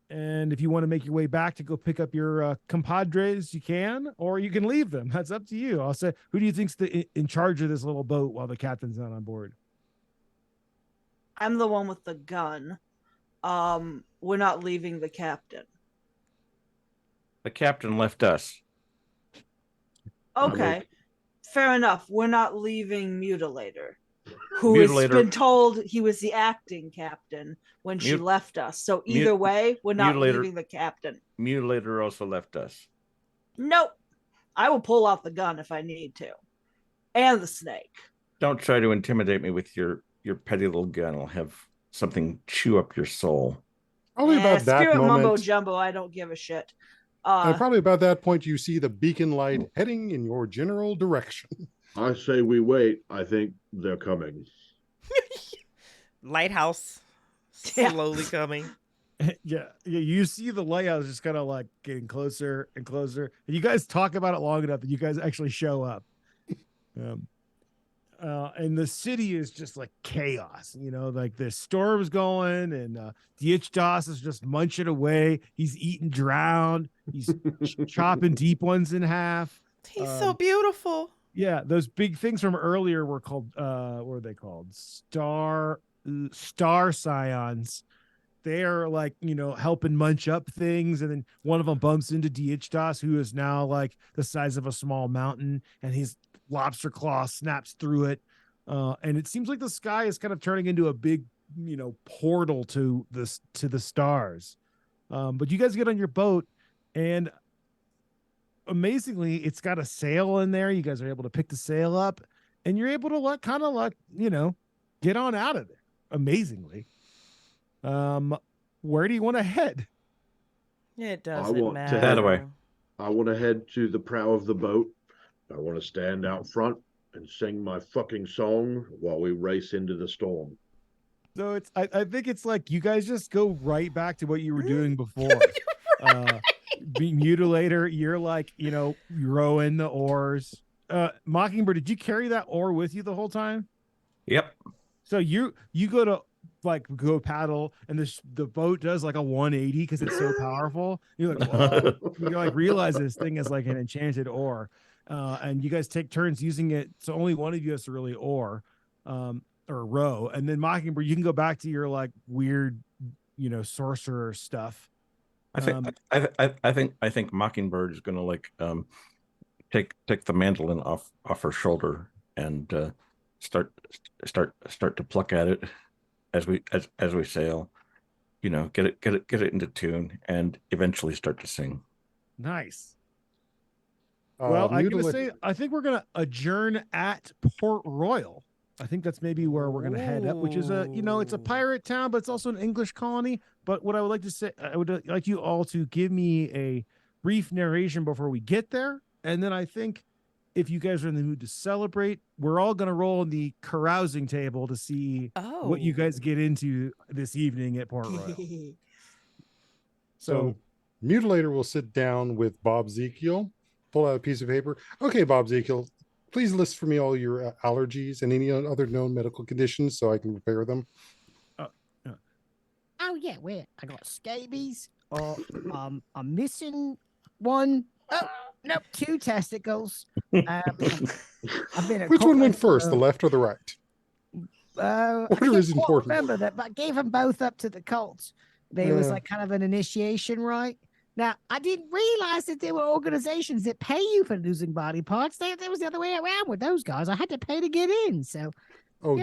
and if you want to make your way back to go pick up your compadres, you can, or you can leave them. That's up to you. I'll say, who do you think's in charge of this little boat while the captain's not on board? I'm the one with the gun. We're not leaving the captain. The captain left us. Okay, fair enough. We're not leaving Mutilator, who has been told he was the acting captain when she left us. So either way, we're not leaving the captain. Mutilator also left us. Nope. I will pull out the gun if I need to. And the snake. Don't try to intimidate me with your petty little gun. I'll have something chew up your soul. Probably about that spirit moment. Mumbo jumbo, I don't give a shit. Probably about that point, you see the beacon light heading in your general direction. I say we wait. I think they're coming. Lighthouse slowly coming. Yeah, you see the lighthouse just kind of like getting closer and closer. And you guys talk about it long enough that you guys actually show up. And the city is just like chaos, like the storm's going, and DHDOS is just munching away. He's eating drowned. He's chopping deep ones in half. He's so beautiful. Yeah, those big things from earlier were called what were they called? Star scions. They're like, helping munch up things, and then one of them bumps into DHDOS, who is now like the size of a small mountain, and his lobster claw snaps through it. And it seems like the sky is kind of turning into a big, portal to the stars. But you guys get on your boat, and amazingly, it's got a sail in there. You guys are able to pick the sail up, and you're able to get on out of there. Amazingly. Where do you want to head? It doesn't want to matter. That way. I want to head to the prow of the boat. I want to stand out front and sing my fucking song while we race into the storm. So I think it's like you guys just go right back to what you were doing before. Being Mutilator, you're like, rowing the oars. Mockingbird, did you carry that oar with you the whole time? Yep. So you go to go paddle, and the boat does like a 180 because it's so powerful. You're like, whoa. You realize this thing is like an enchanted oar. And you guys take turns using it, so only one of you has to really oar or row. And then Mockingbird, you can go back to your like weird, sorcerer stuff. I think Mockingbird is gonna like take the mandolin off her shoulder and start to pluck at it as we sail. Get it into tune, and eventually start to sing. Nice. Well, I think we're gonna adjourn at Port Royal. I think that's maybe where we're gonna head up, which is it's a pirate town, but it's also an English colony. But what I would like to say, I would like you all to give me a brief narration before we get there, and then I think if you guys are in the mood to celebrate, we're all gonna roll on the carousing table to see what you guys get into this evening at Port Royal. So Mutilator will sit down with Bob Zekiel, pull out a piece of paper. Okay, Bob Zekiel, please list for me all your allergies and any other known medical conditions so I can prepare them. Oh yeah, wait. I got scabies. I'm missing one. Oh, nope, 2 testicles. I've been Which one went first, the left or the right? Order is important. Remember that, but I gave them both up to the cults. There was like kind of an initiation, right? Now, I didn't realize that there were organizations that pay you for losing body parts. There was the other way around with those guys. I had to pay to get in. So,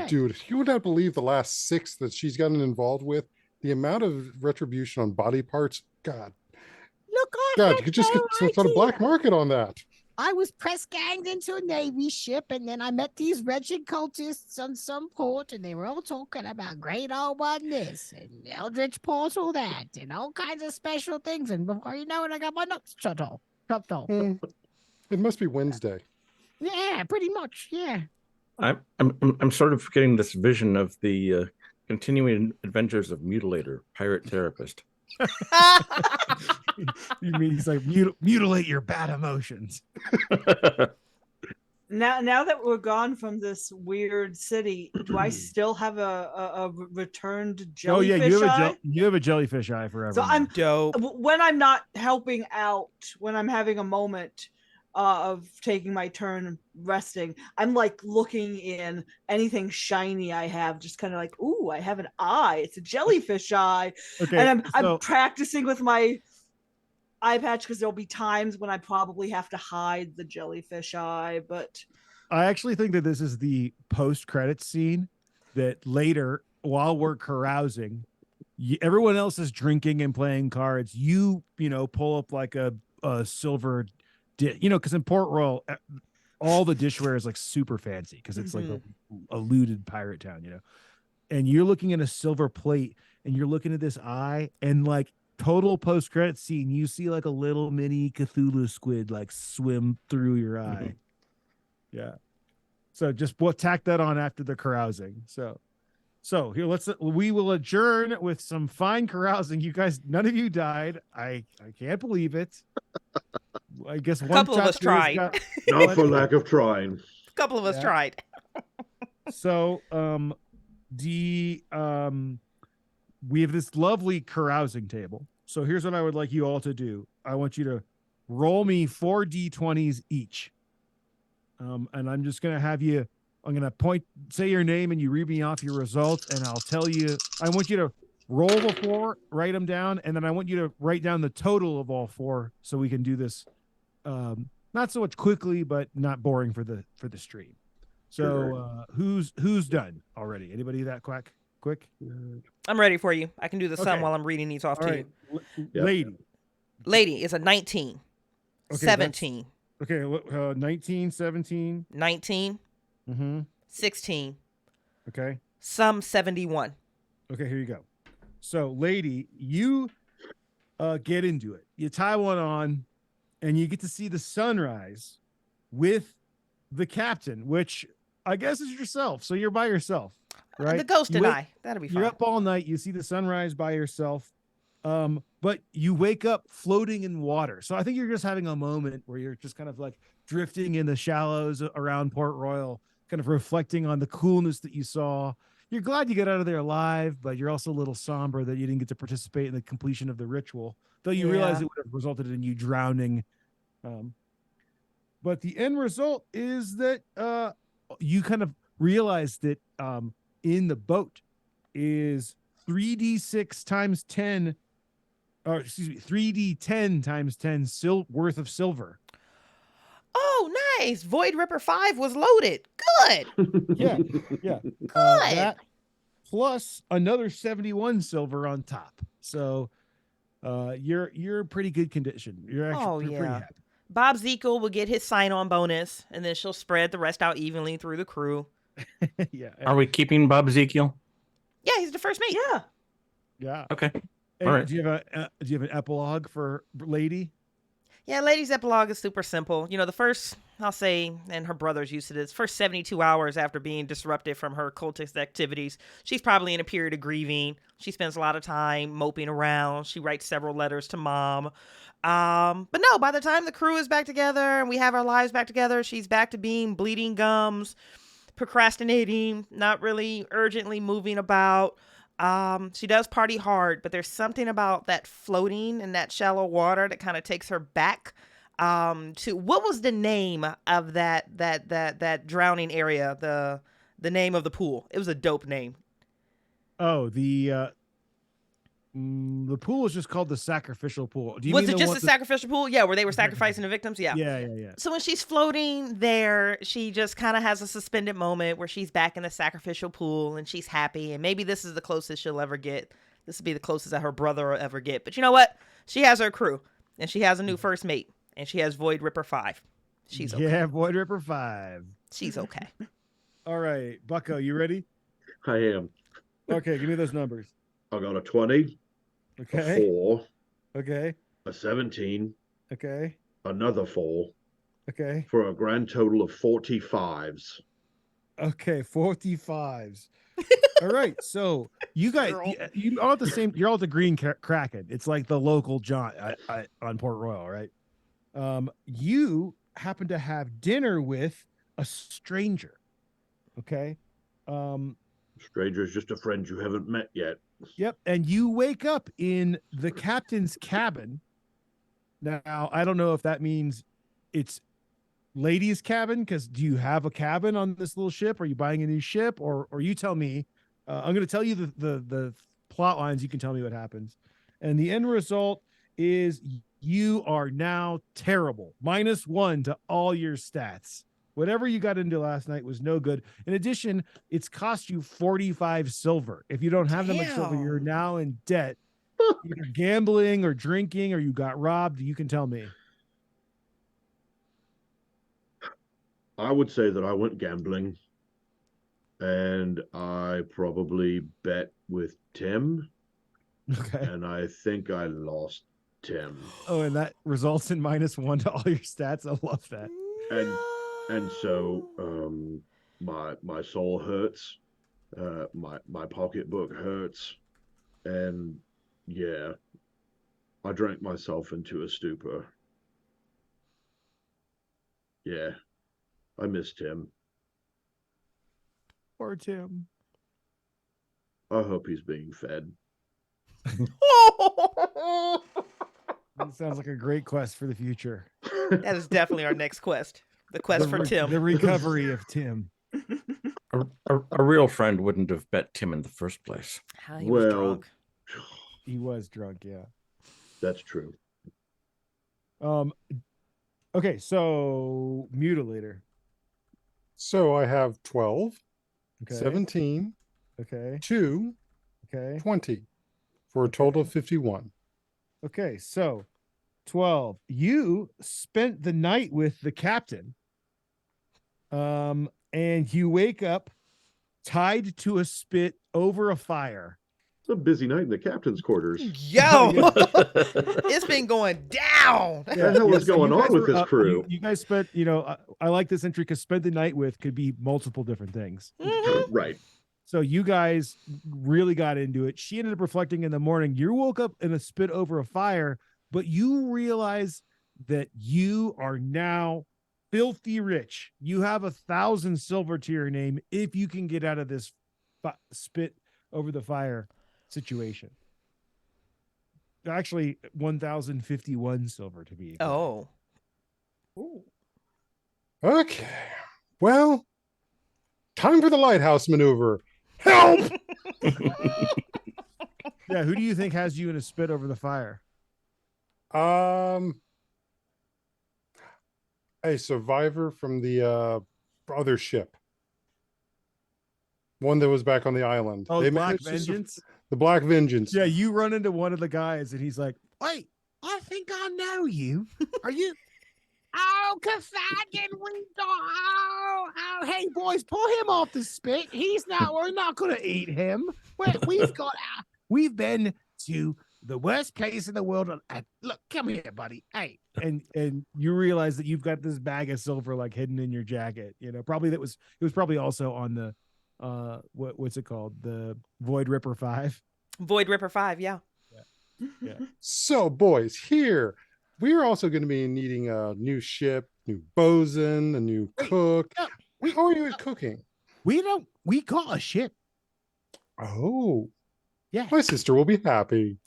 dude, you would not believe the last 6 that she's gotten involved with. The amount of retribution on body parts, God. Look, God, you could just get some sort of black market on that. I was press ganged into a Navy ship, and then I met these wretched cultists on some port, and they were all talking about Great Old One this, and Eldritch Portal that, and all kinds of special things. And before you know it, I got my nuts chopped off. It must be Wednesday. Yeah, pretty much. Yeah. I'm sort of getting this vision of the continuing adventures of Mutilator, pirate therapist. You mean he's like mutilate your bad emotions? Now that we're gone from this weird city, do I still have a returned jellyfish eye? You have a jellyfish eye forever. So I'm dope. When I'm not helping out, when I'm having a moment of taking my turn resting, I'm like looking in anything shiny I have, just kind of like, ooh, I have an eye. It's a jellyfish eye. Okay, and I'm practicing with my eye patch because there'll be times when I probably have to hide the jellyfish eye. But I actually think that this is the post-credits scene that later, while we're carousing, everyone else is drinking and playing cards. You pull up like a silver because in Port Royal, all the dishware is like super fancy because it's like a looted pirate town, and you're looking at a silver plate and you're looking at this eye, and like total post-credit scene, you see like a little mini Cthulhu squid like swim through your eye. Yeah. So just tack that on after the carousing. So here, we will adjourn with some fine carousing. You guys, none of you died. I can't believe it. I guess a couple of us tried. Not for lack of trying. A couple of us tried. So, we have this lovely carousing table. So here's what I would like you all to do. I want you to roll me 4 d20s each. And I'm just gonna have you. I'm gonna say your name, and you read me off your results, and I'll tell you. I want you to roll the 4, write them down, and then I want you to write down the total of all 4, so we can do this not so much quickly, but not boring for the stream. So who's done already? Anybody that quick? I'm ready for you. I can do the sum Okay. while I'm reading these off All to right, you. lady. Lady is a 19. Okay, 17. Okay, 19, 17. 19. Mm-hmm. 16. Okay. Sum 71. Okay, here you go. So, lady, you get into it. You tie one on, and you get to see the sunrise with the captain, which I guess is yourself. So you're by yourself, right? The ghost You and wake- I. That'll be fine. You're up all night. You see the sunrise by yourself. But you wake up floating in water. So I think you're just having a moment where you're just kind of like drifting in the shallows around Port Royal, kind of reflecting on the coolness that you saw. You're glad you got out of there alive, but you're also a little somber that you didn't get to participate in the completion of the ritual, though you realize it would have resulted in you drowning. But the end result is that you kind of realize that in the boat is 3d6 times 10, or excuse me, 3d10 times 10 worth of silver. Oh, nice. Void Ripper 5 was loaded. Good. Yeah. Good. That plus another 71 silver on top. So you're in pretty good condition. You're actually pretty happy. Bob Zekel will get his sign-on bonus, and then she'll spread the rest out evenly through the crew. Yeah. Are we keeping Bob Ezekiel? Yeah, he's the first mate. Yeah. Okay. Hey, All right. do you have an epilogue for lady? Yeah, Lady's epilogue is super simple. You know, the first, I'll say, and her brother's used to this, first 72 hours after being disrupted from her cultist activities, she's probably in a period of grieving. She spends a lot of time moping around. She writes several letters to mom. But no, by the time the crew is back together and we have our lives back together, she's back to being bleeding gums, procrastinating, not really urgently moving about. She does party hard, but there's something about that floating in that shallow water that kind of takes her back to what was the name of that drowning area, the name of the pool. It was a dope name. Oh, the pool is just called the sacrificial pool. Do you Was mean it just a sacrificial pool? Yeah, where they were sacrificing the victims? Yeah. Yeah. So when she's floating there, she just kind of has a suspended moment where she's back in the sacrificial pool and she's happy. And maybe this is the closest she'll ever get. This will be the closest that her brother will ever get. But you know what? She has her crew and she has a new first mate and she has Void Ripper 5. She's okay. Yeah, Void Ripper 5. She's okay. All right, Bucko, you ready? I am. Okay, give me those numbers. I got a 20, Okay. a 4, Okay. a 17, Okay. another 4, Okay. for a grand total of 45s. Okay, 45s. All right, so you guys, you all at the same. You're all at the Green Kraken. It's like the local John on Port Royal, right? You happen to have dinner with a stranger. Okay. Stranger's just a friend you haven't met yet. Yep, and you wake up in the captain's cabin. Now, I don't know if that means it's ladies' cabin, because do you have a cabin on this little ship? Are you buying a new ship, or you tell me? I'm going to tell you the plot lines. You can tell me what happens, and the end result is you are now terrible. -1 to all your stats. Whatever you got into last night was no good. In addition, it's cost you 45 silver. If you don't have that much silver, you're now in debt. Either gambling or drinking, or you got robbed. You can tell me. I would say that I went gambling, and I probably bet with Tim, Okay. and I think I lost Tim. Oh, and that results in -1 to all your stats. I love that. And so my soul hurts, my pocketbook hurts, and yeah, I drank myself into a stupor. Yeah, I missed him. Poor Tim. I hope he's being fed. That sounds like a great quest for the future. That is definitely our next quest. The quest for Tim. The recovery of Tim. A real friend wouldn't have bet Tim in the first place. How he was drunk. He was drunk, yeah. That's true. Okay, so Mutilator. So I have 12, Okay. 17, Okay. 2, Okay. 20 for a total of 51. Okay, so 12. You spent the night with the captain. And you wake up tied to a spit over a fire. It's a busy night in the captain's quarters. Yo, it's been going down. What the hell is going on with this crew? You guys spent, I like this entry because spent the night with could be multiple different things. Right. So you guys really got into it. She ended up reflecting in the morning. You woke up in a spit over a fire, but you realize that you are now filthy rich. You have 1,000 silver to your name if you can get out of this spit over the fire situation. Actually, 1,051 silver to be exact. Oh. Ooh. Okay. Well, time for the lighthouse maneuver. Help! Yeah, who do you think has you in a spit over the fire? A survivor from the other ship. One that was back on the island. Oh, They Black managed to Vengeance? the Black Vengeance. Yeah, you run into one of the guys and he's like, Wait, I think I know you. Are you? Oh, Cathagin, we got. Oh, hey, boys, pull him off the spit. We're not going to eat him. We've been to the worst place in the world. Look, come here, buddy. Hey. and you realize that you've got this bag of silver like hidden in your jacket. Probably it was probably also on the what's it called? The Void Ripper 5. Void Ripper 5, yeah. Yeah. So, boys, here we're also going to be needing a new ship, new bosun, a new cook. How are you at cooking? We got a ship. Oh, Yeah. my sister will be happy.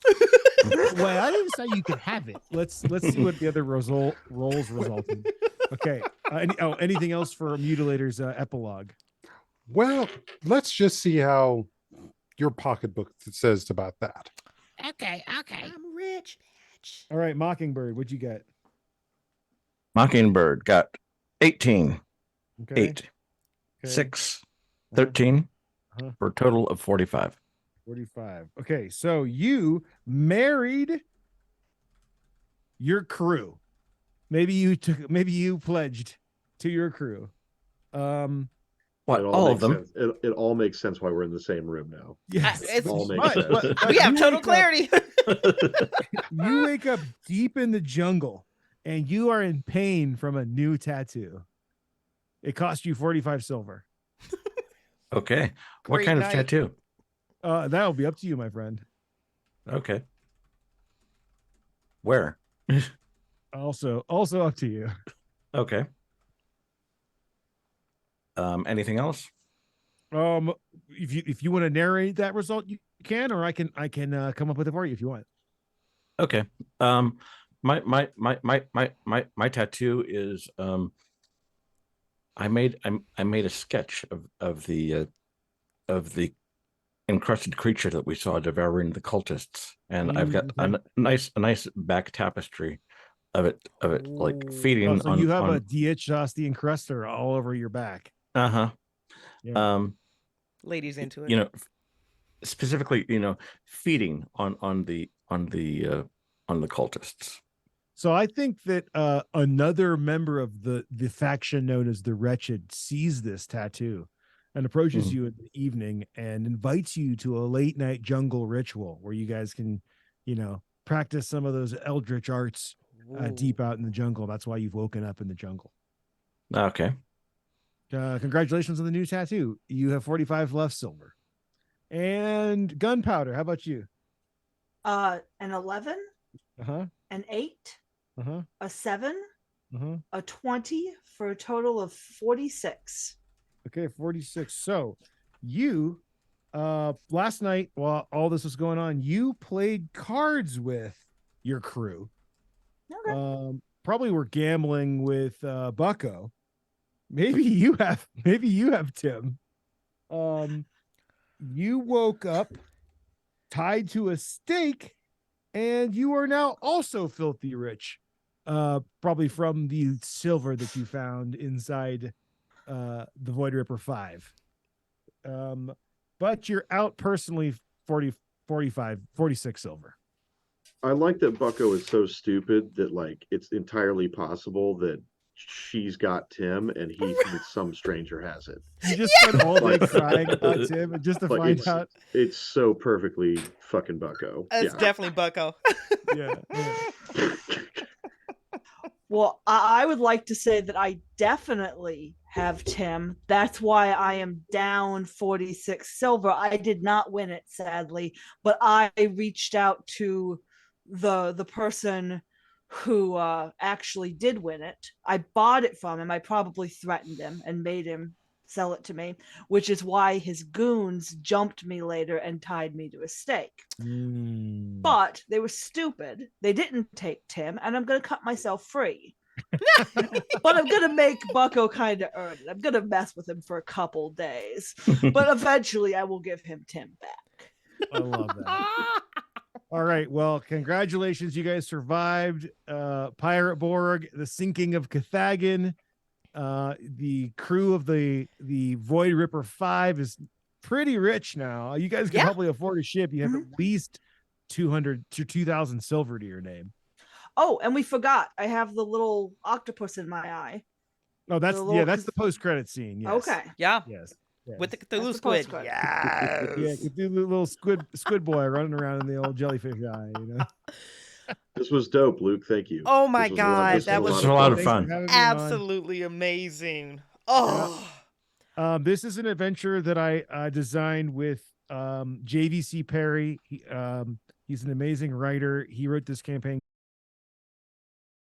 Well, I didn't say you could have it. Let's see what the other roles result in. Okay. Anything else for Mutilator's epilogue? Well, let's just see how your pocketbook says about that. Okay. I'm rich, bitch. All right, Mockingbird, what'd you get? Mockingbird got 18, Okay. 8, Okay. 6, 13, Uh-huh. for a total of 45. 45. Okay, so you married your crew. Maybe you pledged to your crew. What? It All of makes them? sense. It all makes sense why we're in the same room now. Yes. It's- All makes sense. We have you total wake up- clarity. You wake up deep in the jungle and you are in pain from a new tattoo. It cost you 45 silver. Okay. What Great kind night. of tattoo? That'll be up to you, my friend. Okay. Where? Also up to you. Okay. Anything else? If you want to narrate that result, you can, or I can come up with it for you if you want. Okay. My tattoo is I made a sketch of the encrusted creature that we saw devouring the cultists, and I've got a nice back tapestry of it like feeding so on. you have on, a DH the Encruster all over your back. Yeah. Ladies into it. Specifically, feeding on the cultists. So I think that another member of the faction known as the Wretched sees this tattoo and approaches you in the evening and invites you to a late night jungle ritual where you guys can, practice some of those eldritch arts deep out in the jungle. That's why you've woken up in the jungle. Okay. Congratulations on the new tattoo. You have 45 left silver. And gunpowder. How about you? An 11, Uh-huh. an 8, Uh-huh. a 7, Uh-huh. a 20 for a total of 46. Okay, 46. So you last night while all this was going on, you played cards with your crew. Okay. Probably were gambling with Bucko. Maybe you have Tim. You woke up tied to a stake, and you are now also filthy rich. Probably from the silver that you found inside the Void Ripper 5. But you're out personally 40, 45, 46 silver. I like that Bucko is so stupid that like it's entirely possible that she's got Tim and he thinks some stranger has it. You just spent all day crying about Tim and just to Like find out. it's so perfectly fucking Bucko. It's definitely Bucko. Yeah. Well, I would like to say that I definitely have Tim. That's why I am down 46 silver. I did not win it, sadly, but I reached out to the person who actually did win it. I bought it from him. I probably threatened him and made him sell it to me, which is why his goons jumped me later and tied me to a stake. But they were stupid. They didn't take Tim, and I'm going to cut myself free. But I'm going to make Bucko kind of earn it. I'm going to mess with him for a couple days. But eventually I will give him Tim back. I love that. All right. Well, congratulations. You guys survived Pirate Borg, the sinking of Cathagan. The crew of the Void Ripper 5 is pretty rich now. You guys can probably afford a ship. You have at least 200 to 2,000 silver to your name. Oh, and we forgot. I have the little octopus in my eye. Oh, that's the post-credit scene. Yes. Okay. Yeah. Yes. With the Cthulhu squid. Yeah, Cthulhu, little squid boy running around in the old jellyfish eye, you know. This was dope, Luke. Thank you. Oh my God, that was a lot of fun. Absolutely amazing. Oh. This is an adventure that I designed with JVC Perry. He's an amazing writer. He wrote this campaign